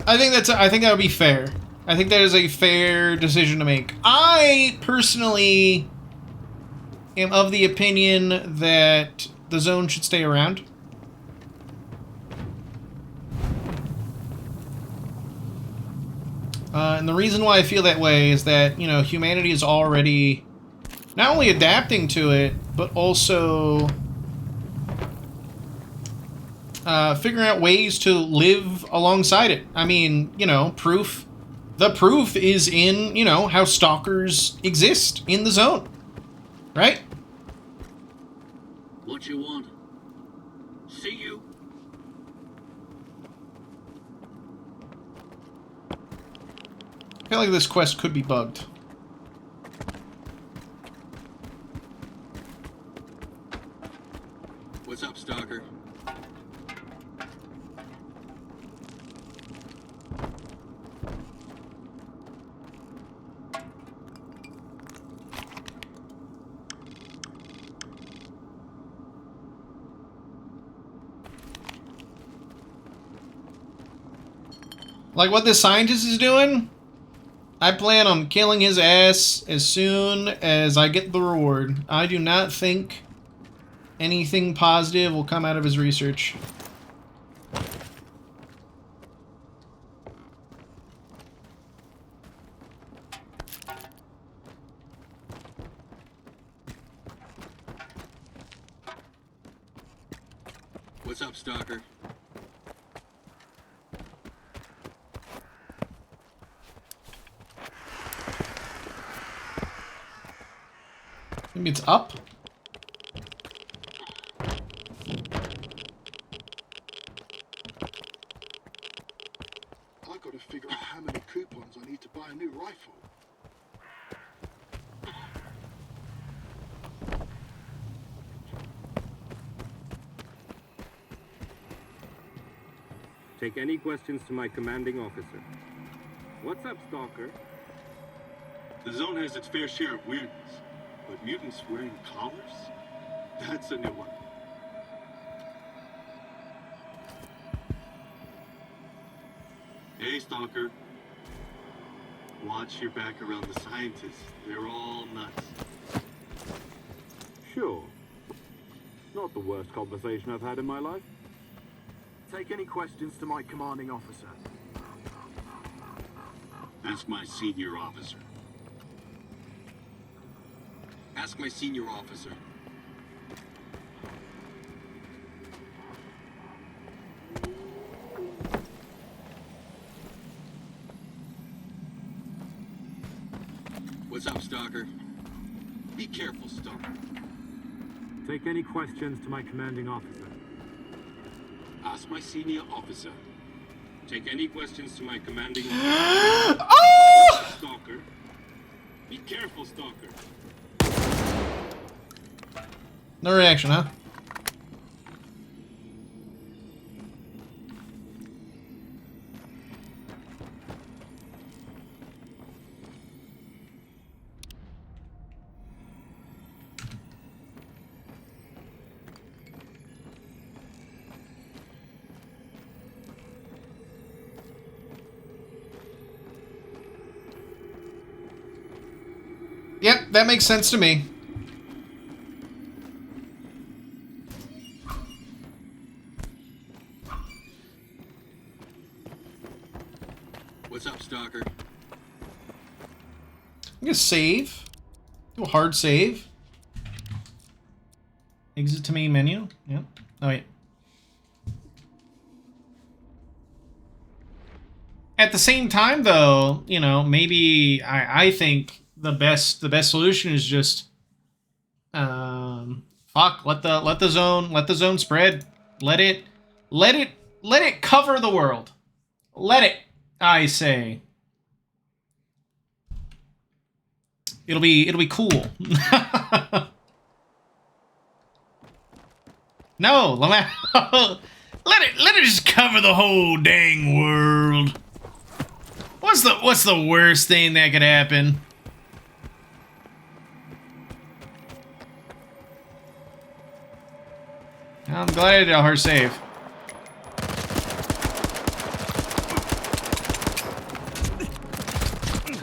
I think that would be fair. I think that is a fair decision to make. I personally am of the opinion that the zone should stay around. And the reason why I feel that way is that, you know, humanity is already not only adapting to it, but also figuring out ways to live alongside it. I mean, you know, proof. The proof is in, you know, how stalkers exist in the zone. Right? What you want? See you. I feel like this quest could be bugged. What's up, Stalker? Like what this scientist is doing? I plan on killing his ass as soon as I get the reward. I do not think anything positive will come out of his research. What's up, Stalker? Maybe it's up? I gotta figure out how many coupons I need to buy a new rifle. Take any questions to my commanding officer. What's up, Stalker? The zone has its fair share of weirdness, but mutants wearing collars? That's a new one. Hey, Stalker. Watch your back around the scientists. They're all nuts. Sure. Not the worst conversation I've had in my life. Take any questions to my commanding officer. Ask my senior officer. Ask my senior officer. What's up, Stalker? Be careful, Stalker. Take any questions to my commanding officer. Ask my senior officer. Take any questions to my commanding officer. Oh! Stalker. Be careful, Stalker. No reaction, huh? Yep, that makes sense to me. What's up, Stalker? I'm gonna save. Do a hard save. Exit to main menu. Yep. Oh wait. At the same time, though, you know, maybe I think the best solution is just fuck, let the zone spread. Let it cover the world. Let it, I say. It'll be cool. No, let it just cover the whole dang world. What's the worst thing that could happen? I'm glad I did a hard save.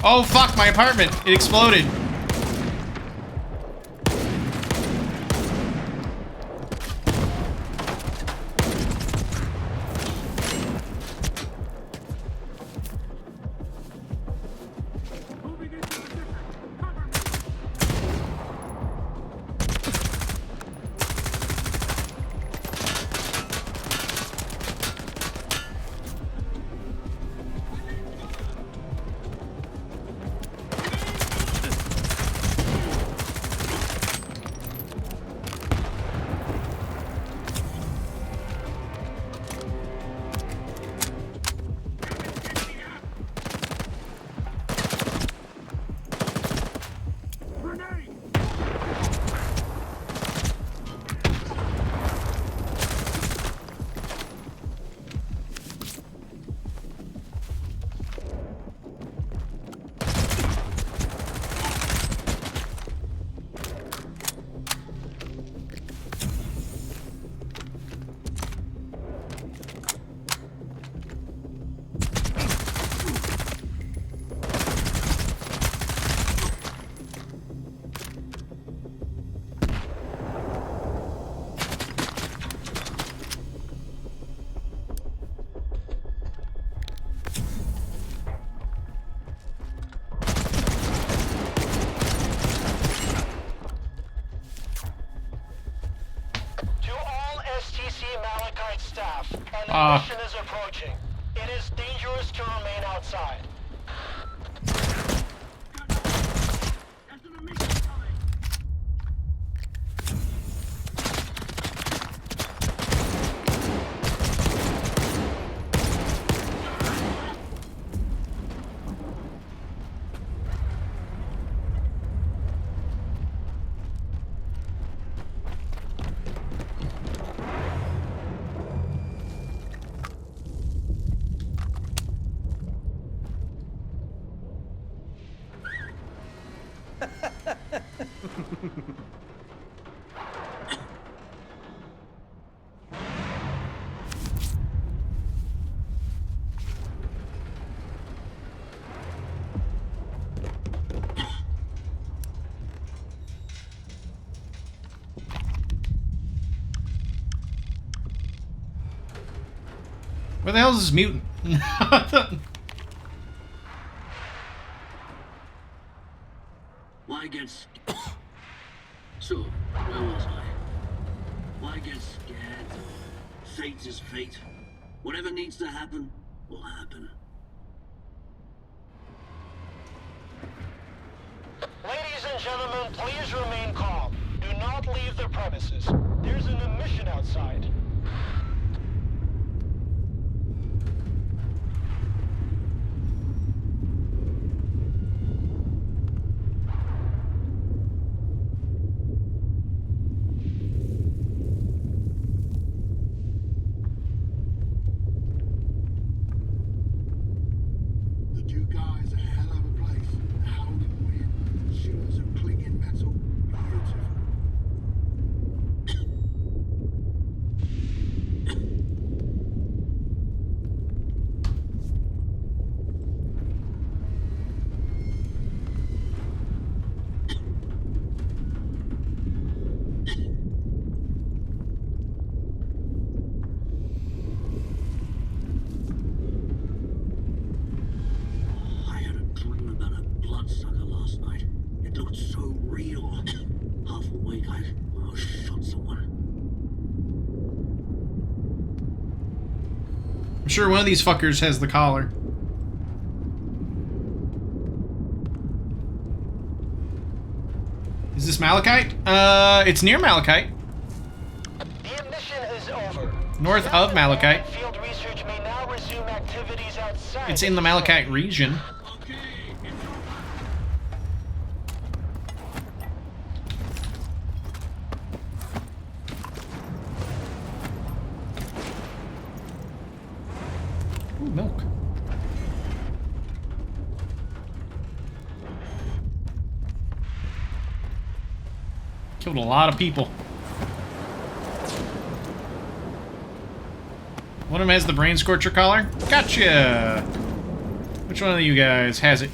Oh fuck, my apartment! It exploded. An mission is approaching. It is dangerous to remain outside. Where the hell is this mutant? Why get So, where was I? Why get scared? Fate is fate. Whatever needs to happen, will happen. Ladies and gentlemen, please remain calm. Do not leave the premises. There's an emission outside. I'm sure one of these fuckers has the collar. Is this Malachite? It's near Malachite. The emission is over. North of Malachite. Field research may now resume activities outside. It's in the Malachite region. Ooh, milk. Killed a lot of people. One of them has the brain scorcher collar. Gotcha! Which one of you guys has it?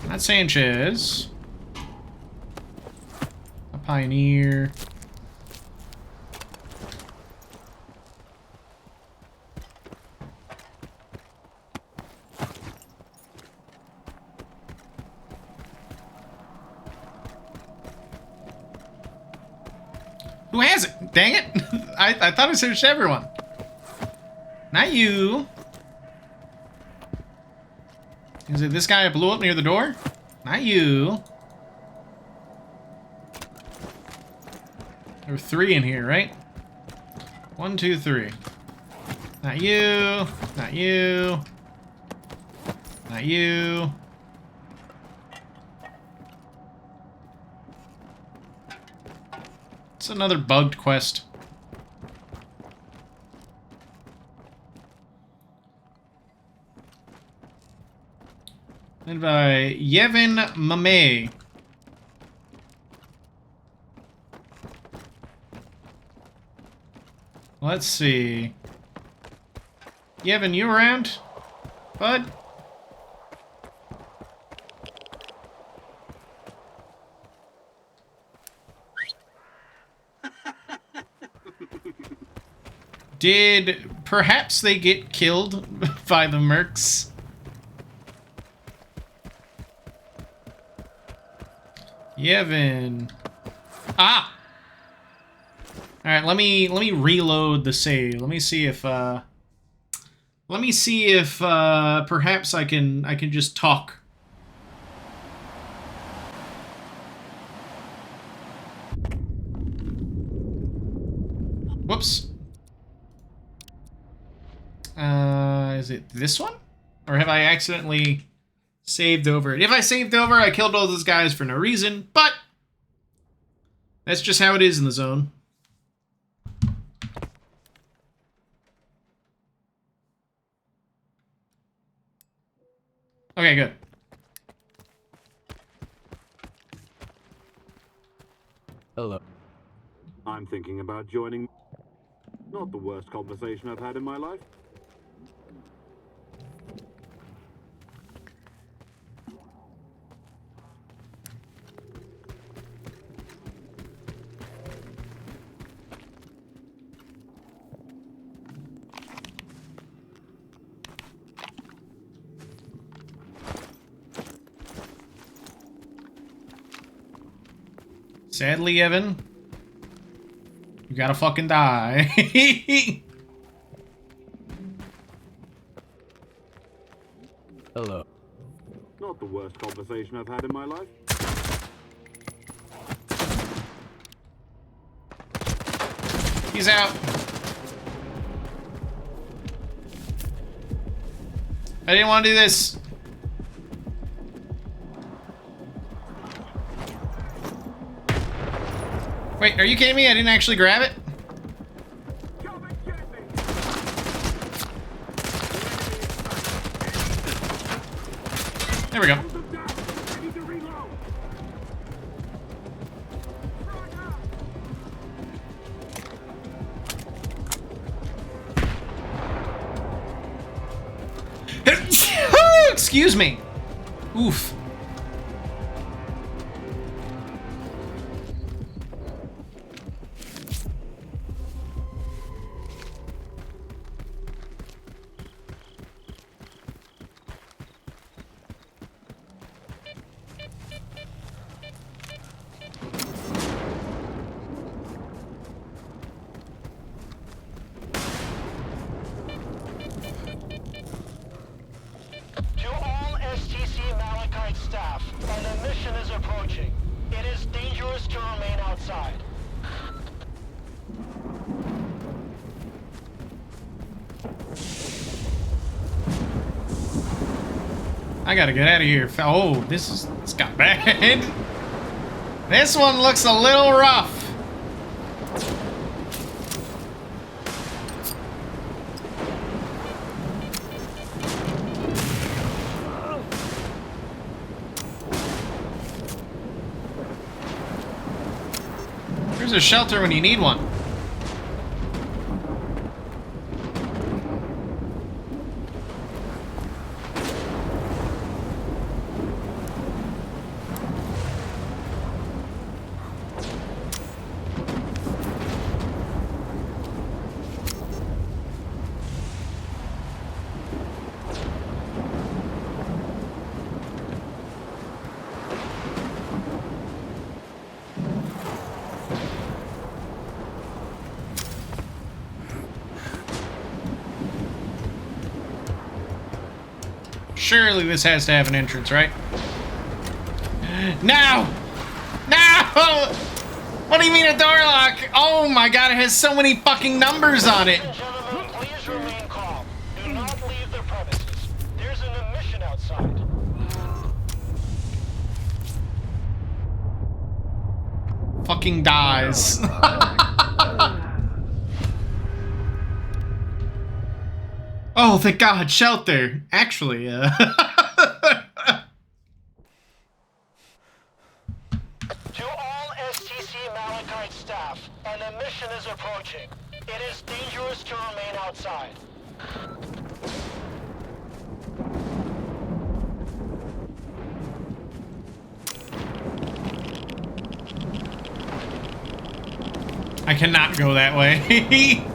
Not Sanchez. A pioneer. Who has it? Dang it! I thought I searched everyone. Not you. Is it this guy that blew up near the door? Not you. There were 3 in here, right? 1, 2, 3. Not you. Not you. Not you. It's another bugged quest. Led by Yevon Mame. Let's see. Yevon, you around? Bud? Did perhaps they get killed by the mercs? Yevon. Ah! Alright, let me reload the save. Let me see if perhaps I can just talk. Whoops. Is it this one? Or have I accidentally saved over it? If I saved over, I killed all those guys for no reason, but that's just how it is in the zone. Okay, good. Hello. I'm thinking about joining. Not the worst conversation I've had in my life. Sadly, Evan, you gotta fucking die. Hello. Not the worst conversation I've had in my life. He's out. I didn't want to do this. Wait, are you kidding me? I didn't actually grab it? There we go. Excuse me. Oof. To all S.T.A.L.K.E.R staff, an emission is approaching. It is dangerous to remain outside. I gotta get out of here. Oh, this got bad. This one looks a little rough. There's a shelter when you need one. Surely this has to have an entrance, right? No! No! What do you mean a door lock? Oh my god, it has so many fucking numbers on it! Ladies and gentlemen, please remain calm. Do not leave the premises. There's an emission outside. Fucking dies. Oh, thank God, shelter. Actually, To all S.T.A.L.K.E.R staff, an emission is approaching. It is dangerous to remain outside. I cannot go that way.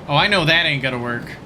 Oh, I know that ain't gonna work.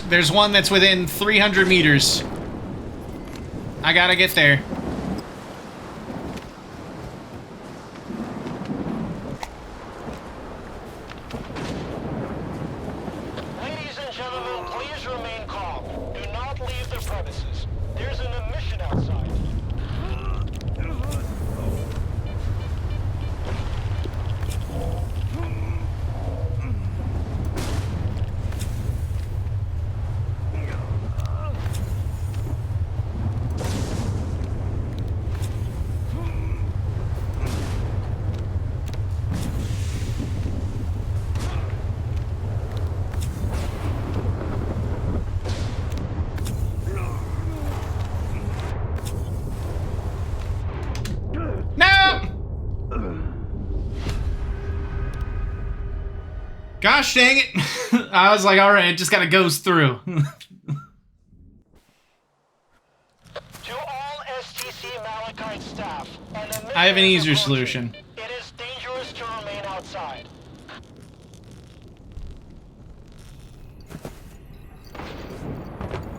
There's one that's within 300 meters. I gotta get there. Ladies and gentlemen, please remain calm. Do not leave the premises. There's an emission outside. Gosh dang it. I was like, alright, it just gotta goes through. To all S.T.A.L.K.E.R staff, I have an easier solution. It is dangerous to remain outside.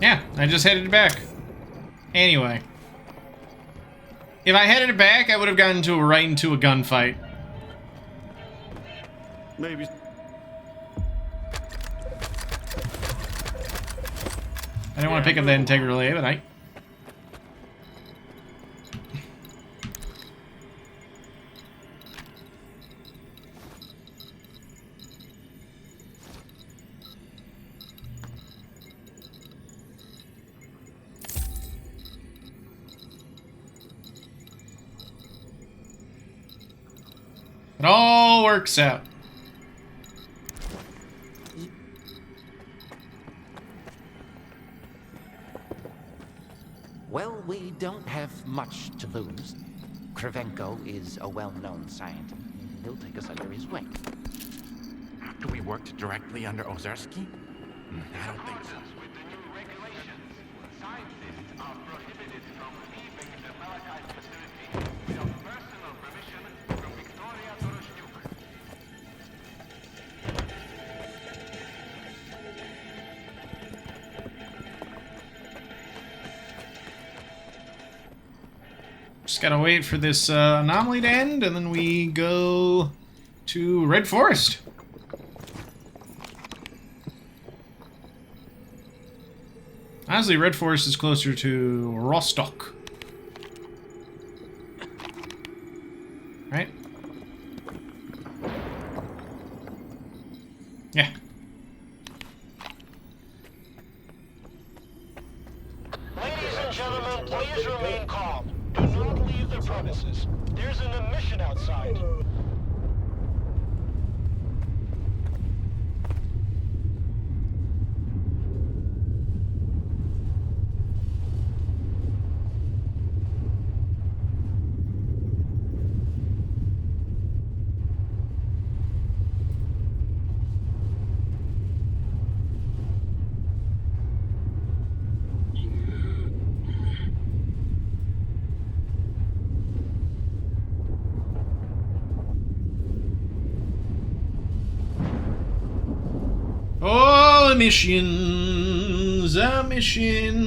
Yeah, I just headed back. Anyway. If I headed back, I would have gotten right into a gunfight. Maybe. I didn't want to pick up that Integra relay, but I... It all works out. Well, we don't have much to lose. Kravchenko is a well-known scientist. He'll take us under his wing. Do we work directly under Ozersky? I don't think so. Just gotta wait for this anomaly to end, and then we go to Red Forest. Honestly, Red Forest is closer to Rostock. Right? Yeah. Ladies and gentlemen, please remain calm. Do not leave the premises. There's an emission outside. Oh, emissions, emissions.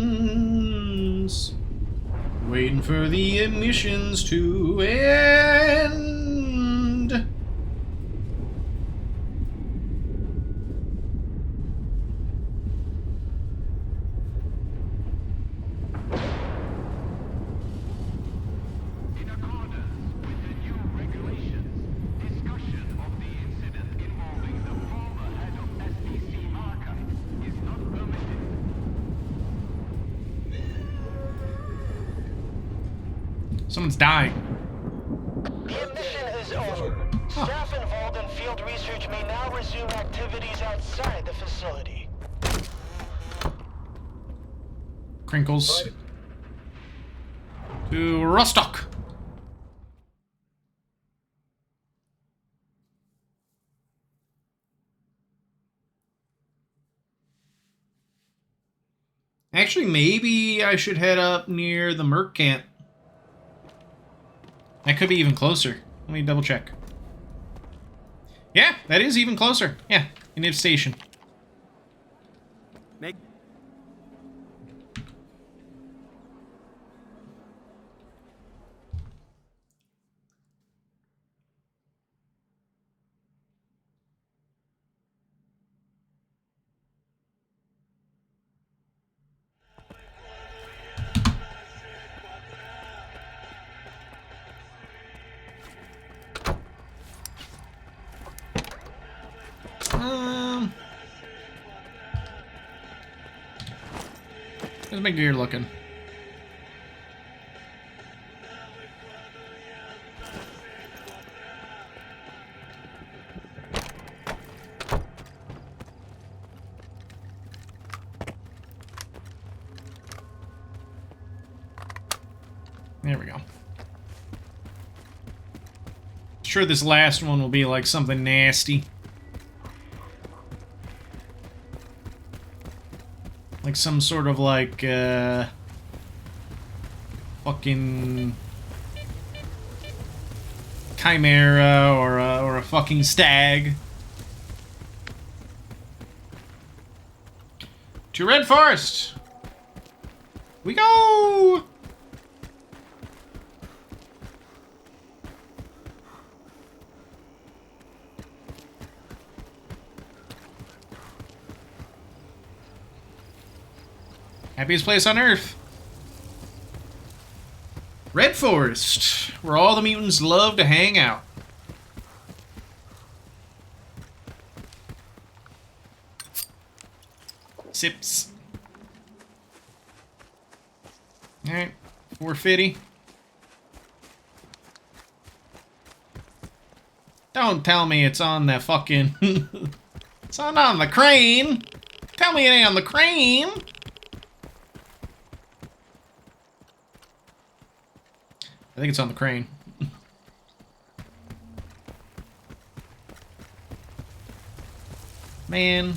Waiting for the emissions to end. Someone's dying. The mission is over. Staff involved in field research may now resume activities outside the facility. Crinkles. To Rostock. Actually, maybe I should head up near the Merc camp. That could be even closer. Let me double check. Yeah, that is even closer. Yeah, Indian Station. Make How's my gear looking? There we go. Sure, this last one will be like something nasty. Like some sort of like, fucking chimera or a fucking stag. To Red Forest! We go! Happiest place on Earth. Red Forest, where all the mutants love to hang out. Sips. Alright, 450. Don't tell me it's on the fucking... It's not on the crane. Tell me it ain't on the crane. I think it's on the crane. Man.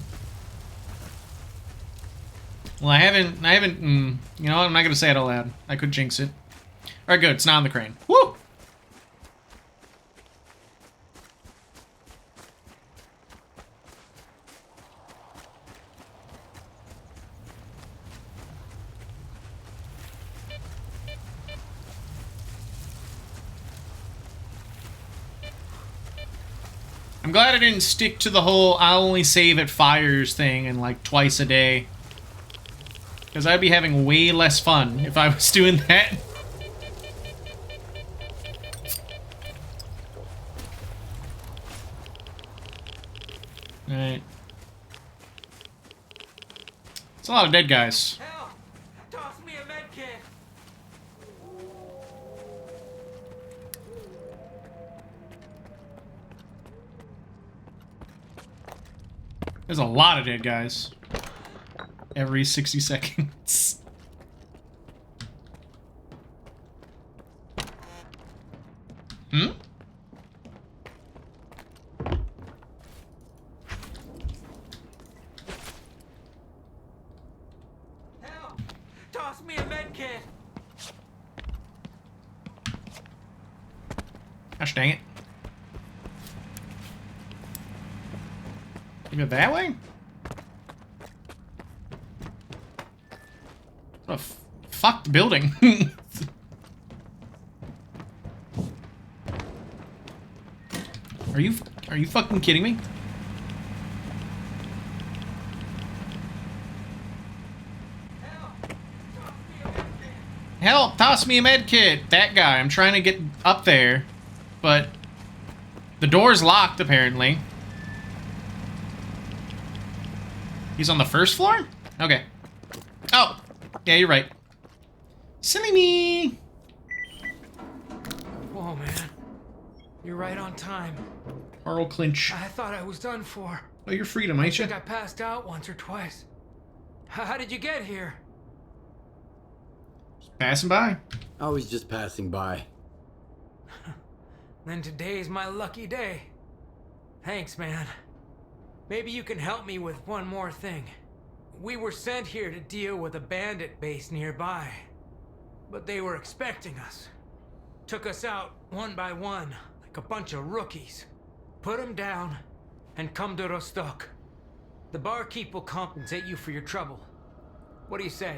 Well, I haven't, you know what, I'm not gonna say it out loud. I could jinx it. Alright, good, it's not on the crane. Woo! I'm glad I didn't stick to the whole I'll only save at fires thing and like twice a day. Because I'd be having way less fun if I was doing that. Alright. It's a lot of dead guys. Hell, toss me a med kit. There's a lot of dead guys. Every 60 seconds. Hmm? Hell, toss me a med kit. Gosh dang it. You go that way? What a fucked building. Are you fucking kidding me? Help, toss me a med kit. That guy, I'm trying to get up there, but the door's locked apparently. He's on the first floor? Okay. Oh, yeah, you're right. Silly me. Oh, man. You're right on time. Carl Clinch. I thought I was done for. Oh, you're freedom, ain't you? I think I passed out once or twice. How did you get here? Just passing by. I was just passing by. Then today's my lucky day. Thanks, man. Maybe you can help me with one more thing. We were sent here to deal with a bandit base nearby. But they were expecting us. Took us out one by one, like a bunch of rookies. Put them down, and come to Rostok. The barkeep will compensate you for your trouble. What do you say?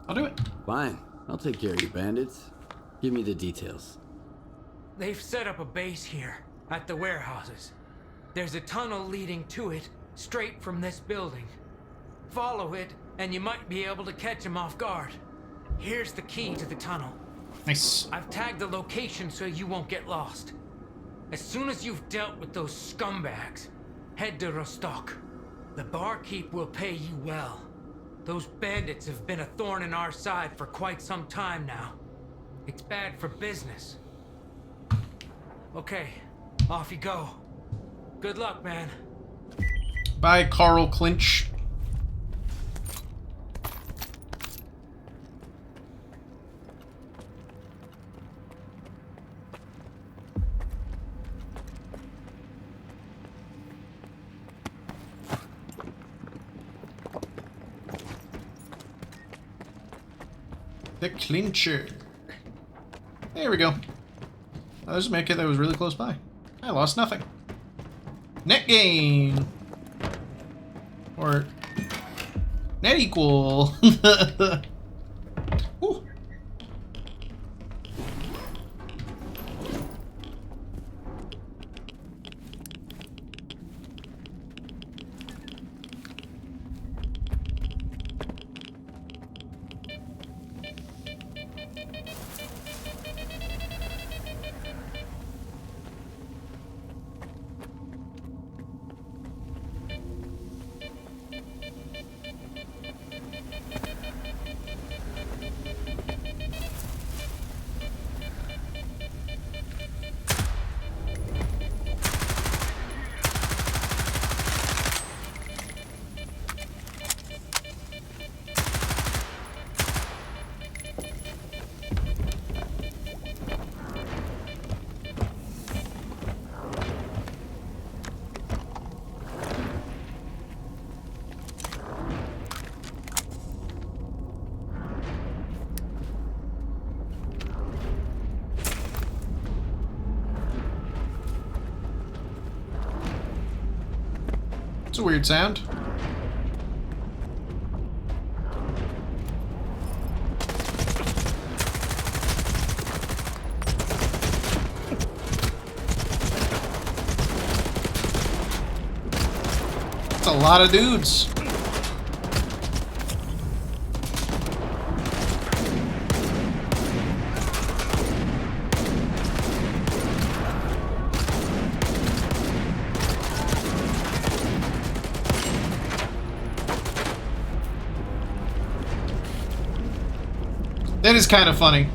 I'll do it. Fine. I'll take care of you, bandits. Give me the details. They've set up a base here, at the warehouses. There's a tunnel leading to it, straight from this building. Follow it, and you might be able to catch them off guard. Here's the key to the tunnel. Nice. I've tagged the location so you won't get lost. As soon as you've dealt with those scumbags, head to Rostok. The barkeep will pay you well. Those bandits have been a thorn in our side for quite some time now. It's bad for business. Okay, off you go. Good luck, man. Bye, Carl Clinch. The clincher. There we go. Oh, there's a medkit that was really close by. I lost nothing. Net gain. Or net equal. Ooh. It's a weird sound. That's a lot of dudes. That is kind of funny.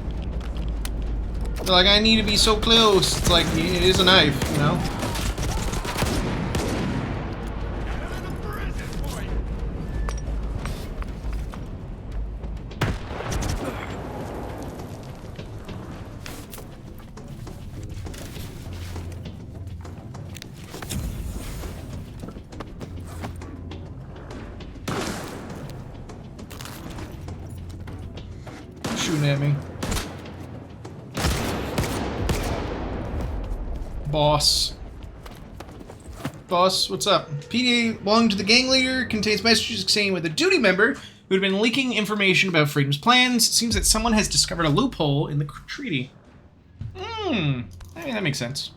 They're like, I need to be so close. It's like, it is a knife, you know? Shooting at me. Boss. Boss, what's up? PDA belonging to the gang leader contains messages saying with a duty member who had been leaking information about Freedom's plans. It seems that someone has discovered a loophole in the treaty. I mean, that makes sense.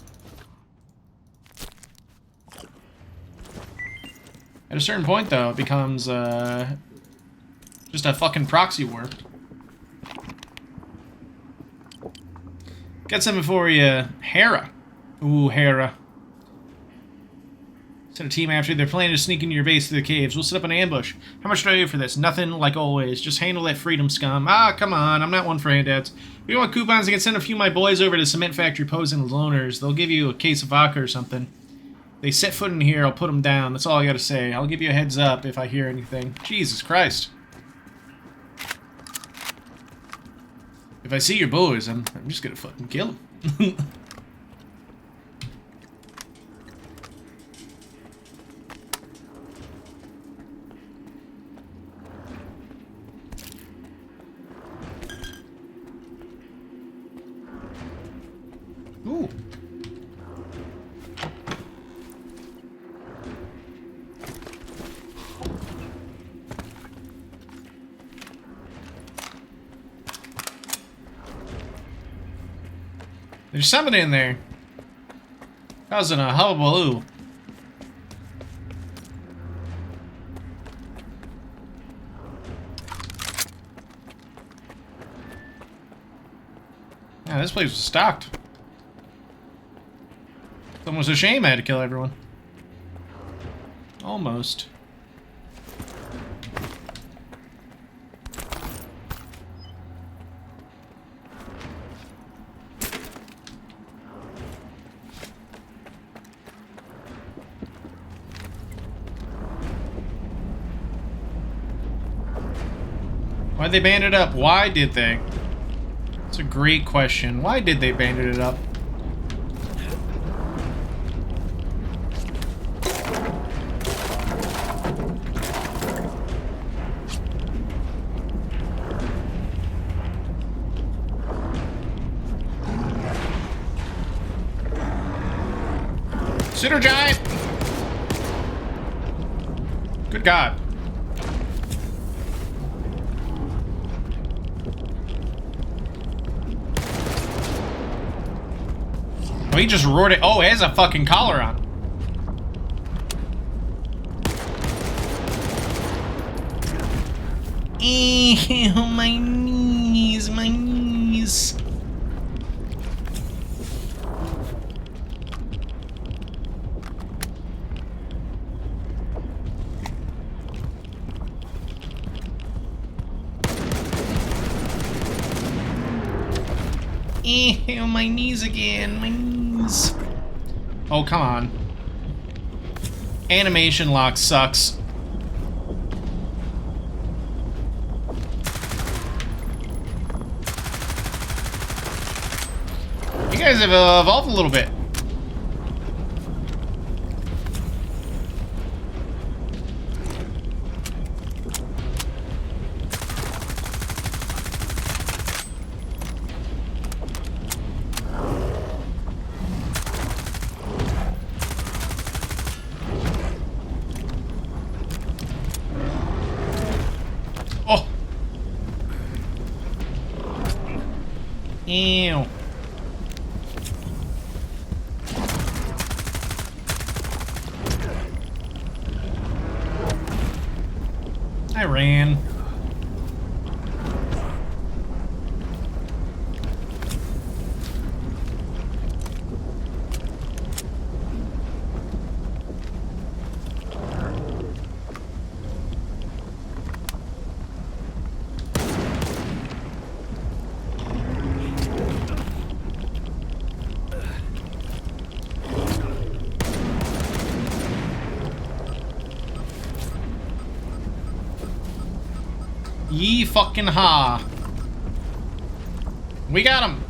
At a certain point, though, it becomes just a fucking proxy war. Got something for you, Hera. Ooh, Hera. Send a team after you. They're planning to sneak into your base through the caves. We'll set up an ambush. How much do I do for this? Nothing, like always. Just handle that freedom scum. Ah, come on. I'm not one for handouts. If you want coupons, I can send a few of my boys over to the cement factory posing as loners. They'll give you a case of vodka or something. They set foot in here, I'll put them down. That's all I gotta say. I'll give you a heads up if I hear anything. Jesus Christ. If I see your boys, I'm just gonna fucking kill them. Ooh. There's something in there. Causing a hullabaloo. Yeah, this place was stocked. It's almost a shame I had to kill everyone. Almost. Why'd they band it up? Why did they? It's a great question. Why did they band it up? Sitter giant! Good God. Oh, he just roared it. Oh, he has a fucking collar on. Ew, my knees, my knees. Ew, my knees again, my knees. Oh, come on. Animation lock sucks. You guys have evolved a little bit. Oh. Ew. I ran. Yee fucking ha. We got him.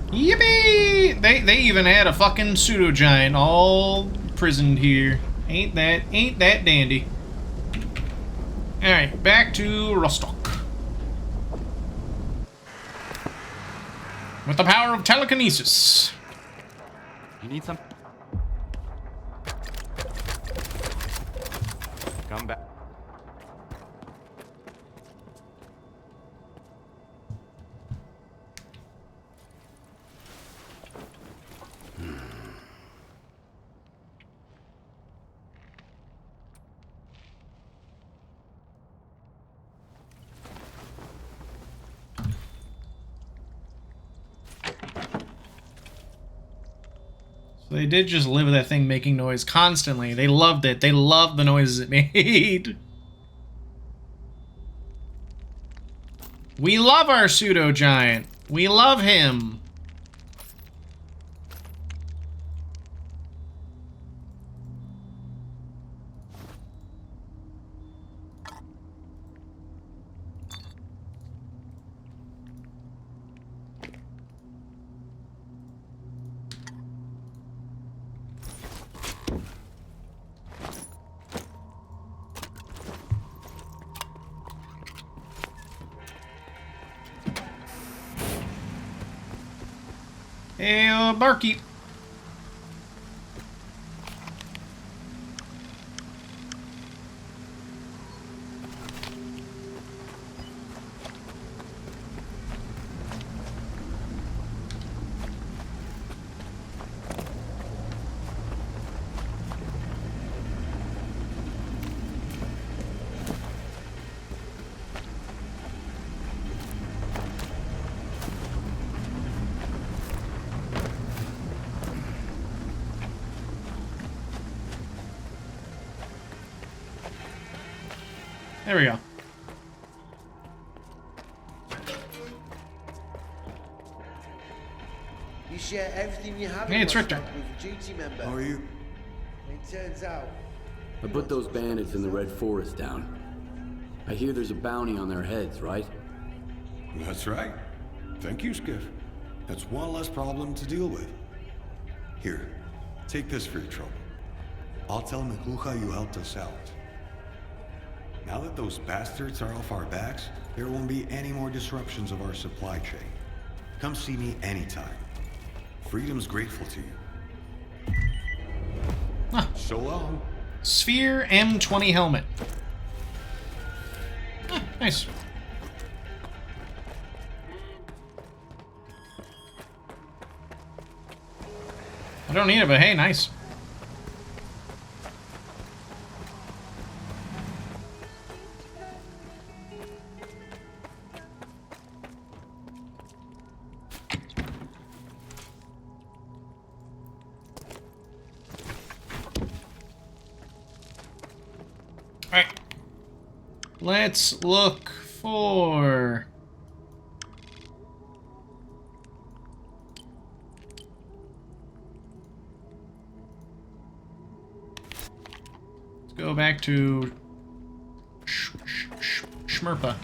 Yippee! They even had a fucking pseudo giant all prisoned here. Ain't that dandy. Alright, back to Rostock. With the power of telekinesis. You need some? Come back. they did just live with that thing making noise constantly. They loved it. They loved the noises it made. We love our pseudo-giant. We love him. Hey, barkeep. There we go. You share everything you have Hey, it's Richter. with your duty member. How are you? It turns out. I put those bandits in the Red Forest down. I hear there's a bounty on their heads, right? That's right. Thank you, Skiff. That's one less problem to deal with. Here, take this for your trouble. I'll tell Mikuha you helped us out. Now that those bastards are off our backs, there won't be any more disruptions of our supply chain. Come see me anytime. Freedom's grateful to you. Huh. So long. Sphere M20 helmet. Nice. I don't need it, but hey, nice. Alright. Let's look for... Let's go back to... Schmerpa.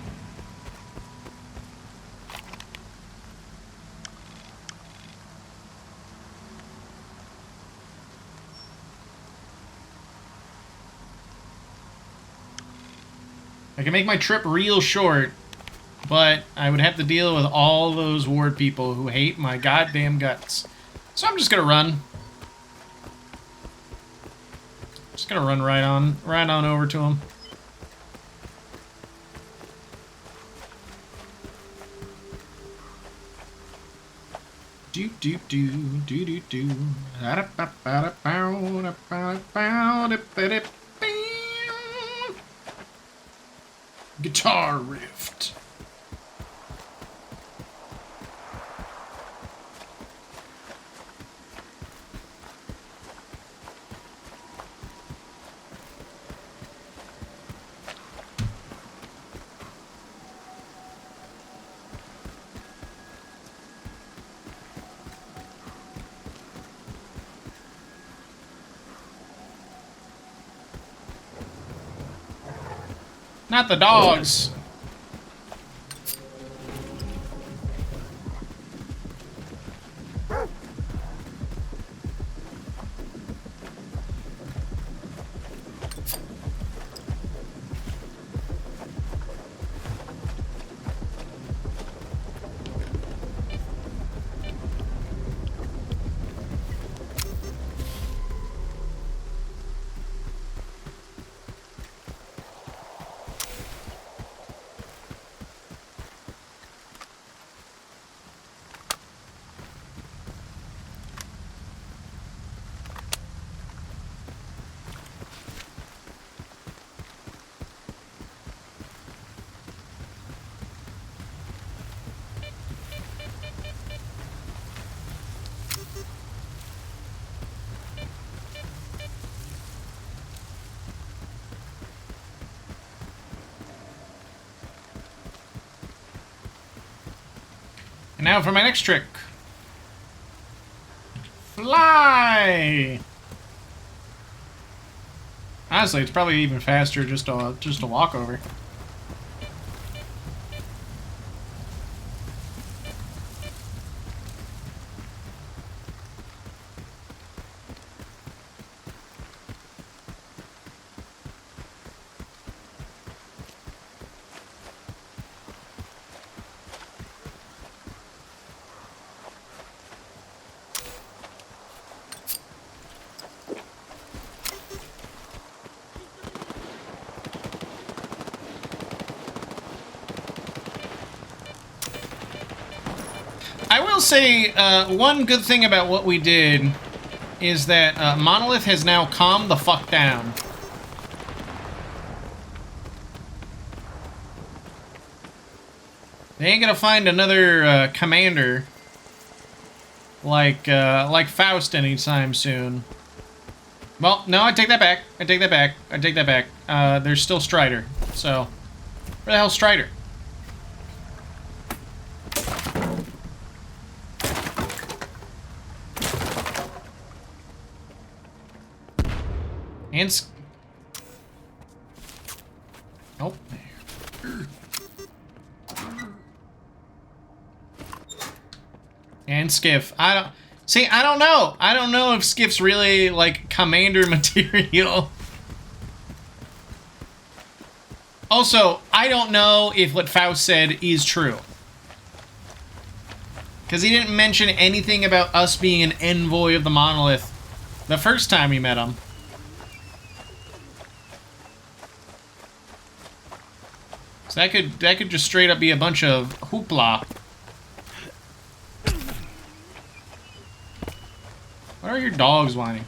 I can make my trip real short, but I would have to deal with all those ward people who hate my goddamn guts. So I'm just gonna run. Just gonna run right on over to them. Do do do do do do. Guitar rift. Not the dogs. Now for my next trick. Fly! Honestly, it's probably even faster just to walk over. I will say, one good thing about what we did is that Monolith has now calmed the fuck down. They ain't gonna find another commander like Faust anytime soon. Well, no, I take that back. I take that back. I take that back. There's still Strider. So, where the hell's Strider? And oh, and Skiff. I don't know. I don't know if Skiff's really like commander material. Also, I don't know if what Faust said is true. Because he didn't mention anything about us being an envoy of the Monolith the first time we met him. So that could just straight up be a bunch of hoopla. What are your dogs whining?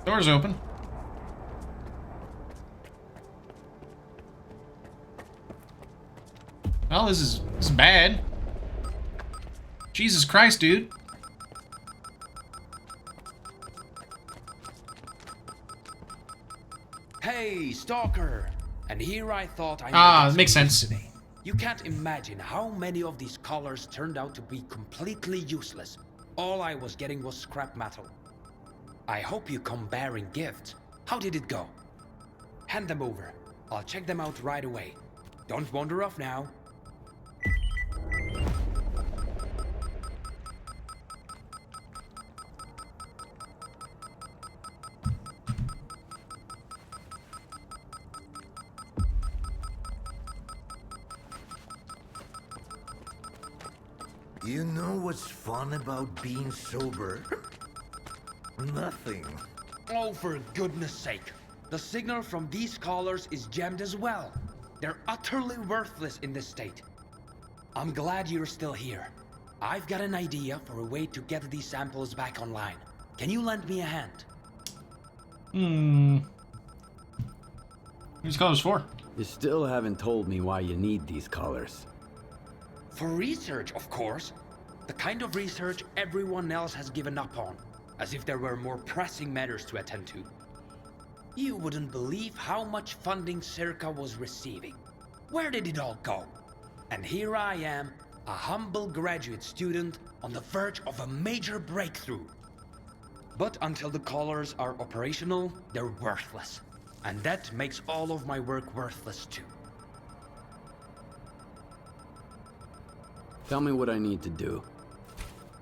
Door's open. Well, this is bad. Jesus Christ, dude. Hey, Stalker! And here I thought I makes sense. Today. You can't imagine how many of these collars turned out to be completely useless. All I was getting was scrap metal. I hope you come bearing gifts. How did it go? Hand them over. I'll check them out right away. Don't wander off now. You know what's fun about being sober? Nothing. Oh, for goodness sake. The signal from these collars is jammed as well. They're utterly worthless in this state. I'm glad you're still here. I've got an idea for a way to get these samples back online. Can you lend me a hand? What's these collars for? You still haven't told me why you need these collars. For research, of course. The kind of research everyone else has given up on. As if there were more pressing matters to attend to. You wouldn't believe how much funding S.T.A.L.K.E.R was receiving. Where did it all go? And here I am, a humble graduate student on the verge of a major breakthrough. But until the collars are operational, they're worthless. And that makes all of my work worthless too. Tell me what I need to do.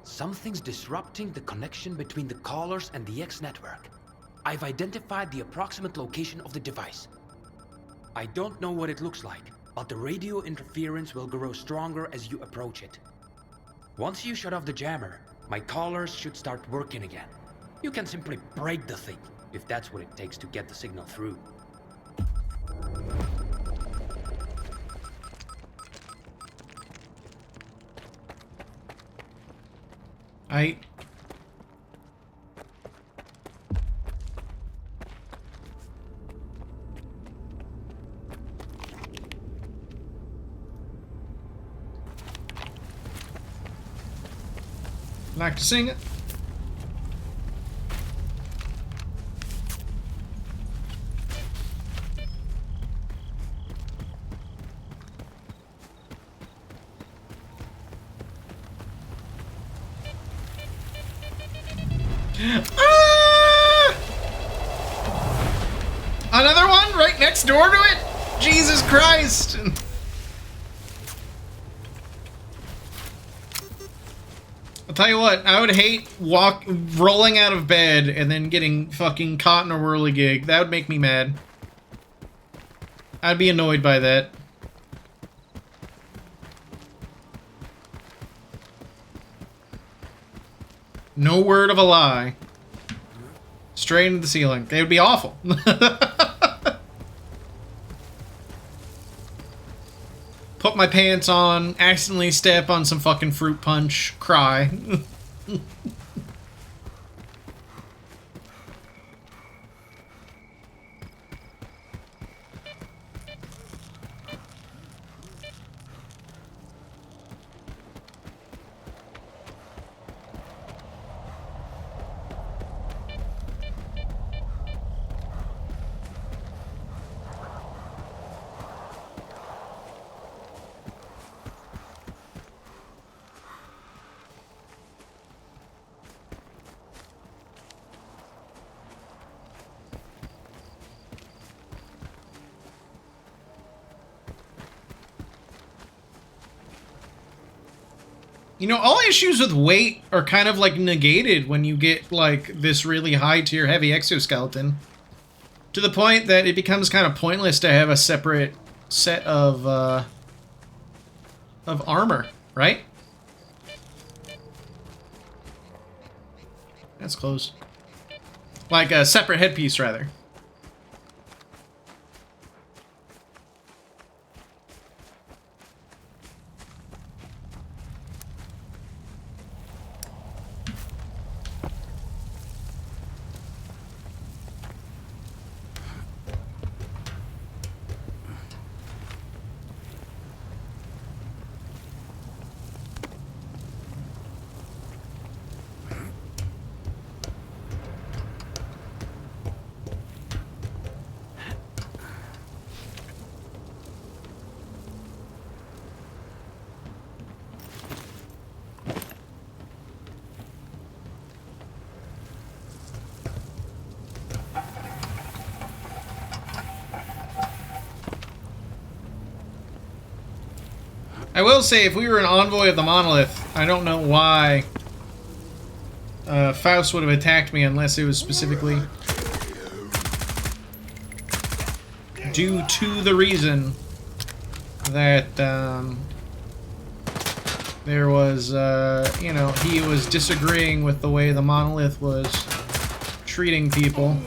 Something's disrupting the connection between the collars and the X network. I've identified the approximate location of the device. I don't know what it looks like, but the radio interference will grow stronger as you approach it. Once you shut off the jammer, my collars should start working again. You can simply break the thing, if that's what it takes to get the signal through. Like to sing it? Ah! Another one right next door to it? Jesus Christ! I'll tell you what, I would hate rolling out of bed and then getting fucking caught in a whirligig. That would make me mad. I'd be annoyed by that. No word of a lie. Straight into the ceiling. They would be awful. Put my pants on, accidentally step on some fucking fruit punch, cry. You know, all issues with weight are kind of, like, negated when you get, like, this really high-tier heavy exoskeleton. To the point that it becomes kind of pointless to have a separate set of armor, right? That's close. Like a separate headpiece, rather. I will say, if we were an envoy of the monolith, I don't know why Faust would have attacked me unless it was specifically due to the reason that there was, you know, he was disagreeing with the way the monolith was treating people.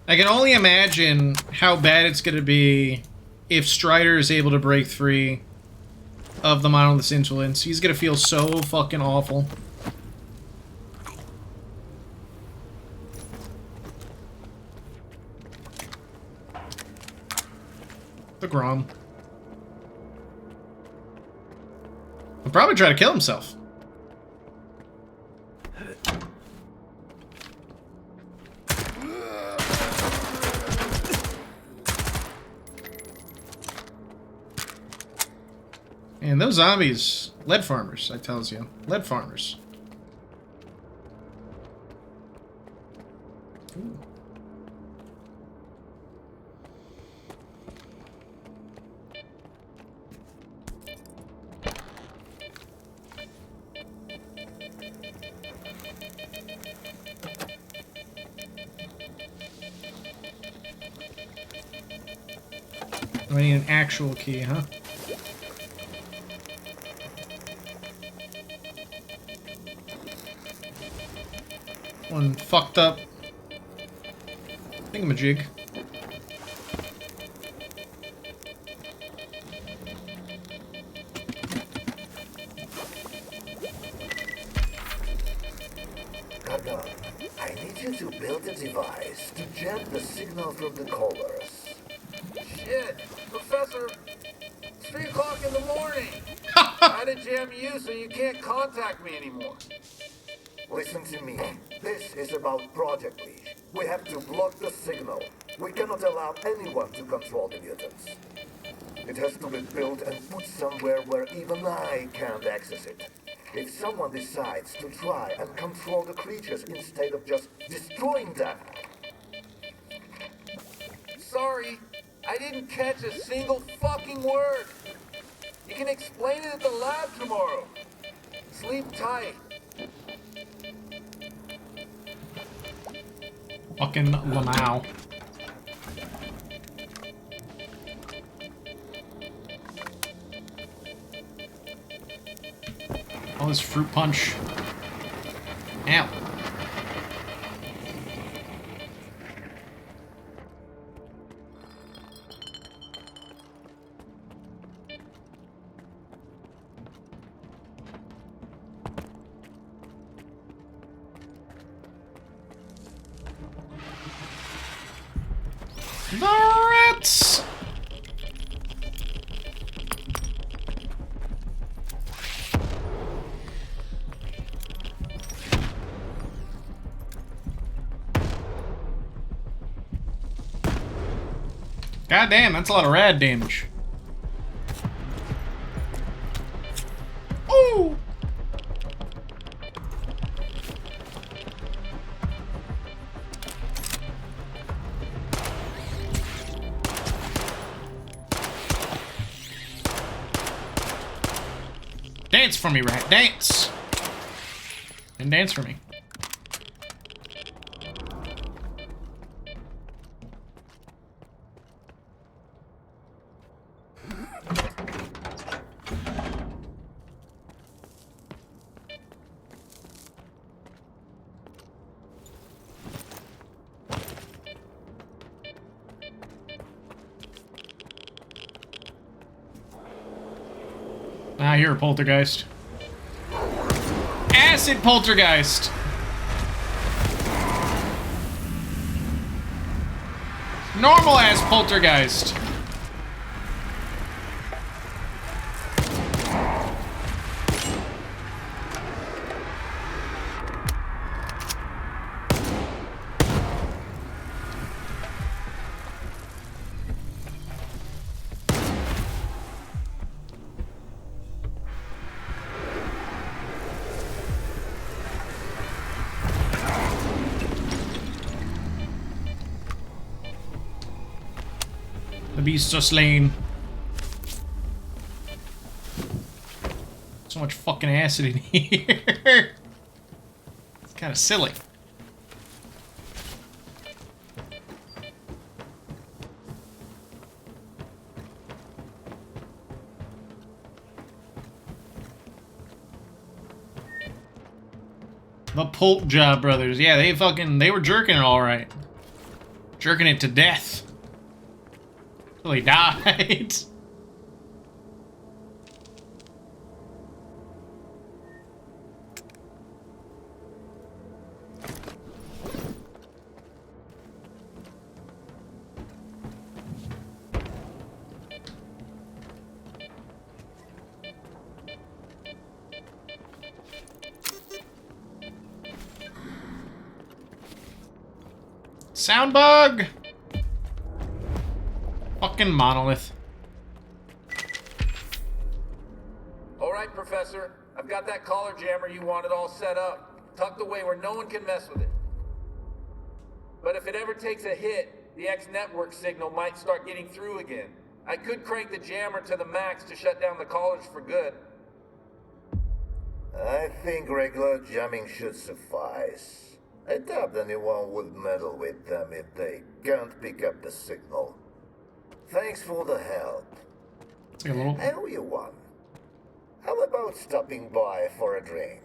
I can only imagine how bad it's going to be if Strider is able to break free of the monolith's influence. He's going to feel so fucking awful. The Grom. He'll probably try to kill himself. And those zombies, lead farmers, I tells you. Lead farmers. Ooh. I need an actual key, huh? One fucked up thingamajig. Look, I need you to build a device to jam the signal from the callers. Shit, Professor, it's 3 o'clock in the morning. I had to jam you so you can't contact me anymore. Listen to me. This is about Project League. We have to block the signal. We cannot allow anyone to control the mutants. It has to be built and put somewhere where even I can't access it. If someone decides to try and control the creatures instead of just destroying them. Sorry, I didn't catch a single fucking word. You can explain it at the lab tomorrow. Sleep tight. Fucking Lamau. All this fruit punch. Ow. The rats! God damn, that's a lot of rad damage. Ooh! Dance for me, rat. Dance! And dance for me. Ah, you're a poltergeist. Acid poltergeist! Normal ass poltergeist. The beasts are slain. So much fucking acid in here. It's kind of silly. The Pulp Job brothers. Yeah, they were jerking it all right. Jerking it to death. Till he died. Sound bug! Fucking monolith. Alright, Professor. I've got that collar jammer you wanted all set up. Tucked away where no one can mess with it. But if it ever takes a hit, the X network signal might start getting through again. I could crank the jammer to the max to shut down the collars for good. I think regular jamming should suffice. I doubt anyone would meddle with them if they can't pick up the signal. Thanks for the help. It's like a little... I owe you one. How about stopping by for a drink?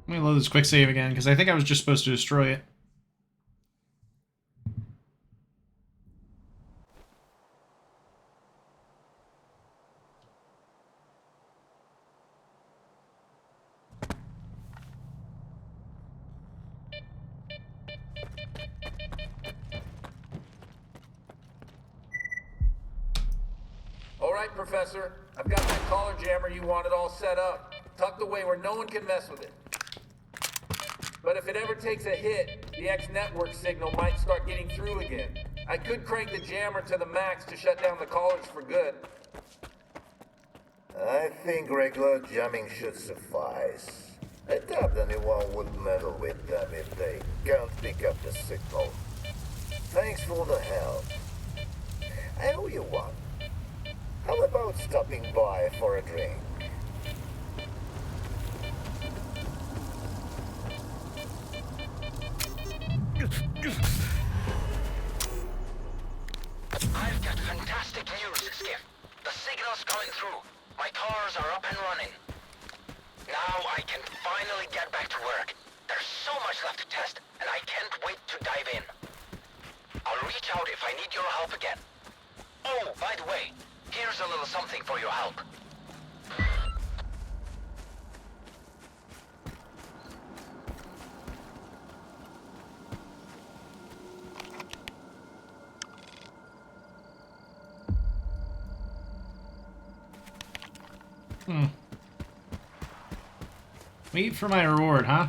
Let me load this quick save again, because I think I was just supposed to destroy it. All right, Professor. I've got that collar jammer you wanted all set up, tucked away where no one can mess with it. But if it ever takes a hit, the X network signal might start getting through again. I could crank the jammer to the max to shut down the collars for good. I think regular jamming should suffice. I doubt anyone would meddle with them if they can't pick up the signal. Thanks for the help. I owe you one. How about stopping by for a drink? I've got fantastic news, Skiff. The signal's coming through. My cars are up and running. Now I can finally get back to work. There's so much left to test, and I can't wait to dive in. I'll reach out if I need your help again. Oh, by the way, here's a little something for your help. Wait for my reward, huh?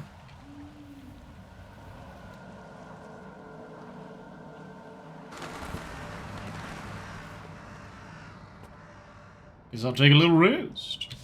Guess I'll take a little rest.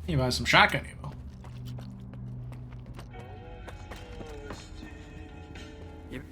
You buy some shotgun ammo. Yep.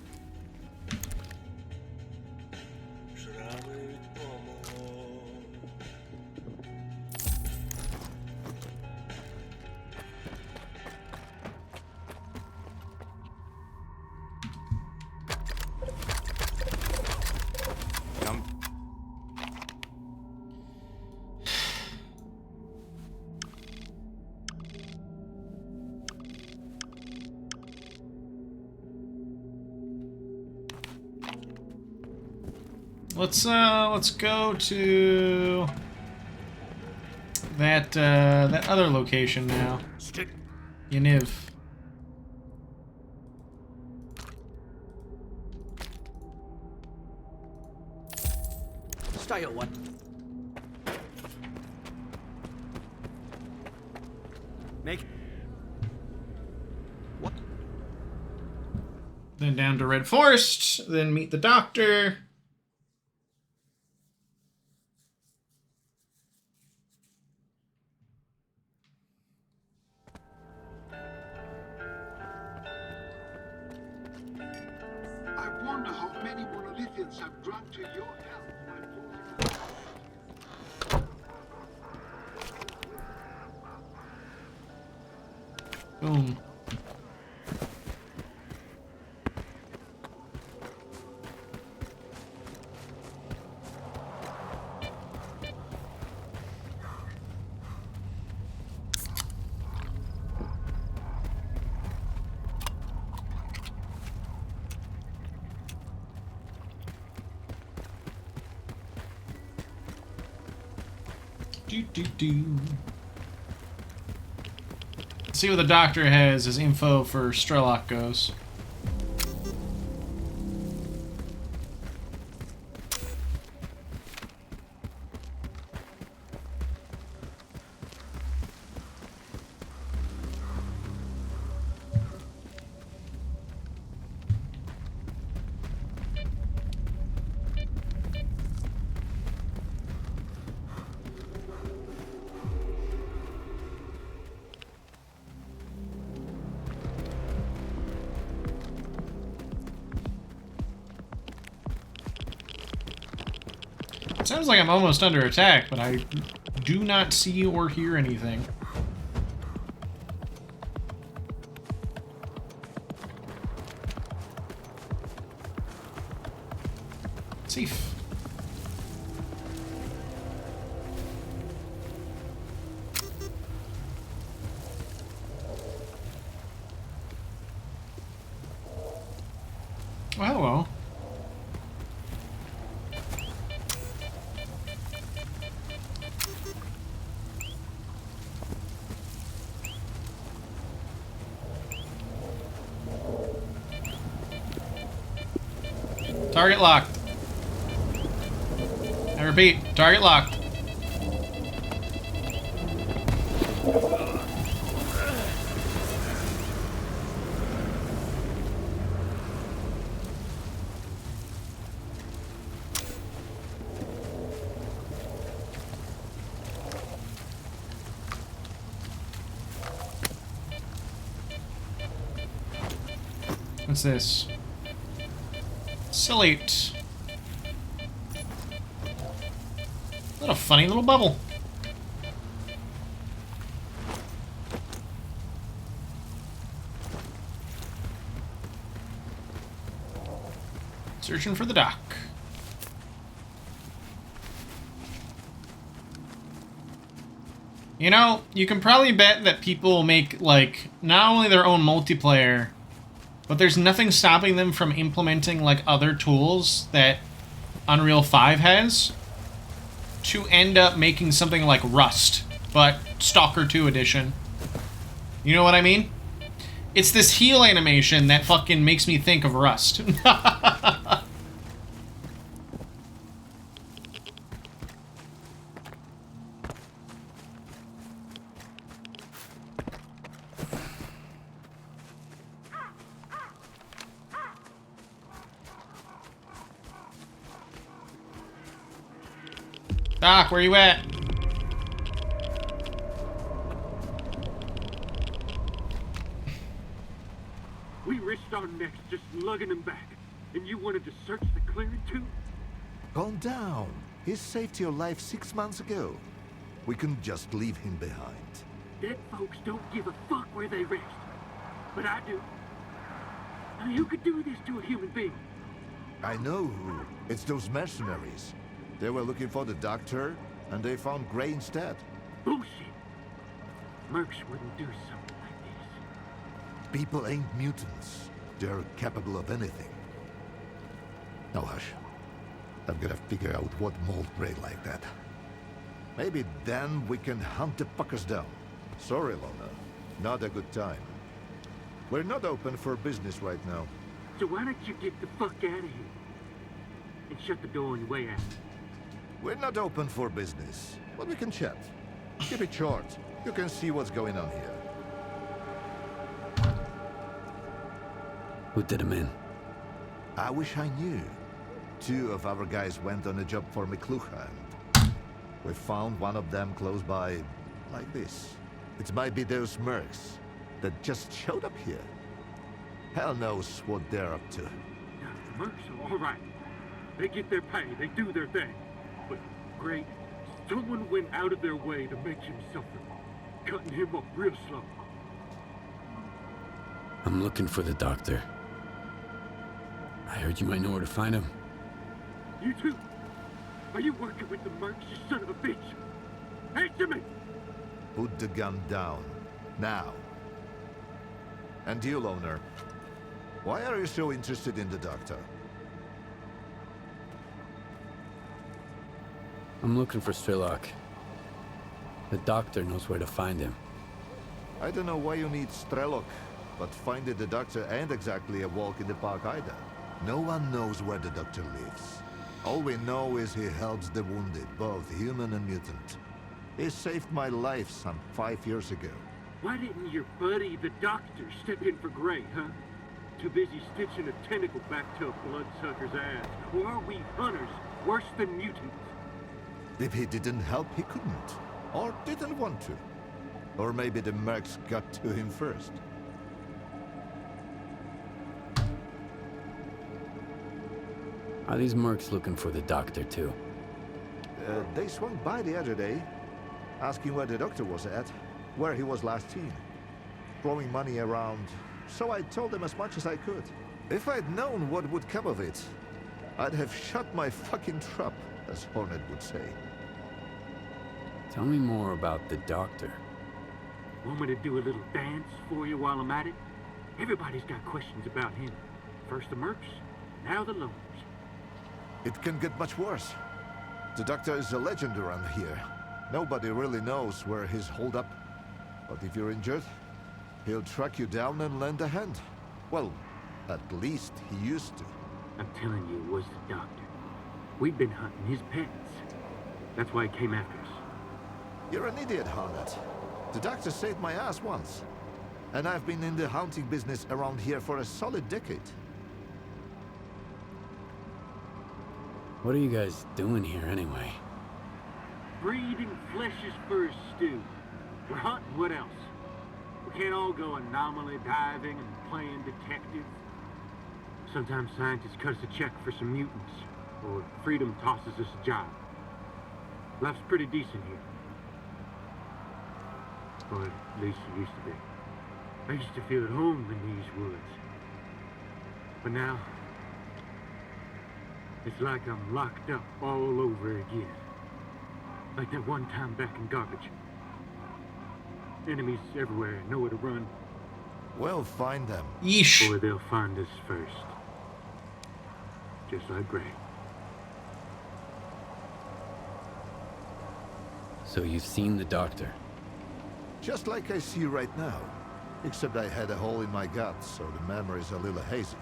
Let's go to that other location now. Yaniv. Style one. Make. What? Then down to Red Forest. Then meet the doctor. I wonder how many monolithians have drawn to your help, my boy. Boom. Let's see what the doctor has as info for S.T.A.L.K.E.R goes. Sounds like I'm almost under attack, but I do not see or hear anything. Safe. Oh, hello. Target locked. I repeat, target locked. What's this? S.T.A.L.K.E.R. What a funny little bubble. Searching for the dock. You know, you can probably bet that people make, like, not only their own multiplayer, but there's nothing stopping them from implementing, like, other tools that Unreal 5 has to end up making something like Rust, but S.T.A.L.K.E.R 2 edition. You know what I mean? It's this heal animation that fucking makes me think of Rust. Doc, where you at? We risked our necks just lugging him back, and you wanted to search the clearing too? Calm down. He saved your life 6 months ago. We couldn't just leave him behind. Dead folks don't give a fuck where they rest. But I do. I mean, who could do this to a human being? I know who. It's those mercenaries. They were looking for the doctor, and they found Gray instead. Bullshit. Mercs wouldn't do something like this. People ain't mutants. They're capable of anything. Now hush. I've got to figure out what mold Gray like that. Maybe then we can hunt the fuckers down. Sorry, Lona. Not a good time. We're not open for business right now. So why don't you get the fuck out of here? And shut the door on your way out. We're not open for business, but we can chat. Keep it short. You can see what's going on here. Who did him in? I wish I knew. 2 of our guys went on a job for McCluha, and we found one of them close by, like this. It might be those mercs that just showed up here. Hell knows what they're up to. Yeah, the mercs are all right. They get their pay, they do their thing. But, Gray, someone went out of their way to make him suffer, cutting him up real slow. I'm looking for the doctor. I heard you might know where to find him. You too? Are you working with the mercs, you son of a bitch? Answer me! Put the gun down. Now. And you, Loner. Why are you so interested in the doctor? I'm looking for S.T.A.L.K.E.R. The doctor knows where to find him. I don't know why you need S.T.A.L.K.E.R, but finding the doctor ain't exactly a walk in the park either. No one knows where the doctor lives. All we know is he helps the wounded, both human and mutant. He saved my life some 5 years ago. Why didn't your buddy, the doctor, step in for Gray, huh? Too busy stitching a tentacle back to a bloodsucker's ass. Or are we hunters, worse than mutants? If he didn't help, he couldn't. Or didn't want to. Or maybe the mercs got to him first. Are these mercs looking for the doctor too? They swung by the other day, asking where the doctor was at, where he was last seen. Throwing money around, so I told them as much as I could. If I'd known what would come of it, I'd have shut my fucking trap, as Hornet would say. Tell me more about the doctor. Want me to do a little dance for you while I'm at it? Everybody's got questions about him. First the Mercs, now the Loners. It can get much worse. The doctor is a legend around here. Nobody really knows where he's holed up. But if you're injured, he'll track you down and lend a hand. Well, at least he used to. I'm telling you, it was the doctor. We'd been hunting his pets. That's why he came after us. You're an idiot, Hornet. The doctor saved my ass once. And I've been in the hunting business around here for a solid decade. What are you guys doing here anyway? Breeding fleshes for a stew. We're hunting, what else? We can't all go anomaly diving and playing detective. Sometimes scientists cut us a check for some mutants, or freedom tosses us a job. Life's pretty decent here. Or at least it used to be. I used to feel at home in these woods. But now, it's like I'm locked up all over again. Like that one time back in garbage. Enemies everywhere, nowhere to run. Well, find them. Yeesh. Or they'll find us first. Just like Gray. So you've seen the doctor? Just like I see right now. Except I had a hole in my gut, so the memory's a little hazy.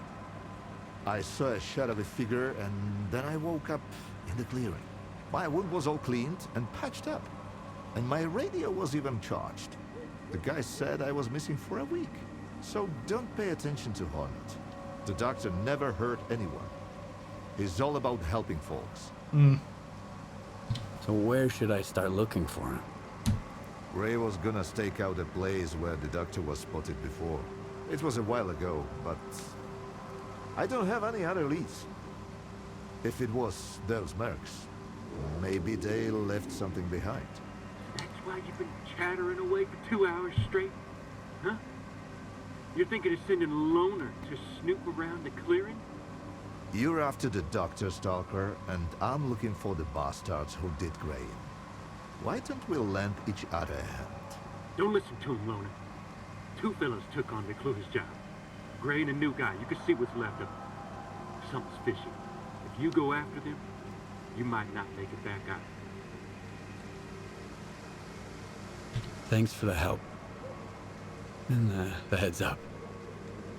I saw a shadowy figure, and then I woke up in the clearing. My wound was all cleaned and patched up. And my radio was even charged. The guy said I was missing for a week. So don't pay attention to Hornet. The doctor never hurt anyone. He's all about helping folks. So where should I start looking for him? Ray was gonna stake out a place where the doctor was spotted before. It was a while ago, but I don't have any other leads. If it was those Mercs, maybe they left something behind. That's why you've been chattering away for 2 hours straight? Huh? You're thinking of sending Loner to snoop around the clearing? You're after the doctor, Stalker, and I'm looking for the bastards who did Gray in. Why don't we lend each other a hand? Don't listen to him, Loner. Two fellas took on McClure's job. Gray and a new guy. You can see what's left of him. Something's fishy. If you go after them, you might not make it back out. Thanks for the help. And the heads up.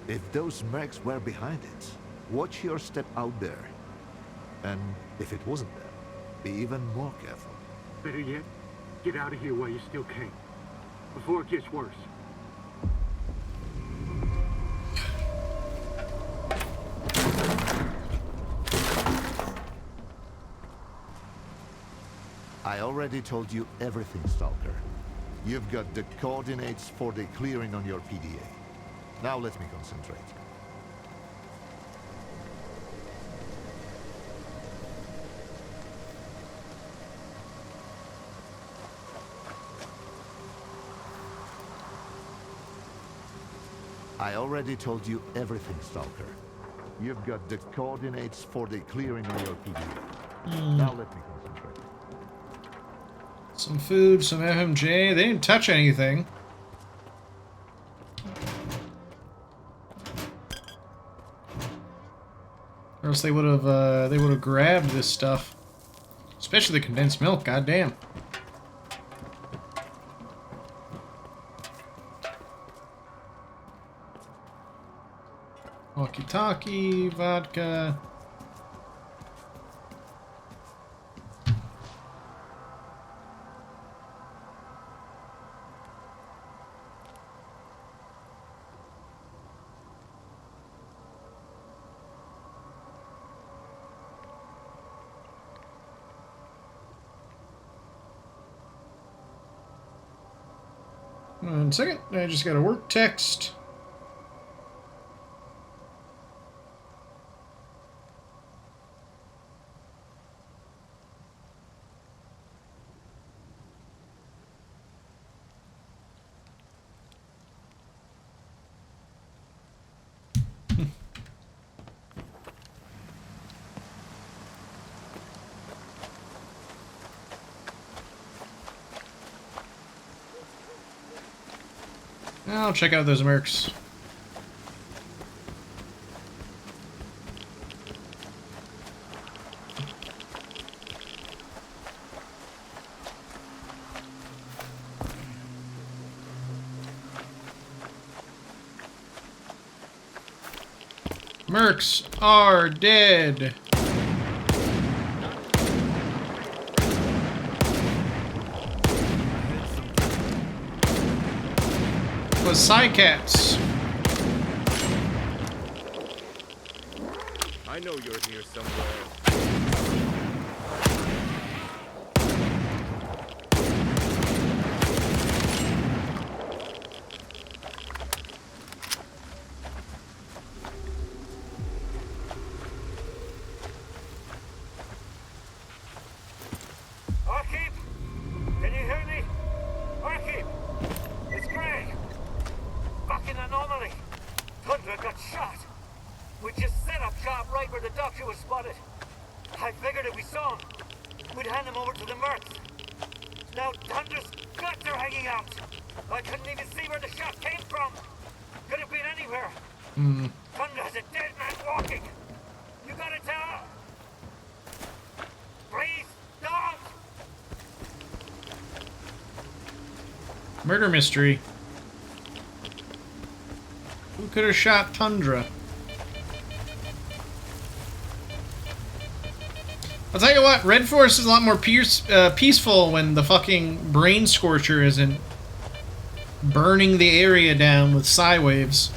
If those Mercs were behind it, watch your step out there. And if it wasn't there, be even more careful. Better yet, get out of here while you still can. Before it gets worse. I already told you everything, Stalker. You've got the coordinates for the clearing on your PDA. Now let me concentrate. I already told you everything, Stalker. You've got the coordinates for the clearing on your PDA. Now let me concentrate. Some food, some FMJ. They didn't touch anything. Or else they would have grabbed this stuff. Especially the condensed milk, goddamn. Walkie-talkie, vodka. One second, I just got a work text. I'll check out those mercs. Mercs are dead. Was Psycats. I know you're here somewhere. Arkeep? Can you hear me? Arkeep? It's Gray. Fucking anomaly. Tundra got shot. We just set up shop right where the doctor was spotted. I figured if we saw him, we'd hand him over to the Mercs. Now Tundra's guts are hanging out. I couldn't even see where the shot came from. Could have been anywhere. Tundra has a dead man walking. You gotta tell. Please, don't. Murder mystery. Who could have shot Tundra? I'll tell you what, Red Forest is a lot more peaceful when the fucking brain scorcher isn't burning the area down with psi waves.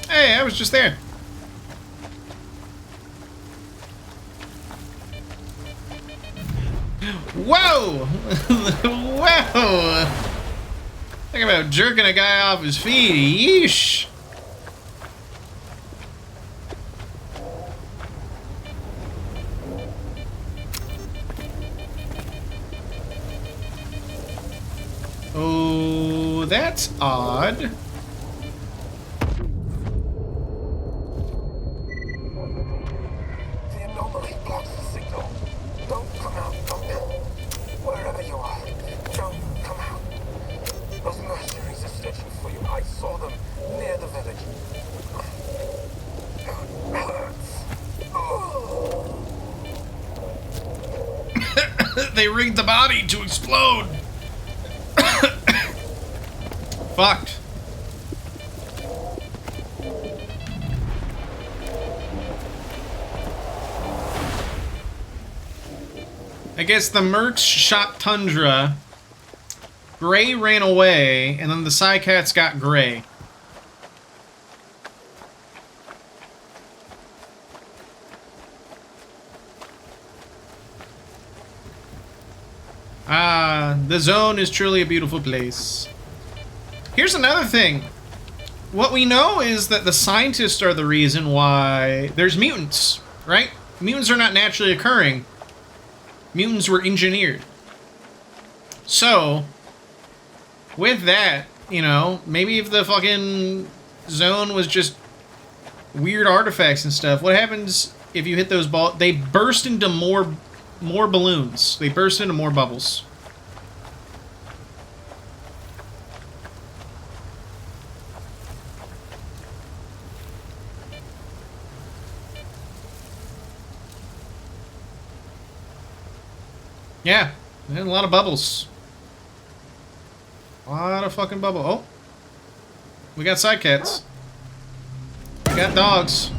Hey, I was just there. Whoa! Whoa! Think about jerking a guy off his feet. Yeesh! Oh, that's odd. The anomaly blocks the signal. Don't come out, Duncan. Wherever you are, don't come out. Those mercenaries are searching for you. I saw them near the village. It hurts. Oh. They rigged the body to explode. Fucked. I guess the Mercs shot Tundra, Gray ran away, and then the Psycats got Gray. Ah, the zone is truly a beautiful place. Here's another thing. What we know is that the scientists are the reason why there's mutants, right? Mutants are not naturally occurring. Mutants were engineered. So, with that, you know, maybe if the fucking zone was just weird artifacts and stuff, what happens if you hit those balls? They burst into more balloons. They burst into more bubbles. Yeah, a lot of bubbles. A lot of fucking bubble. Oh, we got sidecats. We got dogs.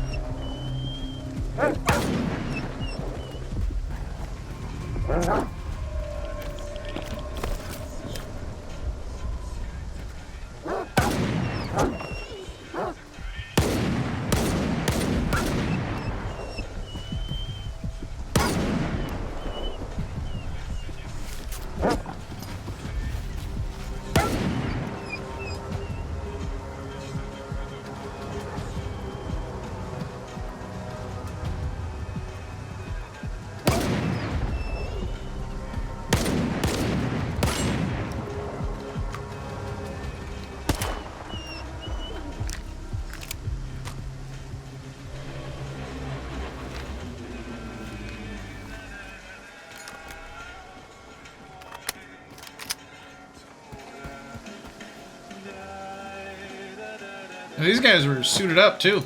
Now, these guys were suited up, too.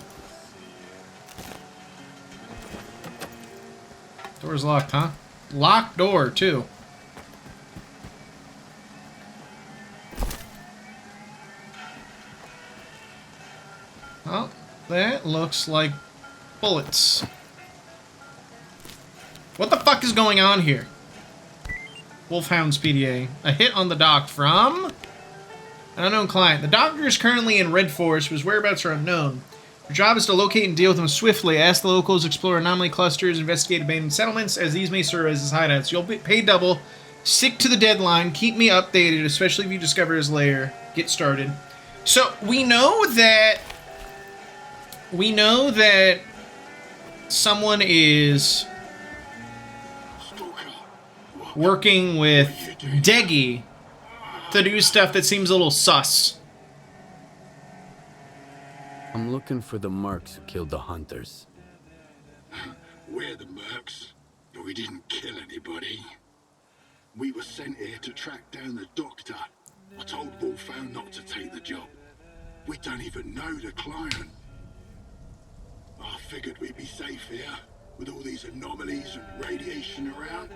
Door's locked, huh? Locked door, too. Oh, that looks like bullets. What the fuck is going on here? Wolfhound's PDA. A hit on the dock from an unknown client. The doctor is currently in Red Forest, whose whereabouts are unknown. Your job is to locate and deal with them swiftly. Ask the locals, explore anomaly clusters, investigate abandoned settlements, as these may serve as his hideouts. You'll be paid double. Stick to the deadline. Keep me updated, especially if you discover his lair. Get started. So, we know that someone is working with Deggy to do stuff that seems a little sus. I'm looking for the mercs who killed the hunters. We're the mercs, but we didn't kill anybody. We were sent here to track down the doctor. I told Wolfhound not to take the job. We don't even know the client. I figured we'd be safe here, with all these anomalies and radiation around.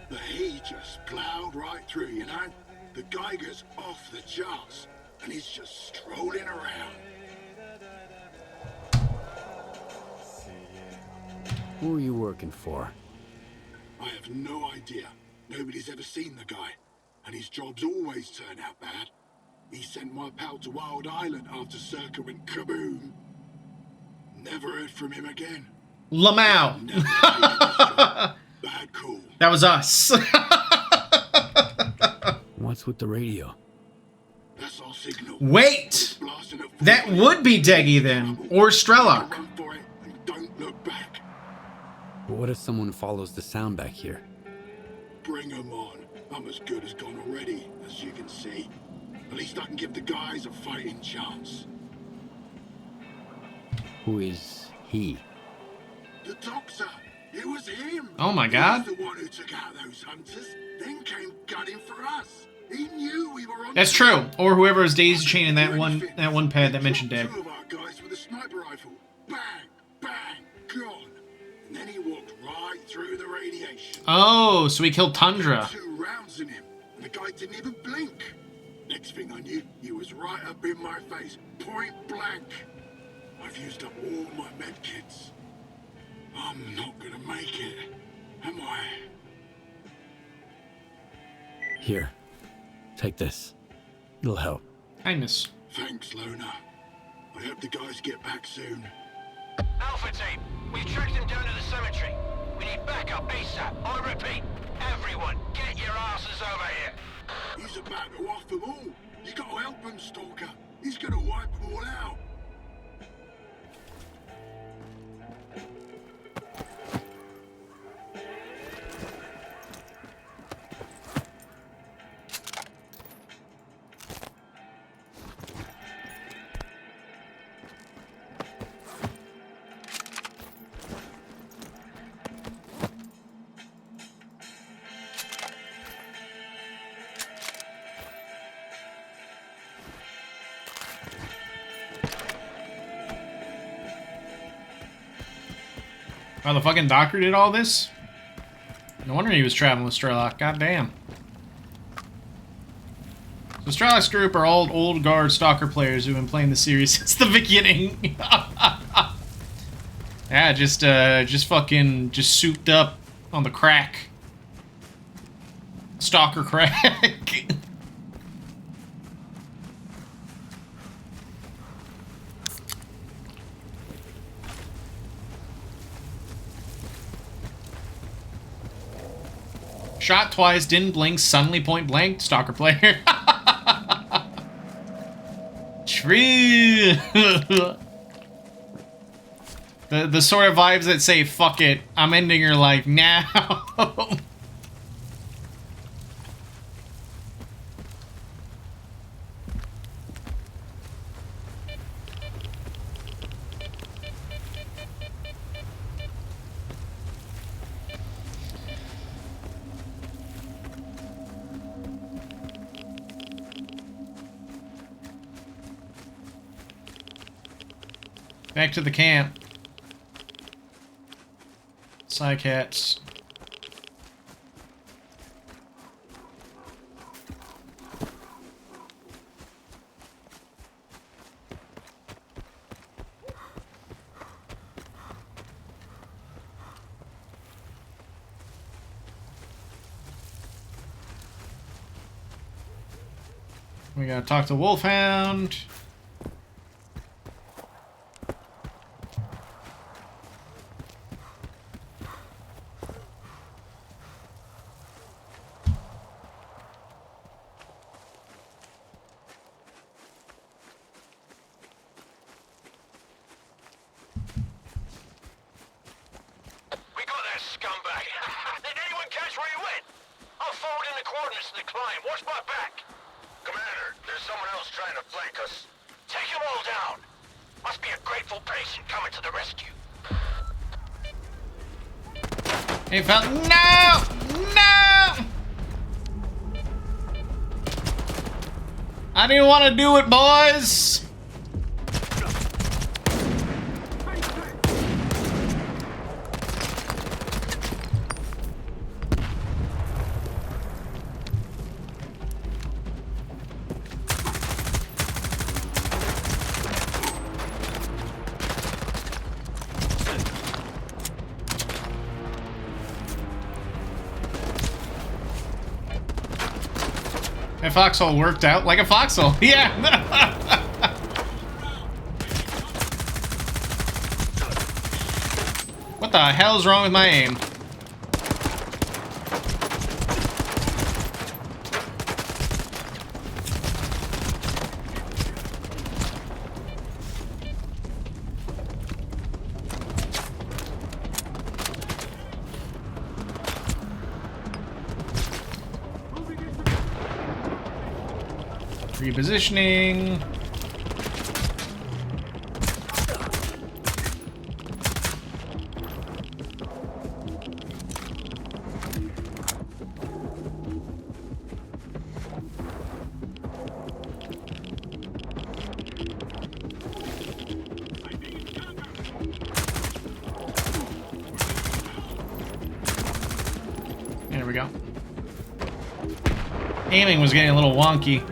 But he just plowed right through, you know? The Geiger's off the charts, and he's just strolling around. Who are you working for? I have no idea. Nobody's ever seen the guy, and his jobs always turn out bad. He sent my pal to Wild Island after S.T.A.L.K.E.R went kaboom. Never heard from him again. Lamau. Bad call. That was us. What's with the radio? That's our signal. Wait! That would be Deggy then, or S.T.A.L.K.E.R. Run for it and don't look back. But what if someone follows the sound back here? Bring them on. I'm as good as gone already, as you can see. At least I can give the guys a fighting chance. Who is he? The doctor. It was him. Oh my God. He was the one who took out those hunters, then came gunning for us. He knew we were on. That's true. Or whoever was daisy chaining that one pad that mentioned Deb. Two of our guys with a sniper rifle. Bang, bang, gone. And then he walked right through the radiation. Oh, so he killed Tundra. 2 rounds in him, and the guy didn't even blink. Next thing I knew, he was right up in my face, point blank. I've used up all my medkits. I'm not gonna make it, am I? Here, take this. It'll help. Kindness. Thanks, Lona. I hope the guys get back soon. Alpha team, we've tracked him down to the cemetery. We need backup ASAP. I repeat, everyone, get your asses over here. He's about to off them all. You gotta help him, Stalker. He's gonna wipe them all out. Oh, the fucking doctor did all this? No wonder he was traveling with S.T.A.L.K.E.R. God damn. So S.T.A.L.K.E.R.'s group are all old guard stalker players who've been playing the series since the beginning. Yeah, just souped up on the crack. Stalker crack. Shot twice, didn't blink, suddenly point blank, stalker player. True. the sort of vibes that say, fuck it, I'm ending your life now. Back to the camp. Psycats. We gotta talk to Wolfhound. We got that scumbag. Did anyone catch where he went? I'll forward in the coordinates to the client. Watch my back. Commander, there's someone else trying to flank us. Take them all down. Must be a grateful patient coming to the rescue. Hey, fella. No! No! I didn't want to do it, boys. That foxhole worked out like a foxhole. Yeah. What the hell's wrong with my aim? Repositioning. There we go. Aiming was getting a little wonky.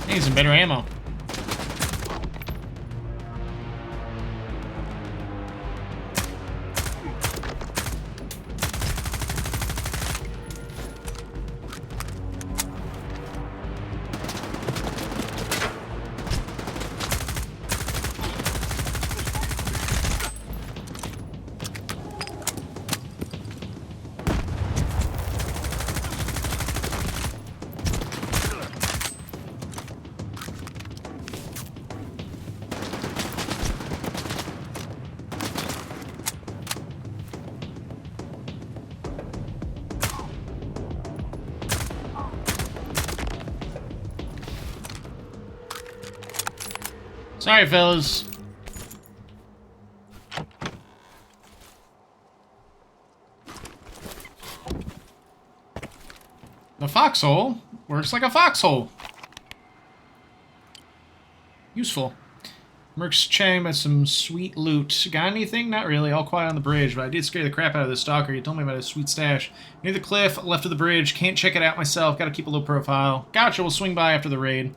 Need some better ammo. Sorry, fellas. The foxhole works like a foxhole. Useful. Merc's chatting about some sweet loot. Got anything? Not really. All quiet on the bridge, but I did scare the crap out of the stalker. He told me about his sweet stash. Near the cliff, left of the bridge. Can't check it out myself. Gotta keep a low profile. Gotcha, we'll swing by after the raid.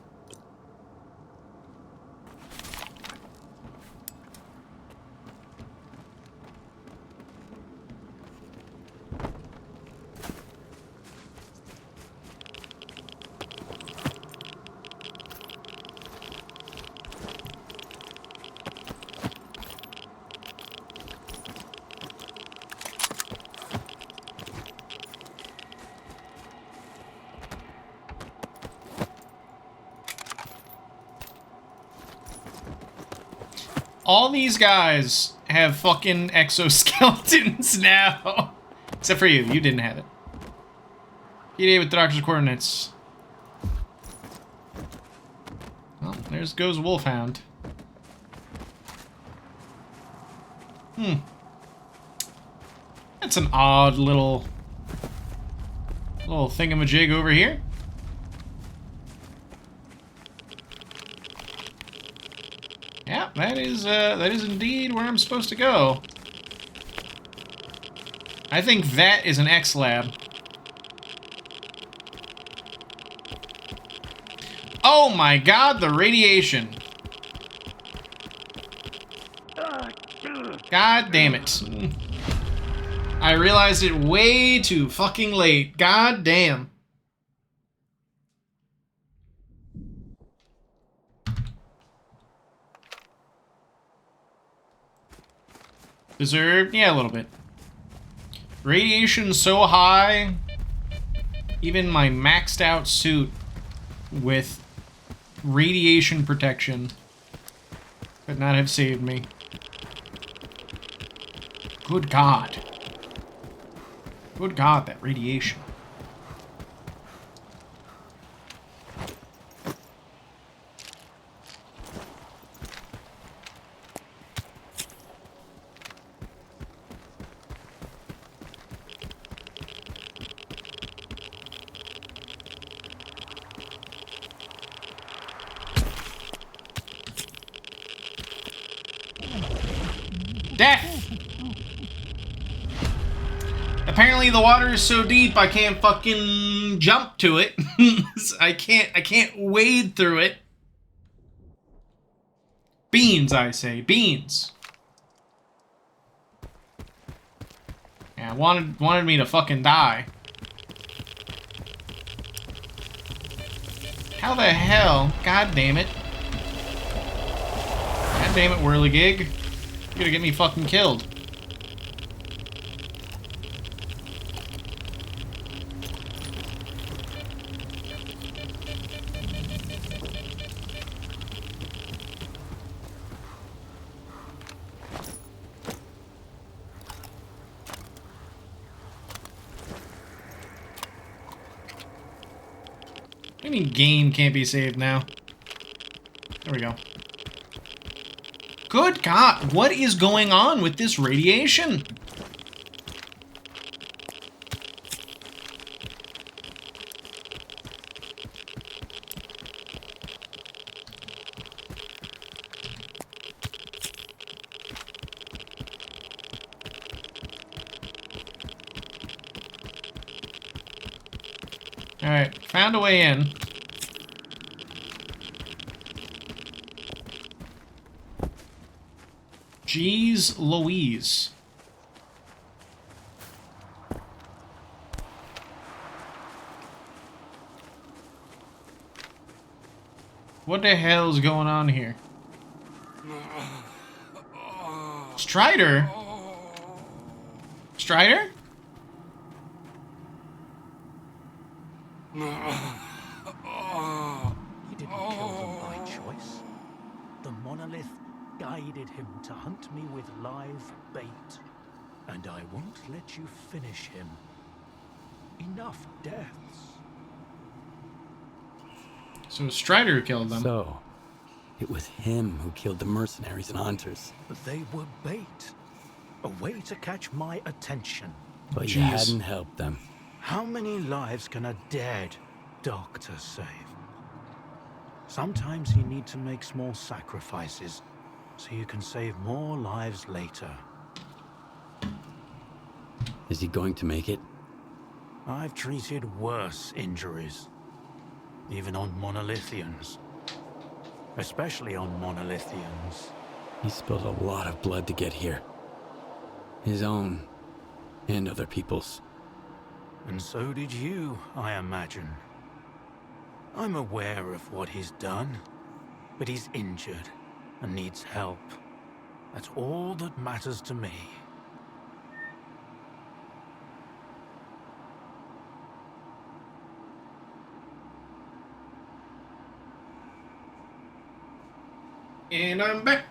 All these guys have fucking exoskeletons now. Except for you. You didn't have it. PDA with the doctor's coordinates. Well, there goes Wolfhound. That's an odd little thingamajig over here. Yeah, that is indeed where I'm supposed to go. I think that is an X-Lab. Oh my god, the radiation. God damn it. I realized it way too fucking late. God damn. Deserved? Yeah, a little bit. Radiation so high, even my maxed out suit with radiation protection could not have saved me. Good God. Good God, that radiation. Death! Apparently the water is so deep I can't fucking jump to it. I can't wade through it. Beans, I say. Beans. Yeah, wanted me to fucking die. How the hell? God damn it. God damn it, Whirligig. You're gonna get me fucking killed. What do you mean game can't be saved now? There we go. Good God, what is going on with this radiation? Alright, found a way in. Jeez Louise. What the hell is going on here? Strider? Strider? He didn't kill them by choice. The monolith guided him to hunt me with live bait. And I won't let you finish him. Enough deaths. So Strider killed them. So, it was him who killed the mercenaries and hunters. But they were bait. A way to catch my attention. But you hadn't helped them. How many lives can a dead doctor save? Sometimes you need to make small sacrifices so you can save more lives later. Is he going to make it? I've treated worse injuries, even on monolithians. Especially on monolithians. He spilled a lot of blood to get here. His own, and other people's. And so did you, I imagine. I'm aware of what he's done, but he's injured and needs help. That's all that matters to me. And I'm back.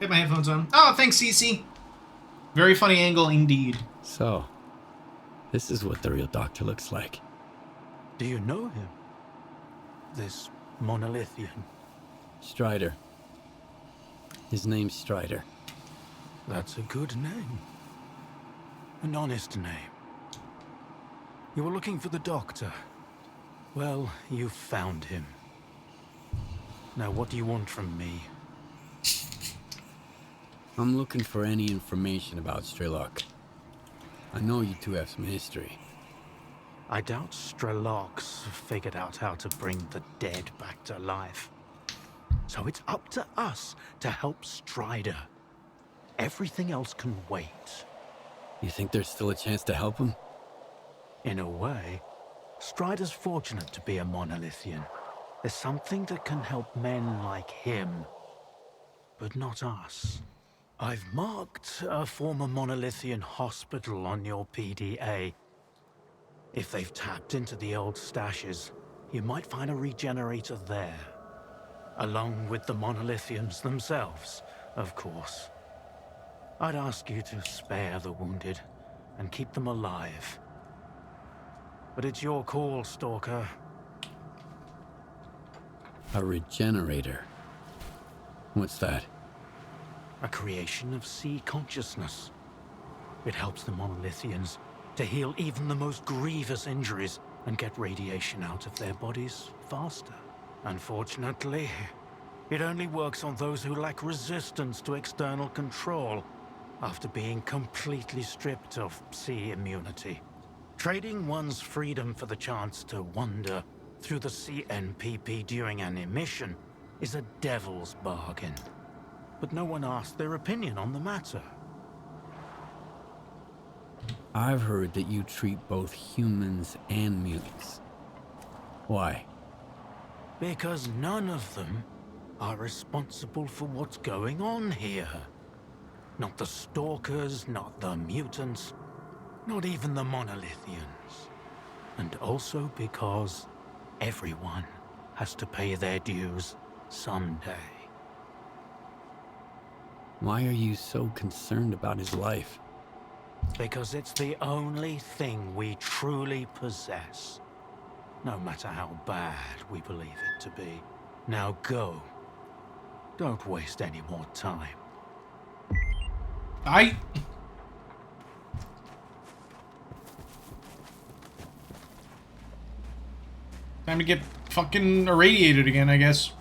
Have my headphones on. Oh, thanks, CC. Very funny angle indeed. So, this is what the real doctor looks like. Do you know him? This monolithian? Strider. His name's Strider. That's a good name. An honest name. You were looking for the doctor. Well, you found him. Now, what do you want from me? I'm looking for any information about S.T.A.L.K.E.R. I know you two have some history. I doubt S.T.A.L.K.E.R's figured out how to bring the dead back to life. So it's up to us to help Strider. Everything else can wait. You think there's still a chance to help him? In a way, Strider's fortunate to be a monolithian. There's something that can help men like him, but not us. I've marked a former monolithian hospital on your PDA. If they've tapped into the old stashes, you might find a regenerator there. Along with the monolithians themselves, of course. I'd ask you to spare the wounded and keep them alive. But it's your call, Stalker. A regenerator? What's that? A creation of sea consciousness. It helps the monolithians to heal even the most grievous injuries and get radiation out of their bodies faster. Unfortunately, it only works on those who lack resistance to external control after being completely stripped of sea immunity. Trading one's freedom for the chance to wander through the CNPP during an emission is a devil's bargain. But no one asked their opinion on the matter. I've heard that you treat both humans and mutants. Why? Because none of them are responsible for what's going on here. Not the Stalkers, not the mutants, not even the monolithians. And also because everyone has to pay their dues someday. Why are you so concerned about his life? Because it's the only thing we truly possess. No matter how bad we believe it to be. Now go. Don't waste any more time. Time to get fucking irradiated again, I guess.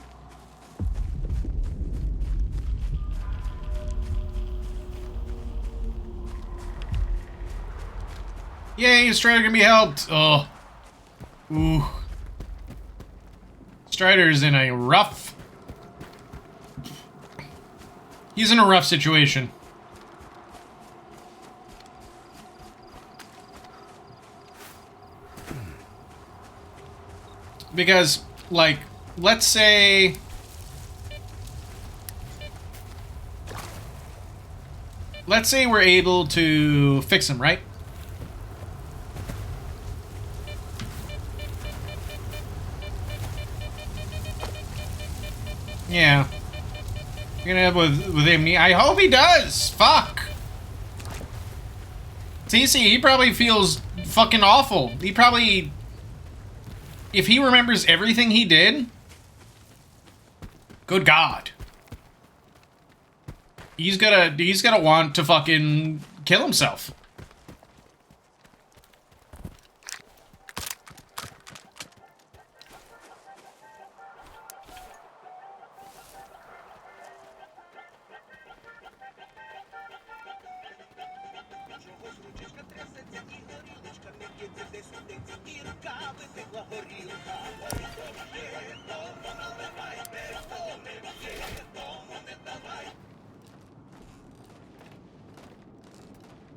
Yay, Strider can be helped. Oh. Ooh. Strider's in a rough... He's in a rough situation. Because, like, let's say... Let's say we're able to fix him, right? Yeah. You're gonna have with him. I hope he does! Fuck! TC, he probably feels fucking awful. He probably... If he remembers everything he did... Good God. He's gonna want to fucking kill himself.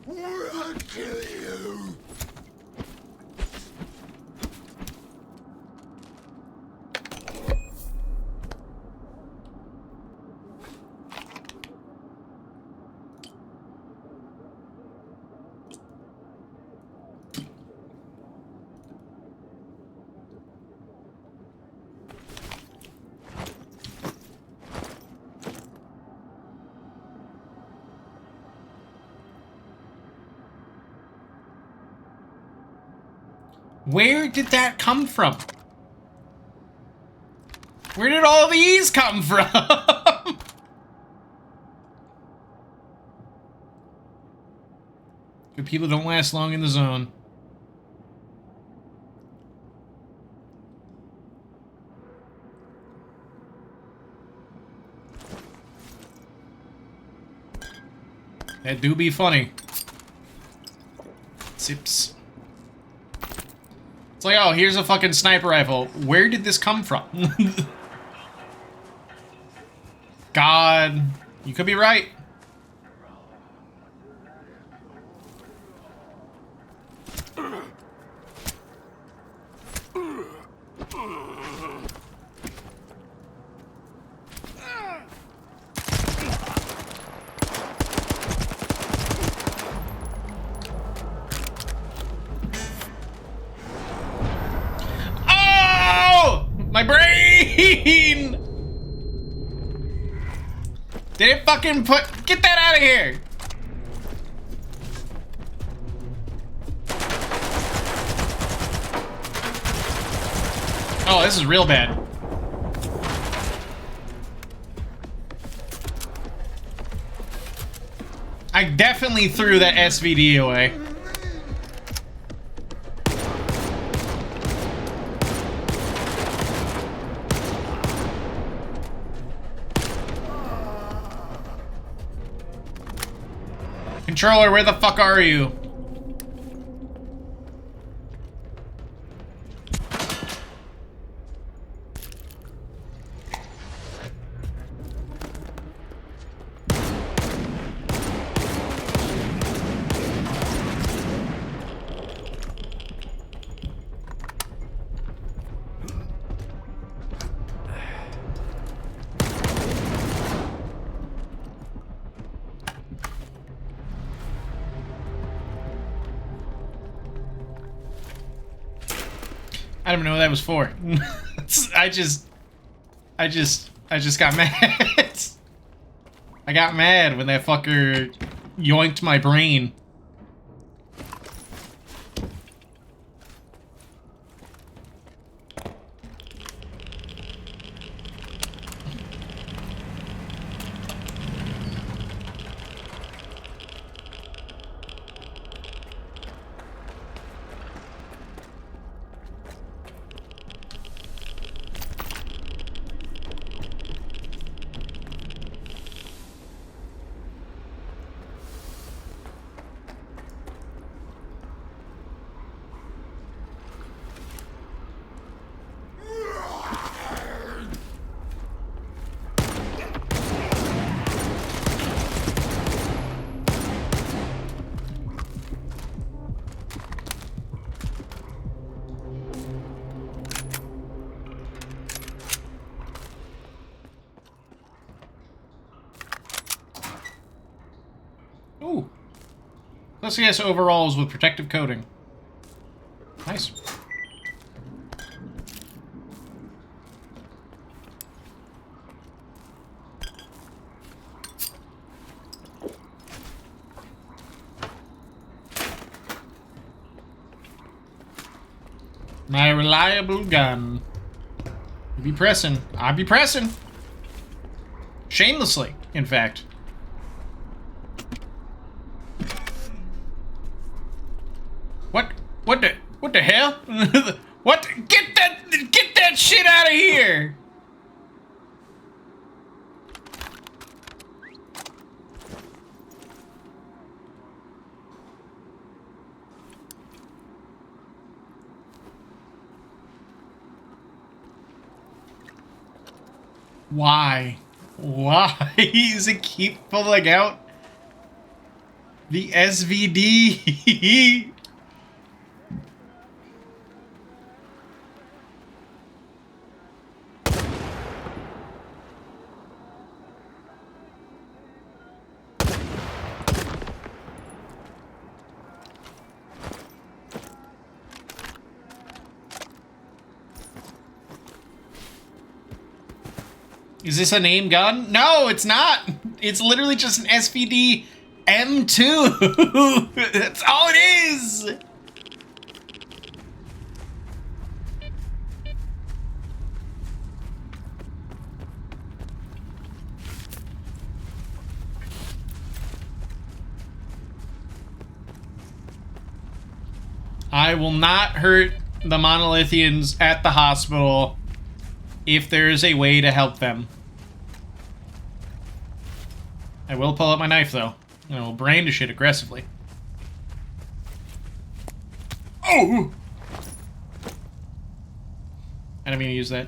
I'll kill you! Where did that come from? Where did all these come from? Good people don't last long in the zone. That do be funny. Sips. It's like, oh, here's a fucking sniper rifle. Where did this come from? God, you could be right. My brain! Did it fucking put... Get that out of here! Oh, this is real bad. I definitely threw that SVD away. Controller, where the fuck are you? I don't even know what that was for. I just got mad. I got mad when that fucker yoinked my brain. Ooh. Let's guess overalls with protective coating. Nice. My reliable gun. You be pressing. I be pressing. Shamelessly, in fact. What the hell? What? Get that shit out of here! Why? Why does it keep pulling out the SVD? Is this a name gun? No, it's not. It's literally just an SVD M2. That's all it is. I will not hurt the Monolithians at the hospital if there is a way to help them. I will pull out my knife, though, and I will brandish it aggressively. Oh! I didn't mean to use that.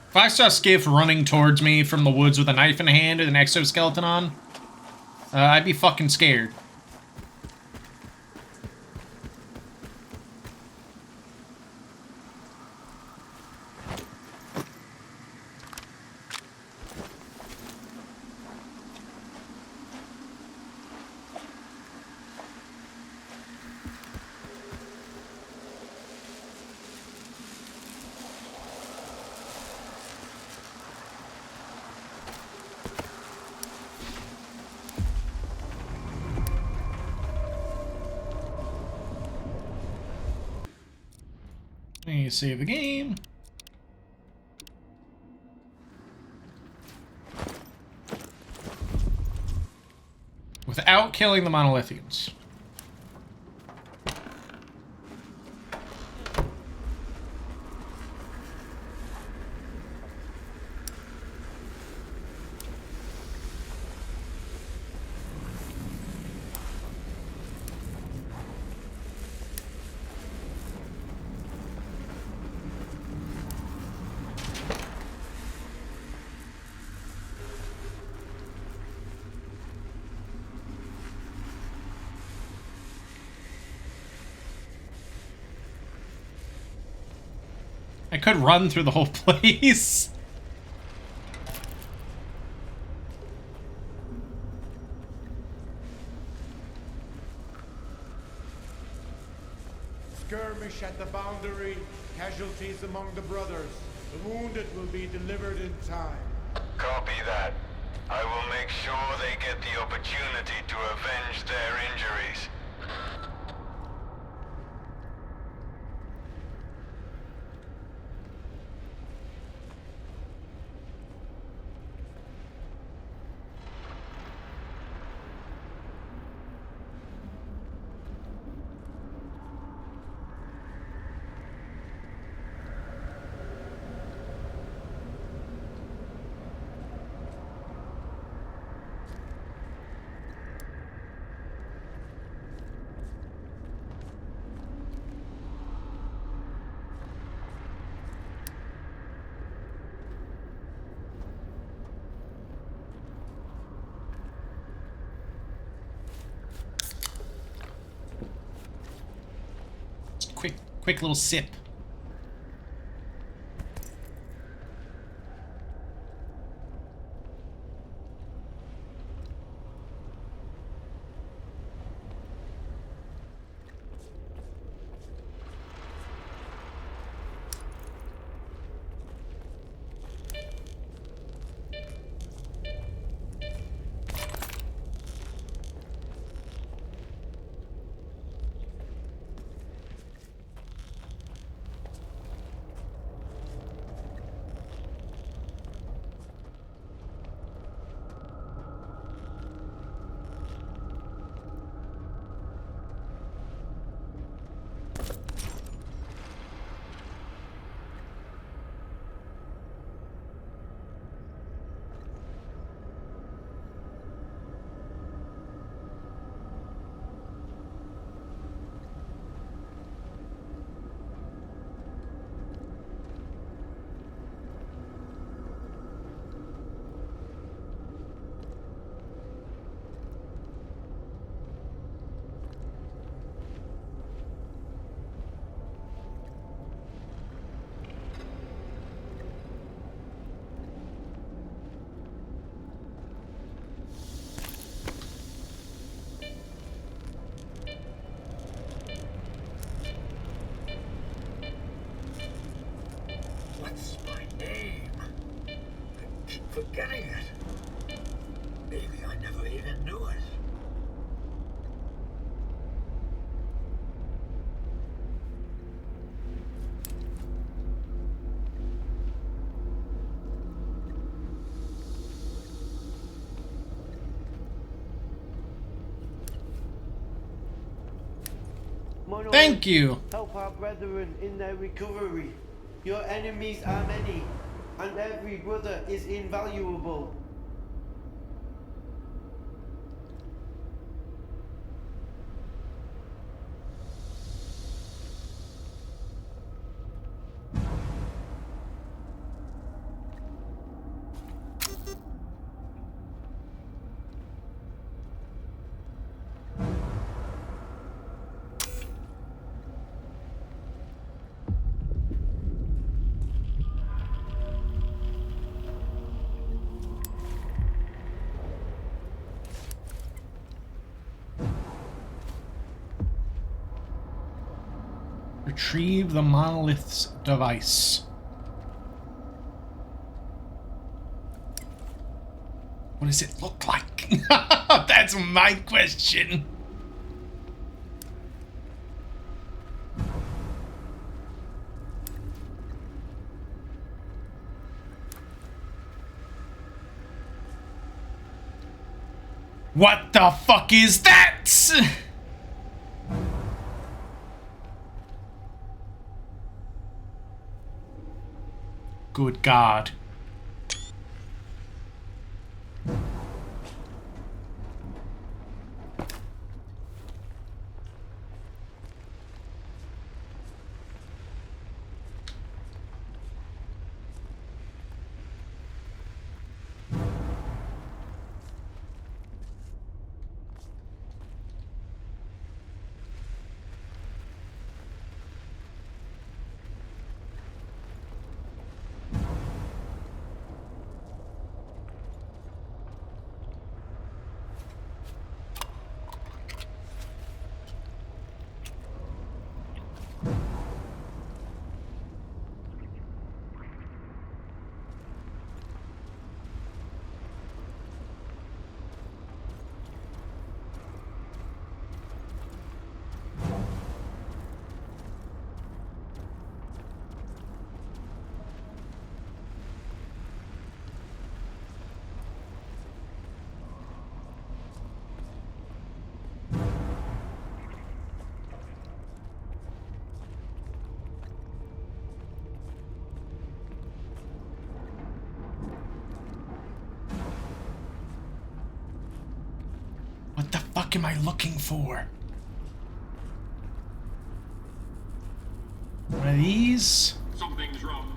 If I saw Skiff running towards me from the woods with a knife in hand and an exoskeleton on, I'd be fucking scared. Save the game. Without killing the Monolithians. I could run through the whole place. Skirmish at the boundary, casualties among the brothers. The wounded will be delivered in time. Copy that. I will make sure they get the opportunity to avenge their injuries. Quick little sip. Monolith, Thank you. help our brethren in their recovery. Your enemies are many, and every brother is invaluable. Retrieve the monolith's device. What does it look like? That's my question. What the fuck is that? Good God. What the fuck am I looking for? One of these? Something's wrong.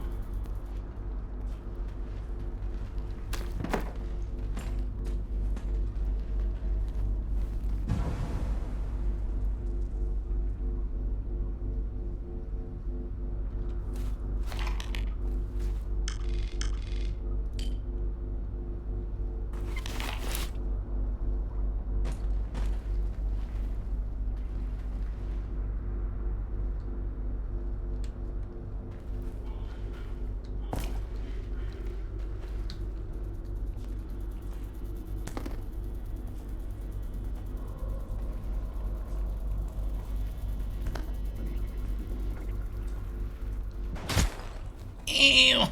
Ew.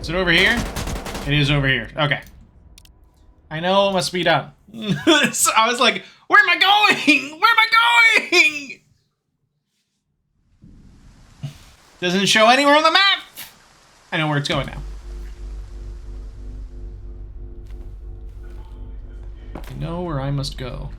Is it over here? It is over here. Okay. I know it must be done. So I was like, where am I going? Where am I going? Doesn't show anywhere on the map. I know where it's going now. I know where I must go.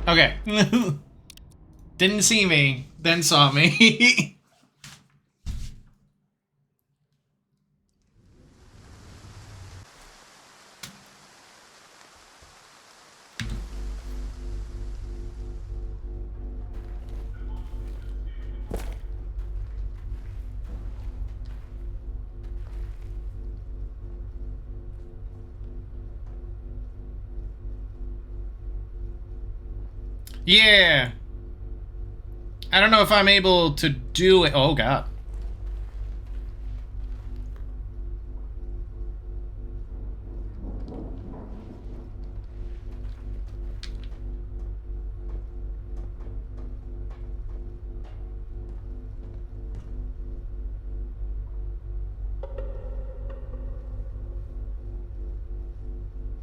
Okay. Didn't see me, then saw me. Yeah. I don't know if I'm able to do it. Oh, God.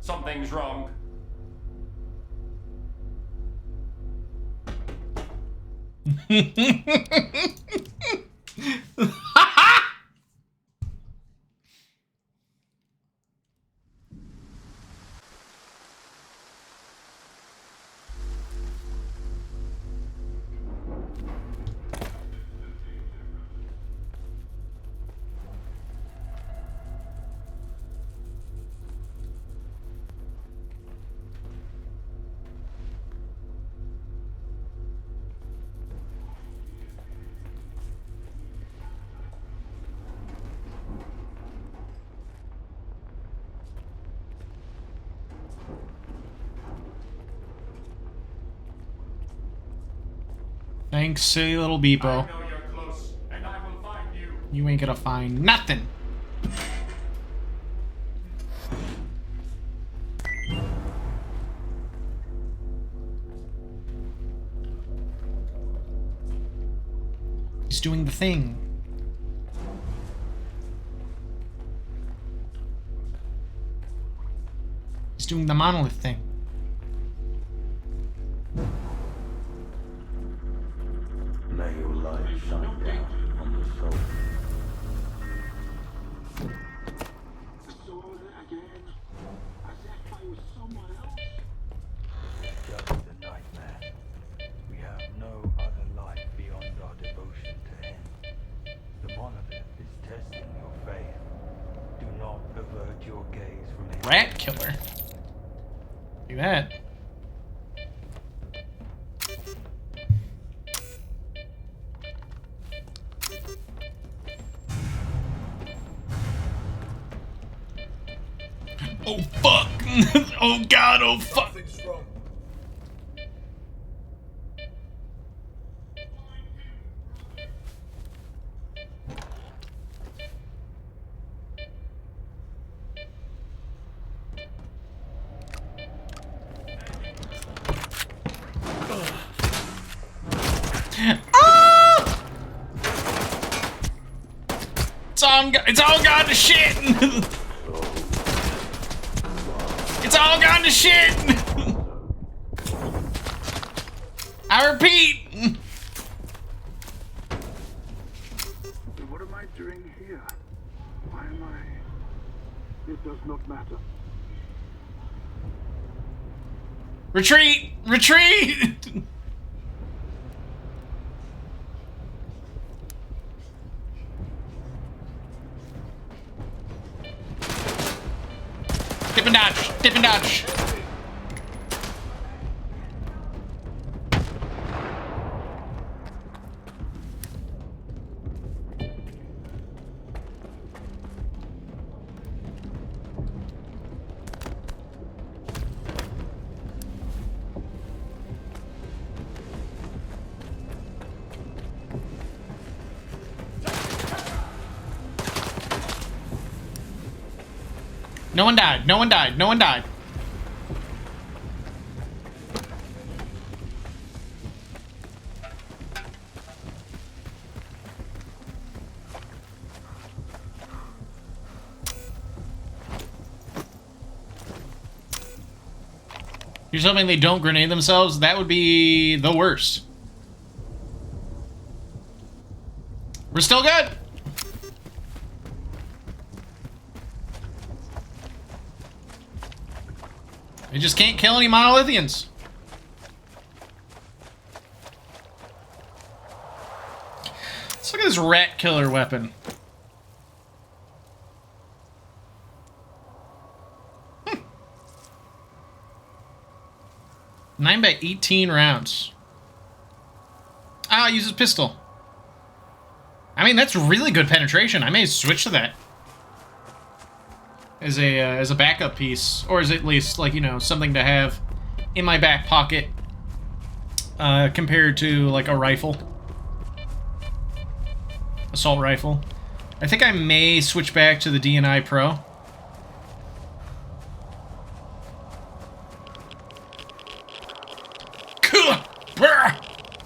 Something's wrong. Thanks, silly little Beepo. I know you're close, and I will find you. You ain't gonna find nothing. He's doing the thing. He's doing the monolith thing. May your light shine down on the soul. Just a nightmare. We have no other life beyond our devotion to him. The monolith is testing your faith. Do not avert your gaze from him. Rat killer. Do that. Oh fuck! Oh god! Oh fuck! Ah! It's all gone to shit. It's all gone to shit. I repeat. What am I doing here? Why am I? It does not matter. Retreat! Retreat! Dip and dodge! Dip and dodge! No one died. No one died. No one died. You're hoping they don't grenade themselves? That would be the worst. We're still good. You just can't kill any monolithians. Let's look at this rat killer weapon. 9x18 rounds. Ah, it uses pistol. I mean, that's really good penetration. I may switch to that as a backup piece, or as at least, like, you know, something to have in my back pocket compared to like a rifle. Assault rifle. I think I may switch back to the D&I Pro.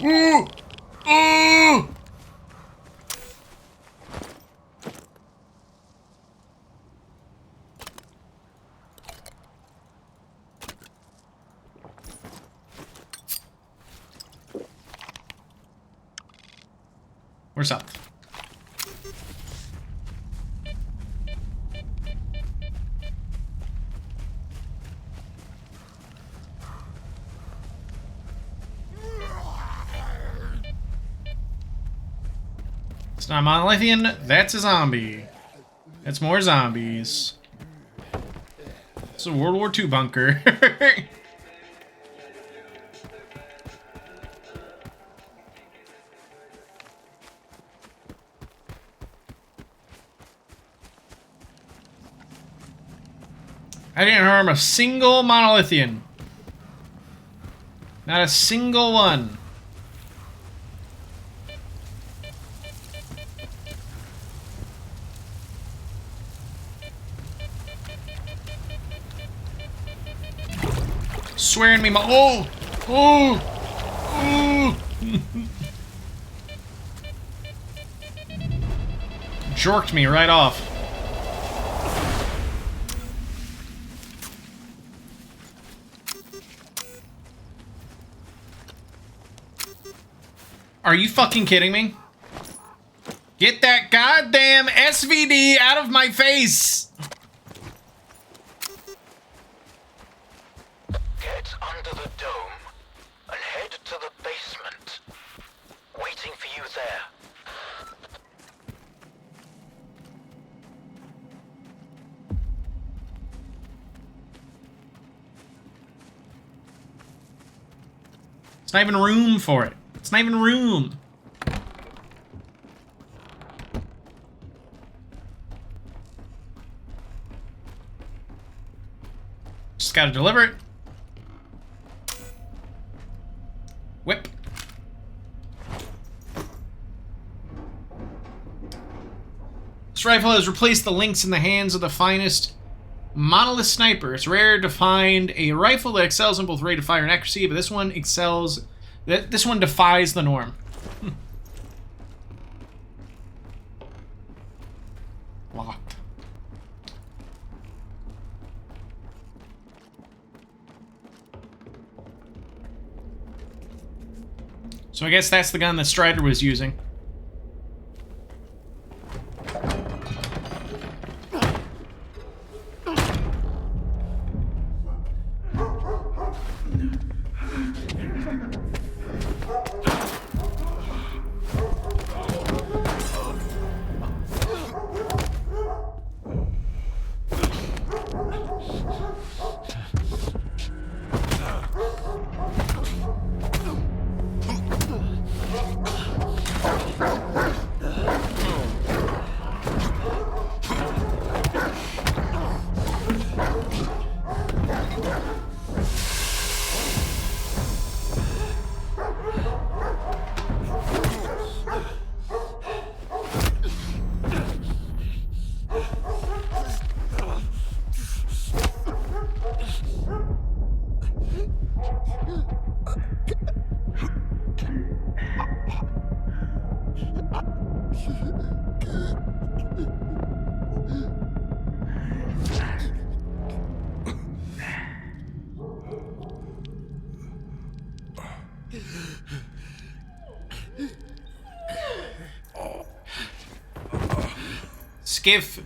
Ooh! Ooh! We're south. It's not monolithian, that's a zombie. That's more zombies. It's a World War II bunker. I didn't harm a single monolithian. Not a single one. Swearing me, oh! Oh! Oh! Jorked me right off. Are you fucking kidding me? Get that goddamn SVD out of my face! Get under the dome and head to the basement. Waiting for you there. It's not even room for it. It's not even room. Just gotta deliver it. Whip. This rifle has replaced the links in the hands of the finest monolith sniper. It's rare to find a rifle that excels in both rate of fire and accuracy, but this one excels. This one defies the norm. Locked. So I guess that's the gun that Strider was using. Skiff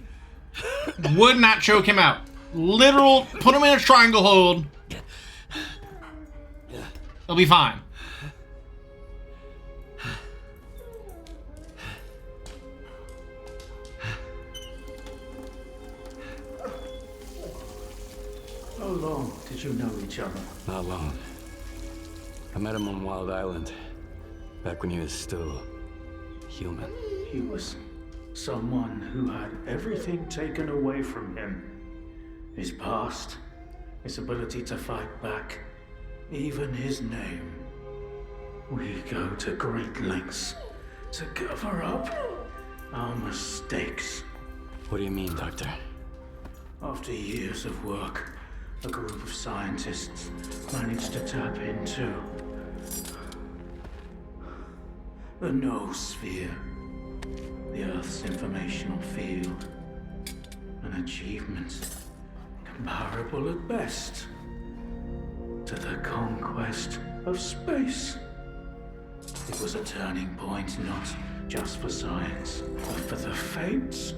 would not choke him out. Literal, put him in a triangle hold. He'll be fine. How long did you know each other? Not long. I met him on Wild Island, back when he was still human. He was someone who had everything taken away from him. His past, his ability to fight back, even his name. We go to great lengths to cover up our mistakes. What do you mean, Doctor? After years of work, a group of scientists managed to tap into the noosphere, the Earth's informational field. An achievement comparable at best to the conquest of space. It was a turning point not just for science, but for the fates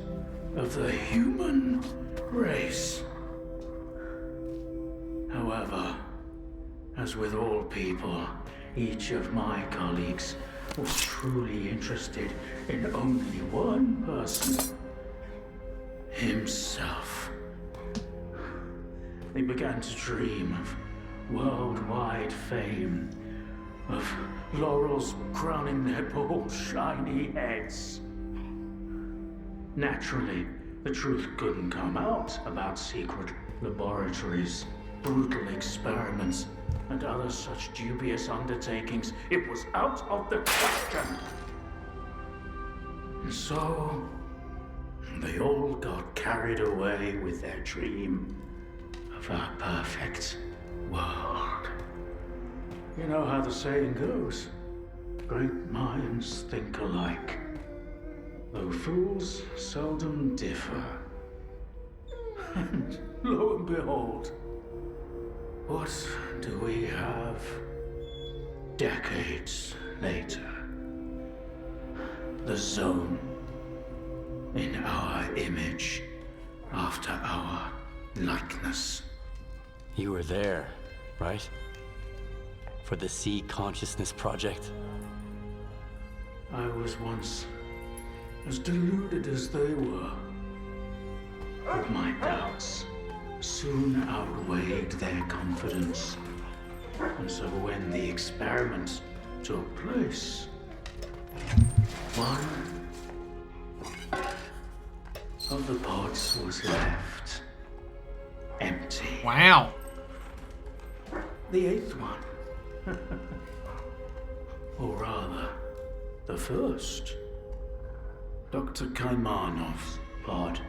of the human race. However, as with all people, each of my colleagues was truly interested in only one person: himself. They began to dream of worldwide fame, of laurels crowning their bald, shiny heads. Naturally, the truth couldn't come out about secret laboratories, brutal experiments, and other such dubious undertakings. It was out of the question. And so, they all got carried away with their dream of a perfect world. You know how the saying goes, great minds think alike, though fools seldom differ. And lo and behold, what do we have decades later? The Zone, in our image, after our likeness. You were there, right? For the Sea Consciousness Project? I was once as deluded as they were. But my doubts soon outweighed their confidence. And so when the experiment took place, one of the pods was left empty. Wow. The eighth one. Or rather, the first. Dr. Kaimanov's pod.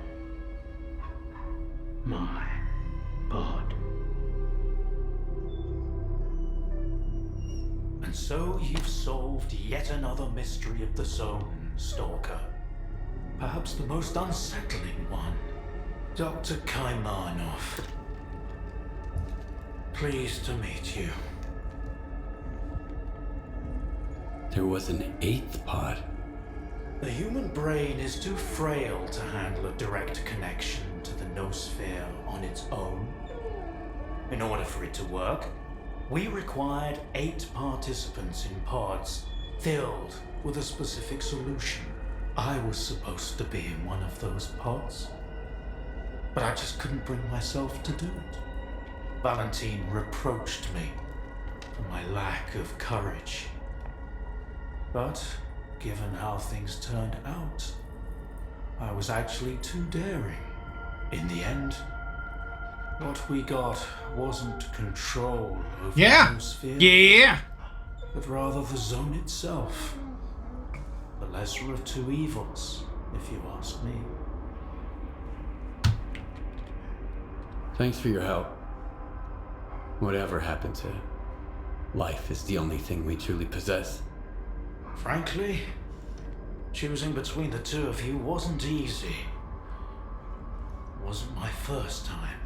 My pod. And so you've solved yet another mystery of the Zone, Stalker. Perhaps the most unsettling one. Dr. Kaimanov. Pleased to meet you. There was an eighth pod. The human brain is too frail to handle a direct connection to the noosphere on its own. In order for it to work, we required 8 participants in pods filled with a specific solution. I was supposed to be in one of those pods, but I just couldn't bring myself to do it. Valentine reproached me for my lack of courage. But given how things turned out, I was actually too daring. In the end, what we got wasn't control over the noosphere. Yeah. But rather the Zone itself. The lesser of two evils, if you ask me. Thanks for your help. Whatever happened to life is the only thing we truly possess. Frankly, choosing between the two of you wasn't easy. It wasn't my first time,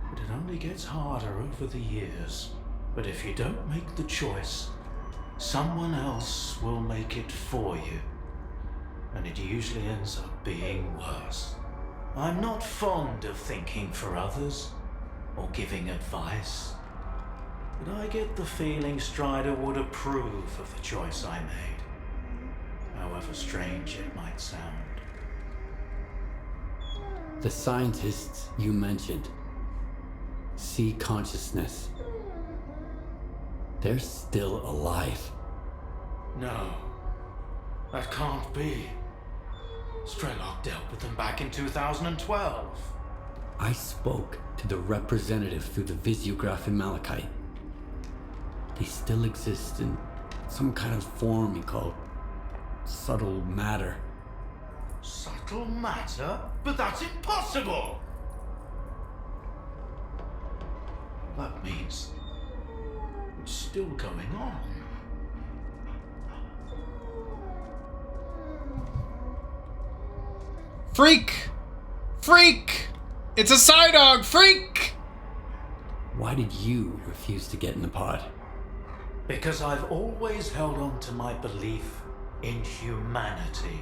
but it only gets harder over the years. But if you don't make the choice, someone else will make it for you. And it usually ends up being worse. I'm not fond of thinking for others or giving advice, but I get the feeling Strider would approve of the choice I made, however strange it might sound. The scientists you mentioned, Sea Consciousness, they're still alive. No, that can't be. Strelok dealt with them back in 2012. I spoke to the representative through the visiograph in Malachite. They still exist in some kind of form he called subtle matter. Subtle matter? But that's impossible! That means it's still going on. Freak! Freak! It's a Psydog! Freak! Why did you refuse to get in the pod? Because I've always held on to my belief in humanity.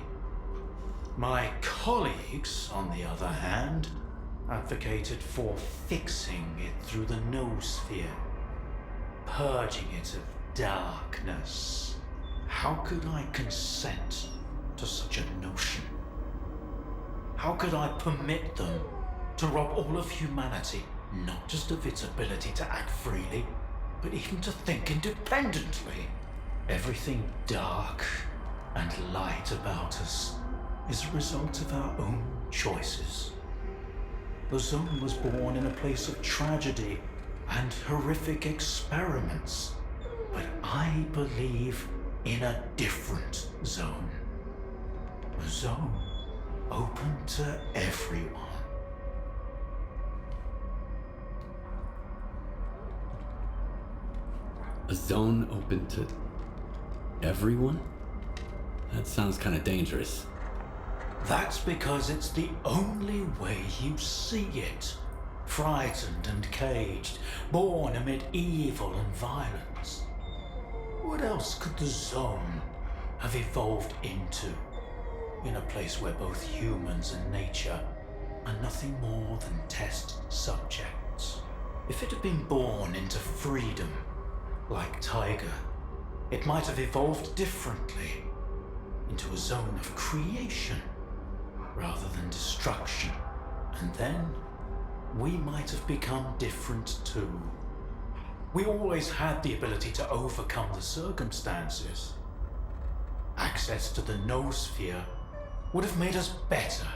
My colleagues, on the other hand, advocated for fixing it through the noosphere, purging it of darkness. How could I consent to such a notion? How could I permit them to rob all of humanity, not just of its ability to act freely, but even to think independently? Everything dark and light about us is a result of our own choices. The Zone was born in a place of tragedy and horrific experiments, but I believe in a different zone. A zone open to everyone. A zone open to everyone? That sounds kind of dangerous. That's because it's the only way you see it. Frightened and caged, born amid evil and violence. What else could the Zone have evolved into? In a place where both humans and nature are nothing more than test subjects. If it had been born into freedom, like Tiger, it might have evolved differently, into a zone of creation rather than destruction. And then we might have become different too. We always had the ability to overcome the circumstances. Access to the noosphere would have made us better,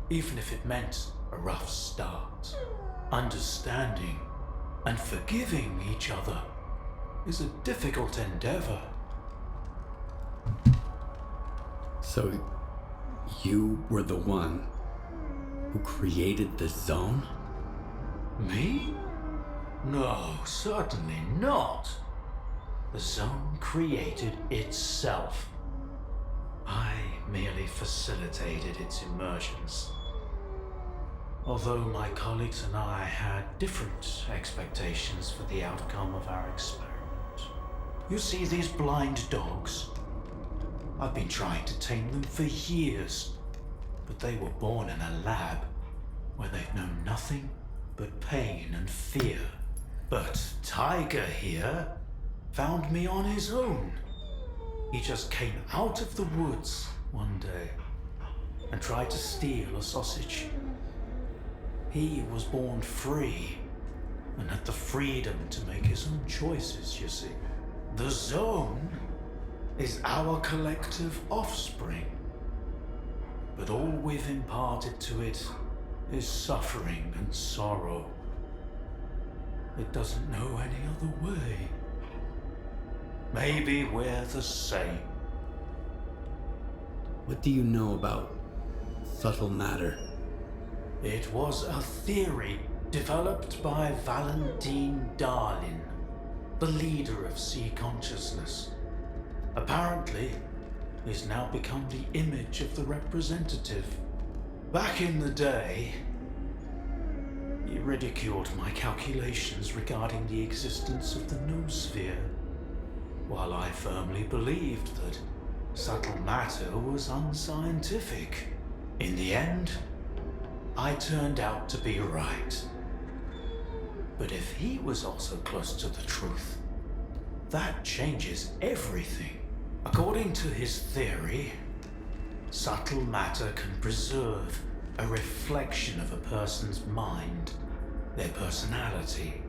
even if it meant a rough start. Understanding and forgiving each other is a difficult endeavor. So, you were the one who created the Zone? Me? No, certainly not. The Zone created itself. I merely facilitated its emergence. Although my colleagues and I had different expectations for the outcome of our experiment. You see these blind dogs? I've been trying to tame them for years, but they were born in a lab where they've known nothing but pain and fear. But Tiger here found me on his own. He just came out of the woods one day and tried to steal a sausage. He was born free and had the freedom to make his own choices, you see. The Zone is our collective offspring, but all we've imparted to it is suffering and sorrow. It doesn't know any other way. Maybe we're the same. What do you know about subtle matter? It was a theory developed by Valentine Darlin, the leader of sea consciousness. Apparently, he's now become the image of the representative. Back in the day, he ridiculed my calculations regarding the existence of the noosphere, while I firmly believed that subtle matter was unscientific. In the end, I turned out to be right. But if he was also close to the truth, that changes everything. According to his theory, subtle matter can preserve a reflection of a person's mind, their personality.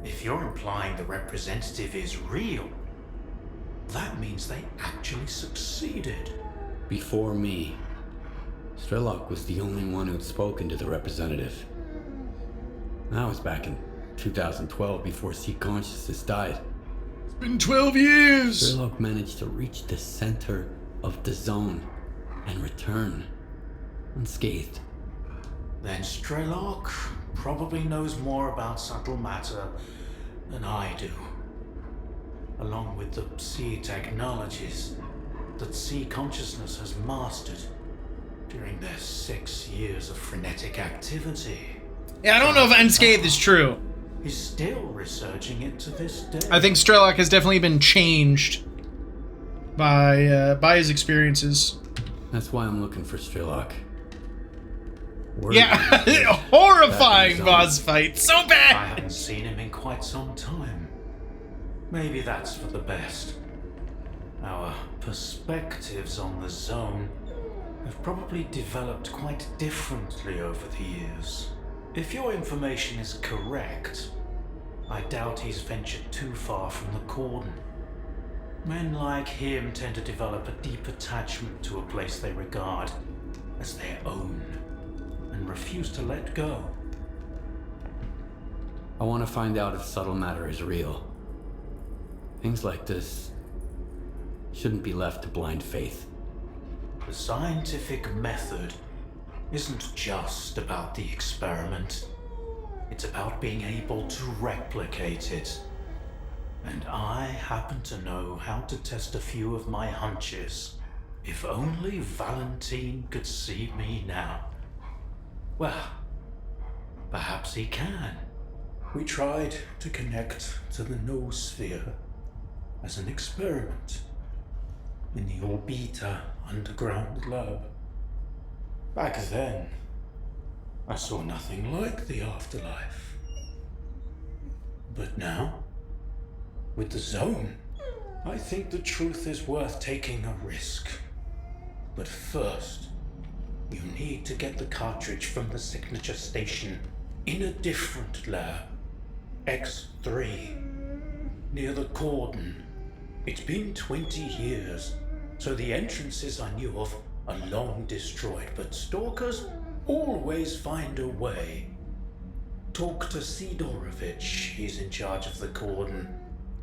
If you're implying the representative is real, that means they actually succeeded. Before me, S.T.A.L.K.E.R was the only one who'd spoken to the representative. That was back in 2012, before Sea Consciousness died. Been 12 years! S.T.A.L.K.E.R managed to reach the center of the zone and return unscathed. Then S.T.A.L.K.E.R probably knows more about subtle matter than I do. Along with the sea technologies that sea consciousness has mastered during their 6 years of frenetic activity. Yeah, I don't know if unscathed is true. He's still researching it to this day. I think S.T.A.L.K.E.R has definitely been changed by his experiences. That's why I'm looking for S.T.A.L.K.E.R. Yeah, horrifying boss fight, so bad! I haven't seen him in quite some time. Maybe that's for the best. Our perspectives on the zone have probably developed quite differently over the years. If your information is correct, I doubt he's ventured too far from the cordon. Men like him tend to develop a deep attachment to a place they regard as their own, and refuse to let go. I want to find out if subtle matter is real. Things like this shouldn't be left to blind faith. The scientific method isn't just about the experiment. It's about being able to replicate it. And I happen to know how to test a few of my hunches. If only Valentine could see me now. Well, perhaps he can. We tried to connect to the noosphere as an experiment in the Orbita underground lab. Back then, I saw nothing like the afterlife. But now, with the zone, I think the truth is worth taking a risk. But first, you need to get the cartridge from the signature station in a different lab, X3, near the cordon. It's been 20 years, so the entrances I knew of are long destroyed, but stalkers always find a way. Talk to Sidorovich, he's in charge of the cordon,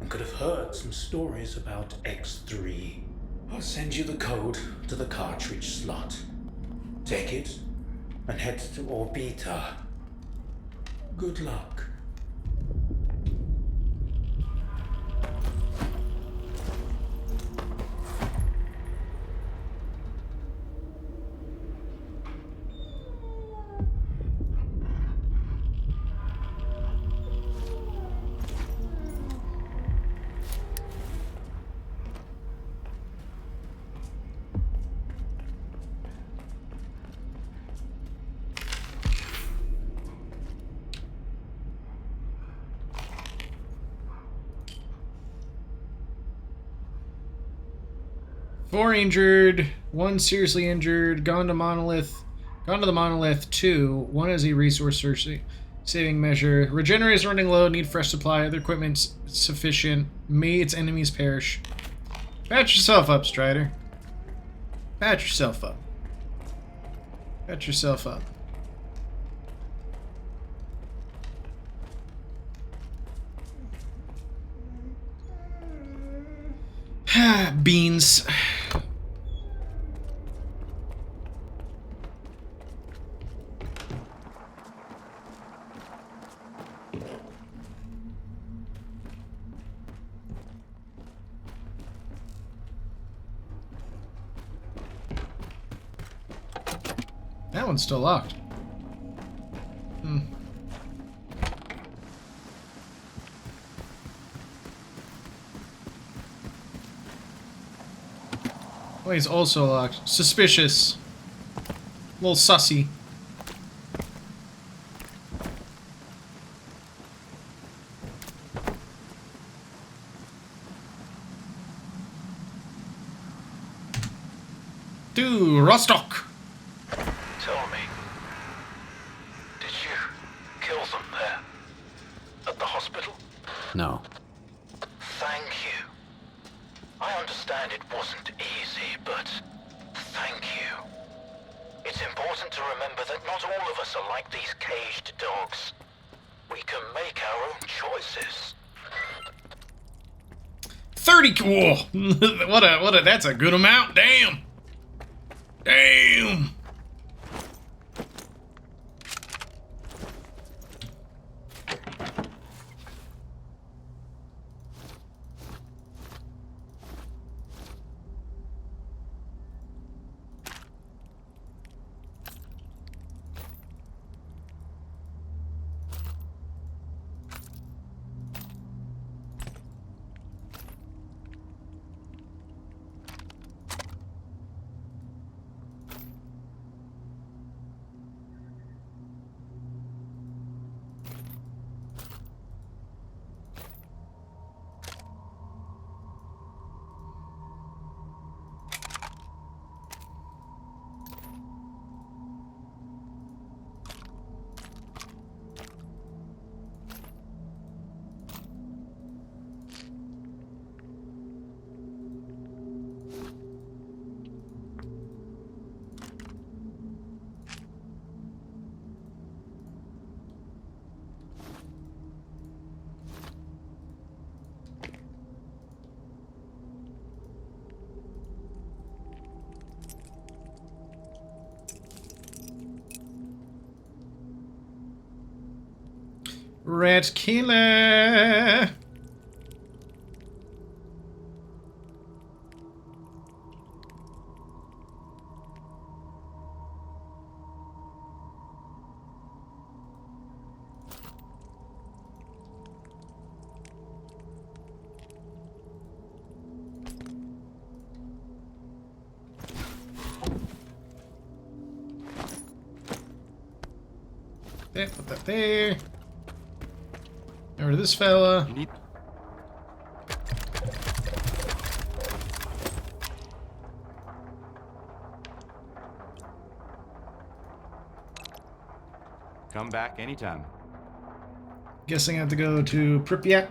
and could have heard some stories about X3. I'll send you the code to the cartridge slot. Take it, and head to Orbita. Good luck. Four injured, one seriously injured, gone to the monolith, 2, one as a resource saving measure. Regenerate is running low, need fresh supply, other equipment's sufficient, may its enemies perish. Patch yourself up, Strider. Patch yourself up. Patch yourself up. Beans. That one's still locked. Oh, he's also locked. Suspicious. A little sussy. Dude, Rostock! Tell me, did you kill them there? At the hospital? No. Thank you. I understand it wasn't easy, but thank you. It's important to remember that not all of us are like these caged dogs. We can make our own choices. 30. Whoa. what a, that's a good amount. Damn. Damn. Rat killer. There, put that there. Over to this fella. Come back anytime. Guessing I have to go to Pripyat.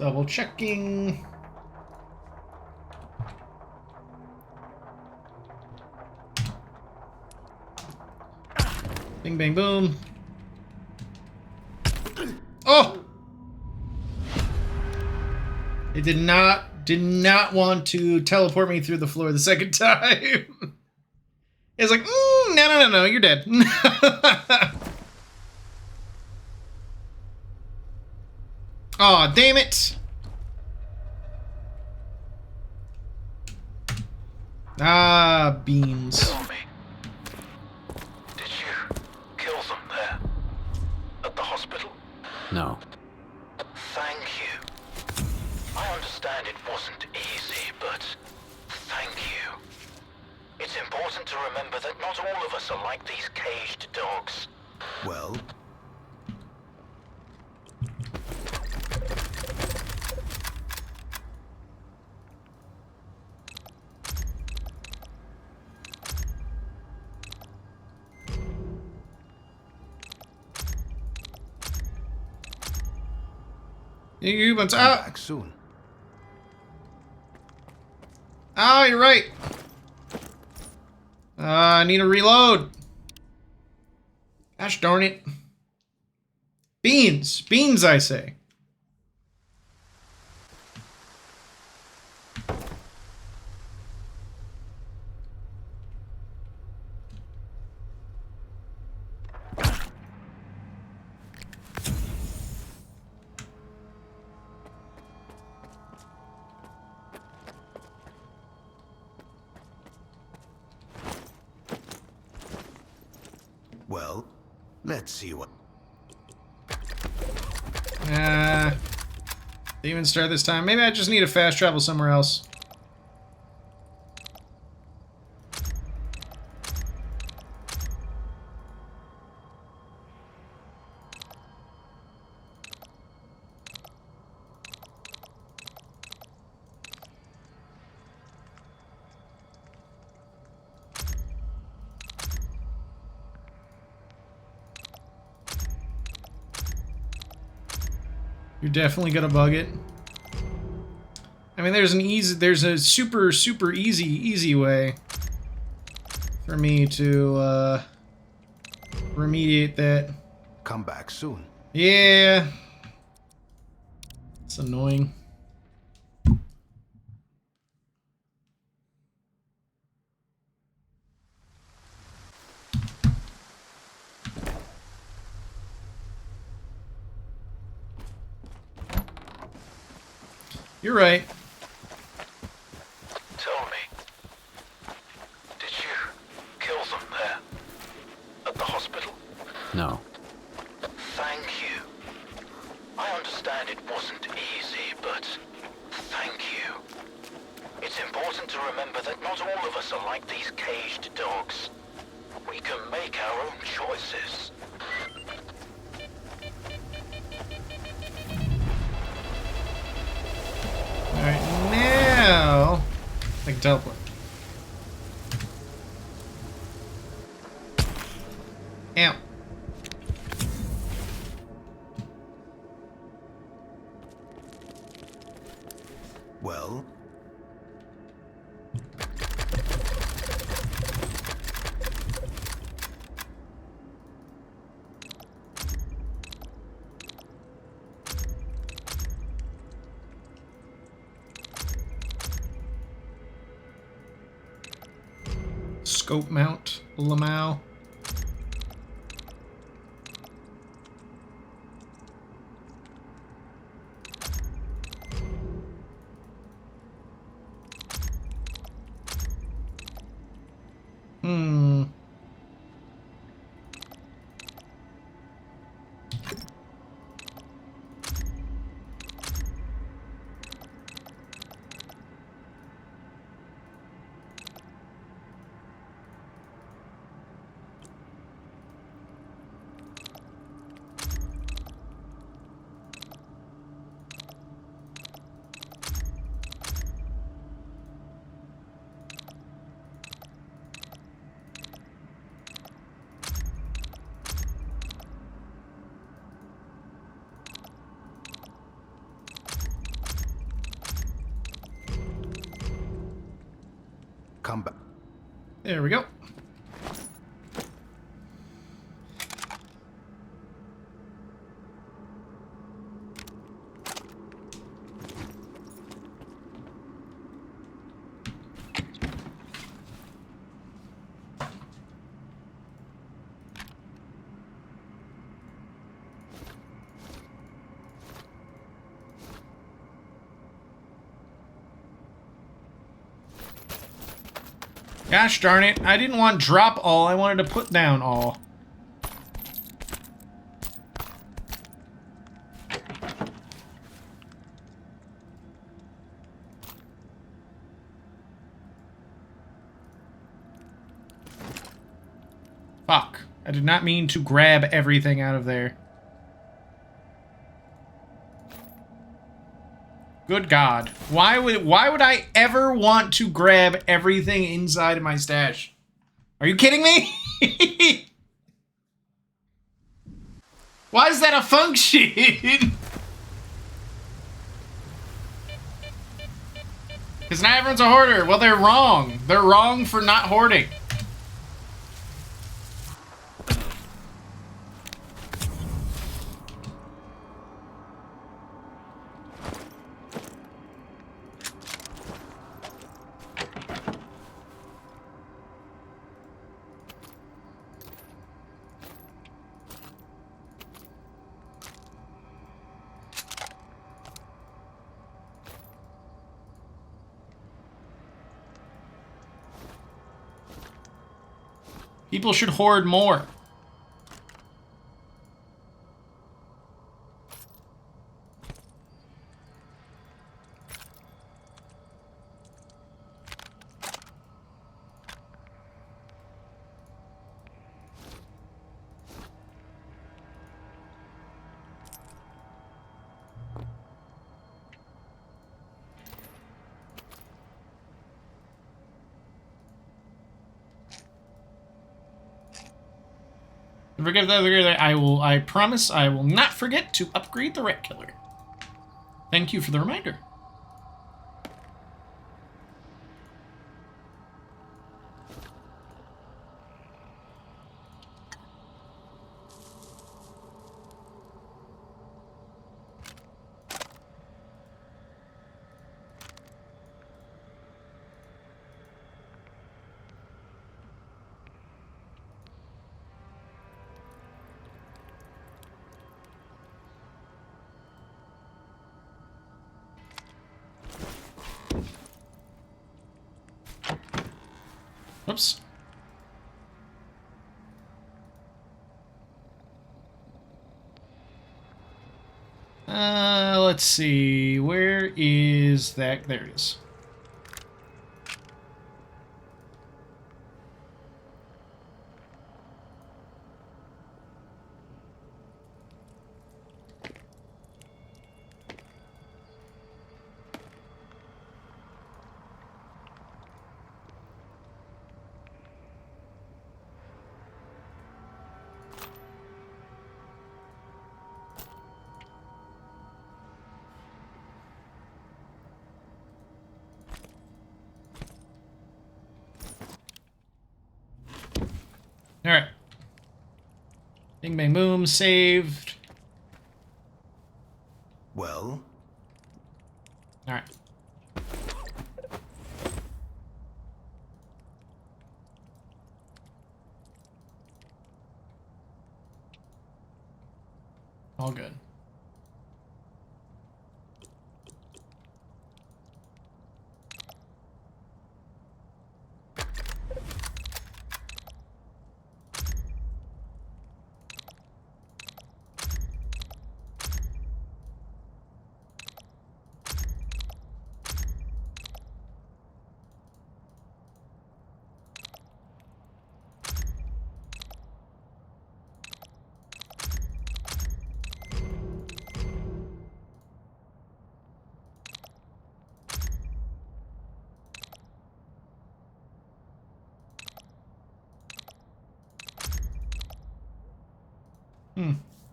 Double checking. Bing, bang, boom. Oh! It did not want to teleport me through the floor the second time. It's like, no, you're dead. Aw, damn it. Ah, beans. No. Thank you. I understand it wasn't easy, but thank you. It's important to remember that not all of us are like these caged dogs. Well? You went back soon. Oh, you're right. I need to reload. Gosh darn it. Beans. Beans, I say. Well, let's see what... Didn't even start this time. Maybe I just need to fast travel somewhere else. You're definitely gonna bug it. I mean, there's a super easy way for me to remediate that. Come back soon. Yeah. It's annoying. You're right. Tell me, did you kill them there? At the hospital? No. Thank you. I understand it wasn't easy, but thank you. It's important to remember that not all of us are like these caged dogs. We can make our own choices. Alright, now I can teleport. Ow. Well? Scope mount, Lamau. Hmm. Come back. There we go. Gosh darn it, I didn't want drop all, I wanted to put down all. Fuck. I did not mean to grab everything out of there. Good God. Why would I ever want to grab everything inside of my stash? Are you kidding me? Why is that a function? Because now everyone's a hoarder. Well, they're wrong. They're wrong for not hoarding. People should hoard more. Forget that. I promise I will not forget to upgrade the rat killer. Thank you for the reminder. Whoops. Let's see. Where is that? There it is. Alright. Bing bang boom, saved. Well? Alright. All good.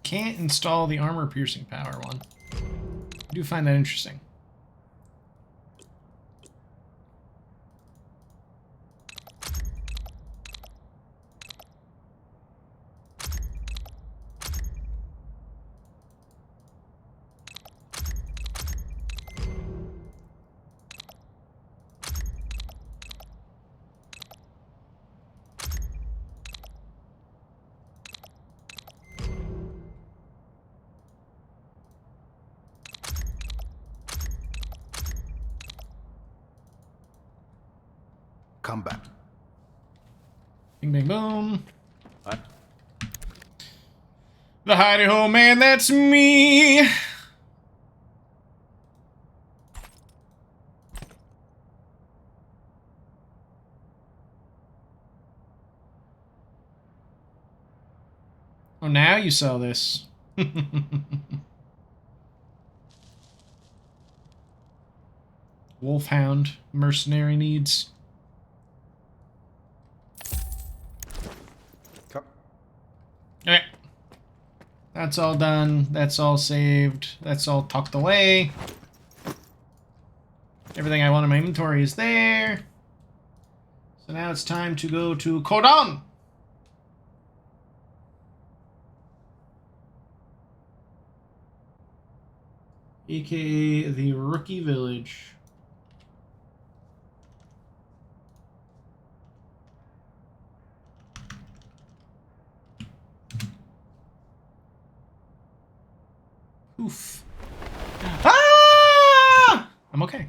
Can't install the armor-piercing power one. I do find that interesting. Come back. Bing bang boom. What? The hidey hole man, that's me. Oh, now you sell this. Wolfhound mercenary needs. Alright. That's all done. That's all saved. That's all tucked away. Everything I want in my inventory is there. So now it's time to go to Cordon. AKA the Rookie Village. Oof. Ah! I'm okay.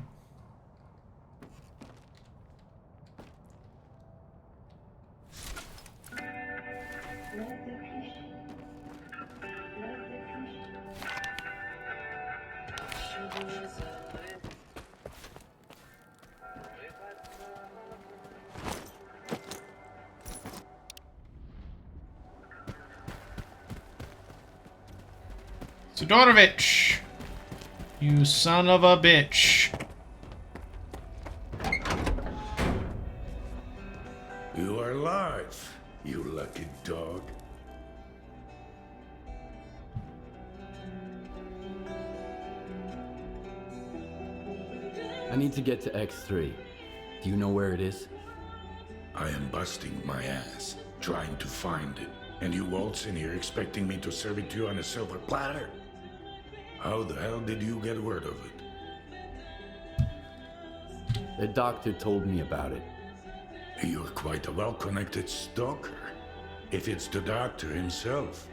Sidorovich, you son of a bitch. You are alive, you lucky dog. I need to get to X3. Do you know where it is? I am busting my ass, trying to find it. And you waltz in here expecting me to serve it to you on a silver platter? How the hell did you get word of it? The doctor told me about it. You're quite a well-connected stalker. If it's the doctor himself,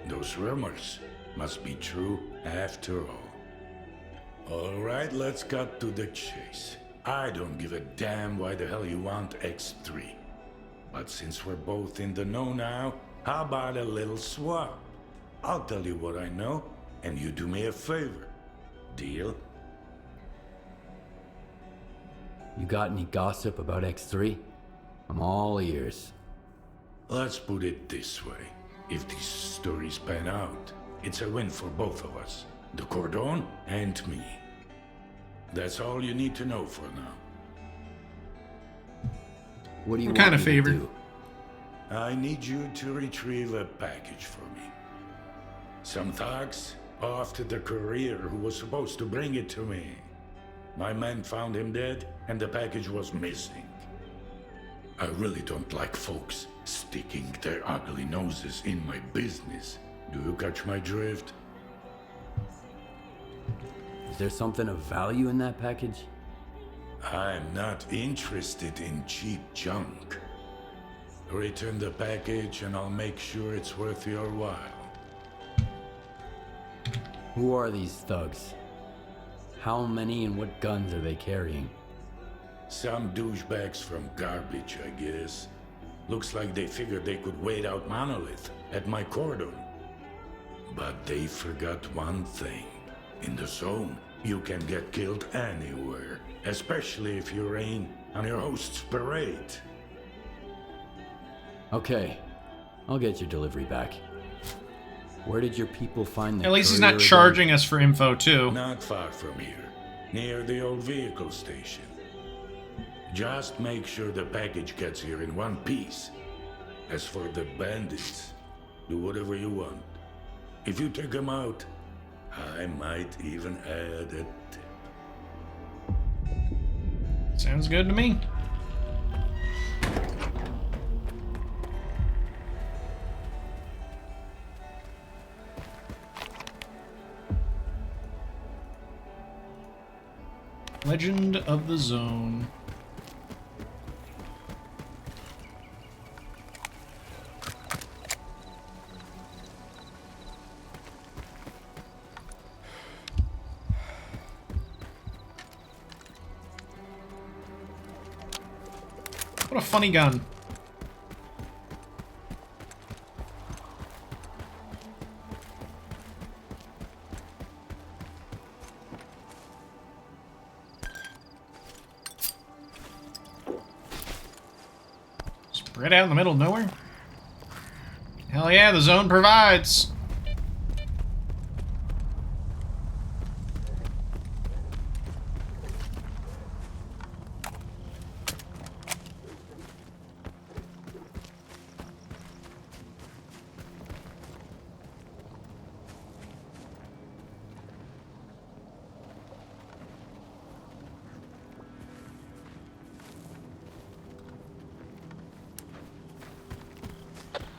those rumors must be true after all. All right, let's cut to the chase. I don't give a damn why the hell you want X3. But since we're both in the know now, how about a little swap? I'll tell you what I know, and you do me a favor. Deal? You got any gossip about X3? I'm all ears. Let's put it this way. If these stories pan out, it's a win for both of us. The Cordon and me. That's all you need to know for now. What do you What want kind of me to favor? do? I need you to retrieve a package for me. Some thugs after the courier who was supposed to bring it to me. My men found him dead, and the package was missing. I really don't like folks sticking their ugly noses in my business. Do you catch my drift? Is there something of value in that package? I'm not interested in cheap junk. Return the package and I'll make sure it's worth your while. Who are these thugs? How many and what guns are they carrying? Some douchebags from garbage, I guess. Looks like they figured they could wait out Monolith at my cordon. But they forgot one thing. In the zone, you can get killed anywhere, especially if you rain on your host's parade. Okay, I'll get your delivery back. Where did your people find the At least he's courier not again? charging us for info, too. Not far from here, near the old vehicle station. Just make sure the package gets here in one piece. As for the bandits, do whatever you want. If you take them out, I might even add a tip. Sounds good to me. Legend of the Zone. What a funny gun. Spread out in the middle of nowhere? Hell yeah, the zone provides.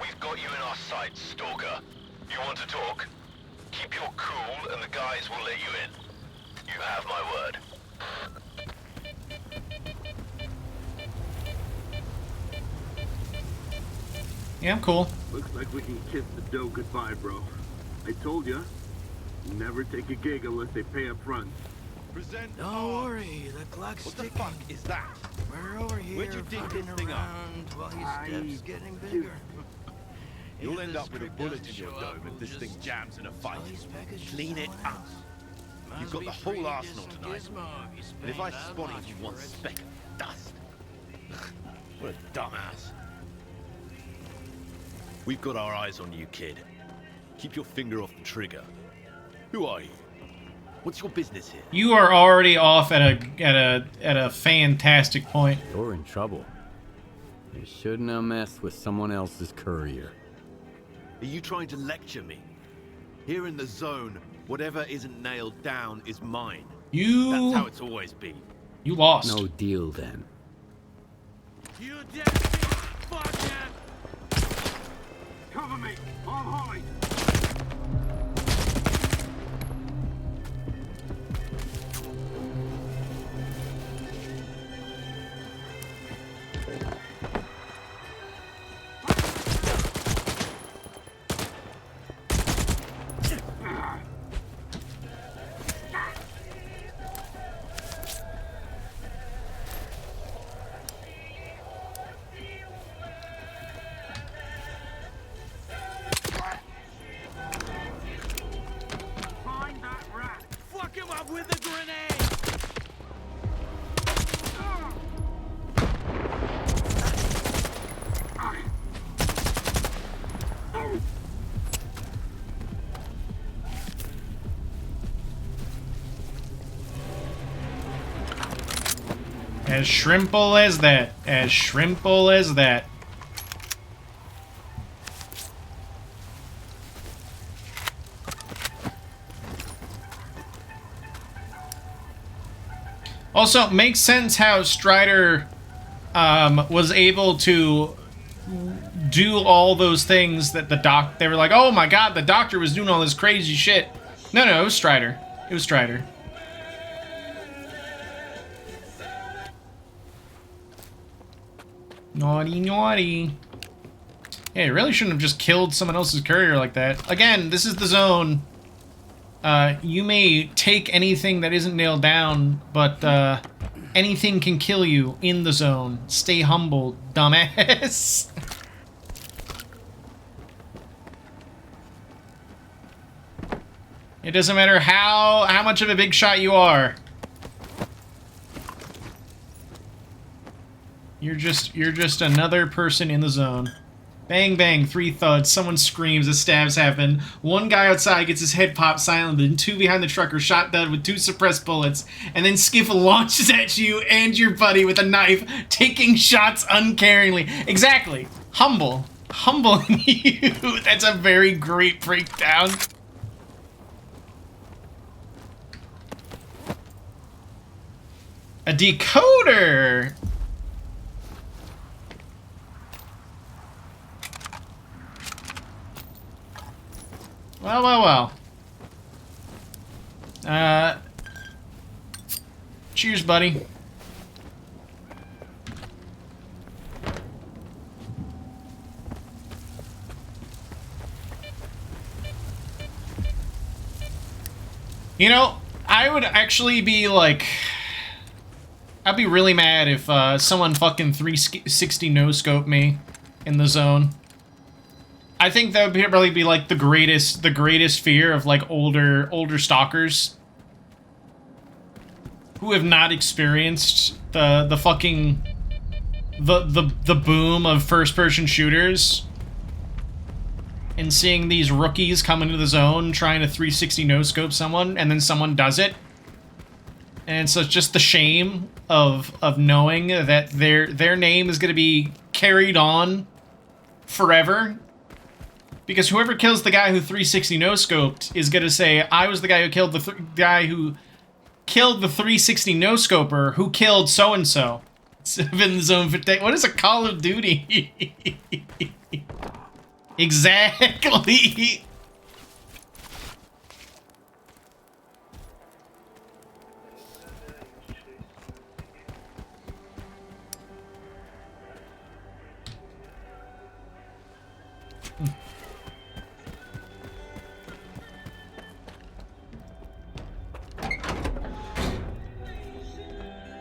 We've got you in our sights, Stalker. You want to talk? Keep your cool and the guys will let you in. You have my word. Yeah, I'm cool. Looks like we can kiss the dough goodbye, bro. I told ya. Never take a gig unless they pay up front. Present. Don't worry, the clock's ticking. What the fuck is that? We're over here. Where'd you dig this thing up? While his steps getting bigger. You'll end up with a bullet in your dome if this thing jams in a fight. Clean it up. You've got the whole arsenal tonight. And if I spot even one speck of dust... What a dumbass. We've got our eyes on you, kid. Keep your finger off the trigger. Who are you? What's your business here? You are already off at a fantastic point. You're in trouble. You shouldn't have messed with someone else's courier. Are you trying to lecture me? Here in the zone, whatever isn't nailed down is mine. That's how it's always been. You lost. No deal then. You dead fuck yeah. Cover me! I'll hide! As shrimple as that. As shrimple as that. Also, it makes sense how Strider was able to do all those things that they were like, oh my god, the doctor was doing all this crazy shit. No, it was Strider. It was Strider. Naughty, naughty. Yeah, you really shouldn't have just killed someone else's courier like that. Again, this is the zone. You may take anything that isn't nailed down, but anything can kill you in the zone. Stay humble, dumbass. It doesn't matter how much of a big shot you are. You're just another person in the zone. Bang bang, 3 thuds, someone screams as stabs happen. One guy outside gets his head popped silently, and 2 behind the truck are shot dead with 2 suppressed bullets. And then Skiff launches at you and your buddy with a knife, taking shots uncaringly. Exactly. Humble. Humbling you. That's a very great breakdown. A decoder! Well. Cheers, buddy. You know, I would actually be like... I'd be really mad if someone fucking 360 no-scope me in the zone. I think that would probably be like the greatest fear of like older stalkers who have not experienced the fucking the boom of first-person shooters, and seeing these rookies come into the zone trying to 360 no-scope someone, and then someone does it. And so it's just the shame of knowing that their name is going to be carried on forever. Because whoever kills the guy who 360 no-scoped is going to say, I was the guy who killed the guy who killed the 360 no-scoper who killed so-and-so. Instead of in the zone for what is a Call of Duty? Exactly.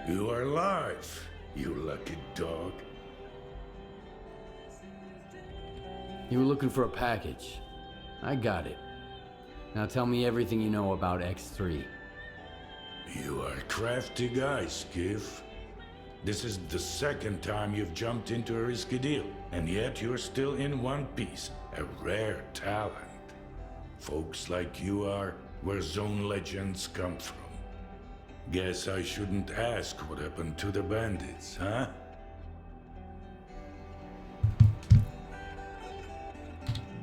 You are alive, you lucky dog. You were looking for a package. I got it. Now tell me everything you know about X3. You are a crafty guy, Skiff. This is the second time you've jumped into a risky deal, and yet you're still in one piece. A rare talent. Folks like you are where zone legends come from. Guess I shouldn't ask what happened to the bandits, huh?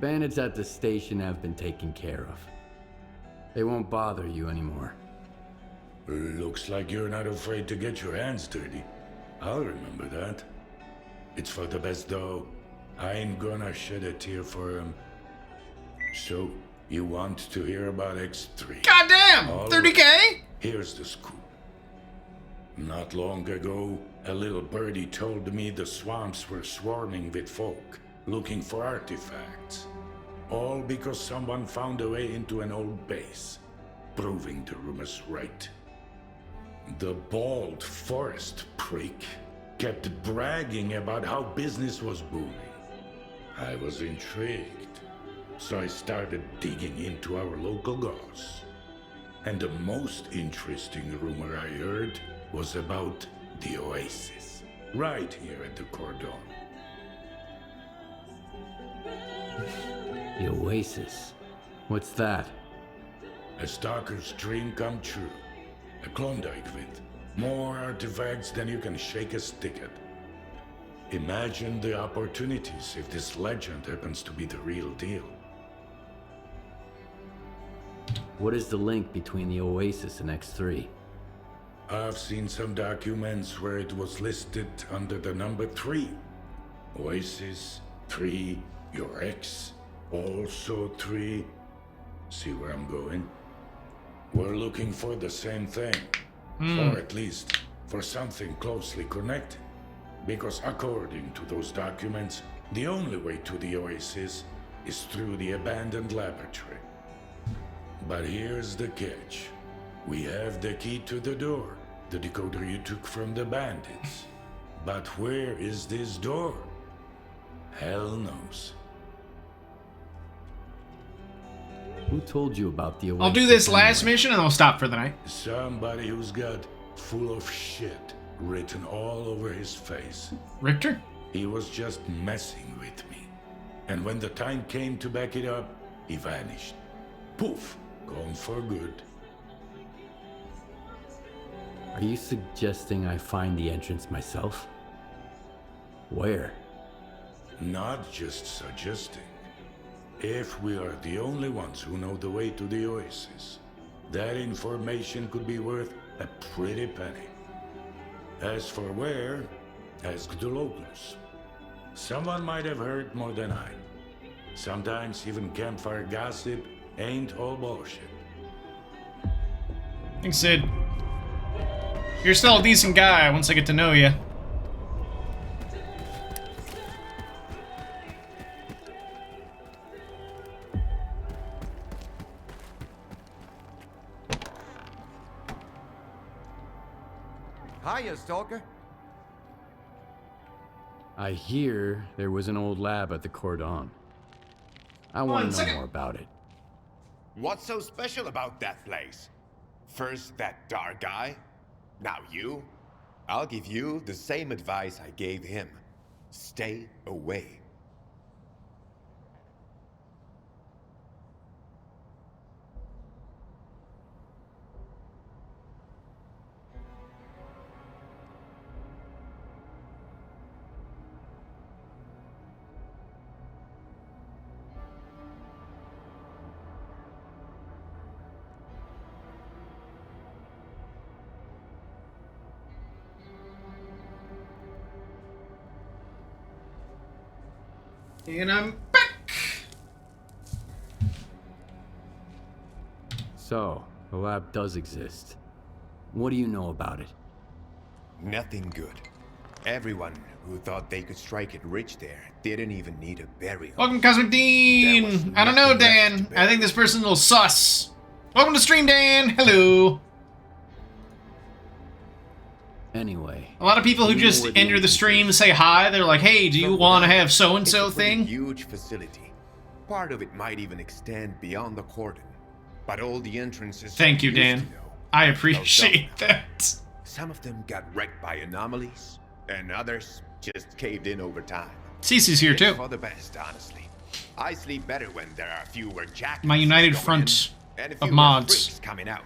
Bandits at the station have been taken care of. They won't bother you anymore. Looks like you're not afraid to get your hands dirty. I'll remember that. It's for the best though. I ain't gonna shed a tear for him. So, you want to hear about X3? Goddamn! 30K? Right. Here's the scoop. Not long ago, a little birdie told me the swamps were swarming with folk, looking for artifacts. All because someone found a way into an old base, proving the rumors right. The bald forest prick kept bragging about how business was booming. I was intrigued, so I started digging into our local goss. And the most interesting rumor I heard was about the Oasis, right here at the Cordon. The Oasis? What's that? A stalker's dream come true. A Klondike with More artifacts than you can shake a stick at. Imagine the opportunities if this legend happens to be the real deal. What is the link between the Oasis and X3? I've seen some documents where it was listed under the number 3. Oasis, 3, your ex, also 3. See where I'm going? We're looking for the same thing. Or at least, for something closely connected. Because according to those documents, the only way to the Oasis is through the abandoned laboratory. But here's the catch. We have the key to the door, the decoder you took from the bandits. But where is this door? Hell knows. Who told you about the Oasis? I'll do this last mission and I'll stop for the night. Somebody who's got full of shit written all over his face. Richter? He was just messing with me. And when the time came to back it up, he vanished. Poof, gone for good. Are you suggesting I find the entrance myself? Where? Not just suggesting. If we are the only ones who know the way to the Oasis, that information could be worth a pretty penny. As for where, ask the locals. Someone might have heard more than I. Sometimes even campfire gossip ain't all bullshit. Thanks, Sid. You're still a decent guy once I get to know you. Hiya, Stalker. I hear there was an old lab at the Cordon. I want to know more about it. What's so special about that place? First that dark guy, now you. I'll give you the same advice I gave him. Stay away. And I'm back! So, the lab does exist. What do you know about it? Nothing good. Everyone who thought they could strike it rich there didn't even need a burial. Welcome, Cosmic Dean! I don't know, Dan. I think this person's a little sus. Welcome to stream, Dan! Hello! Anyway. A lot of people who just enter the stream say hi. They're like, hey, do you want to have so-and-so thing? It's a huge facility. Part of it might even extend beyond the cordon. But all the entrances... Thank you, Dan. I appreciate that. Some of them got wrecked by anomalies, and others just caved in over time. Cece's here, too. It's for the best, honestly. I sleep better when there are fewer jackets My united front and of mods. coming out.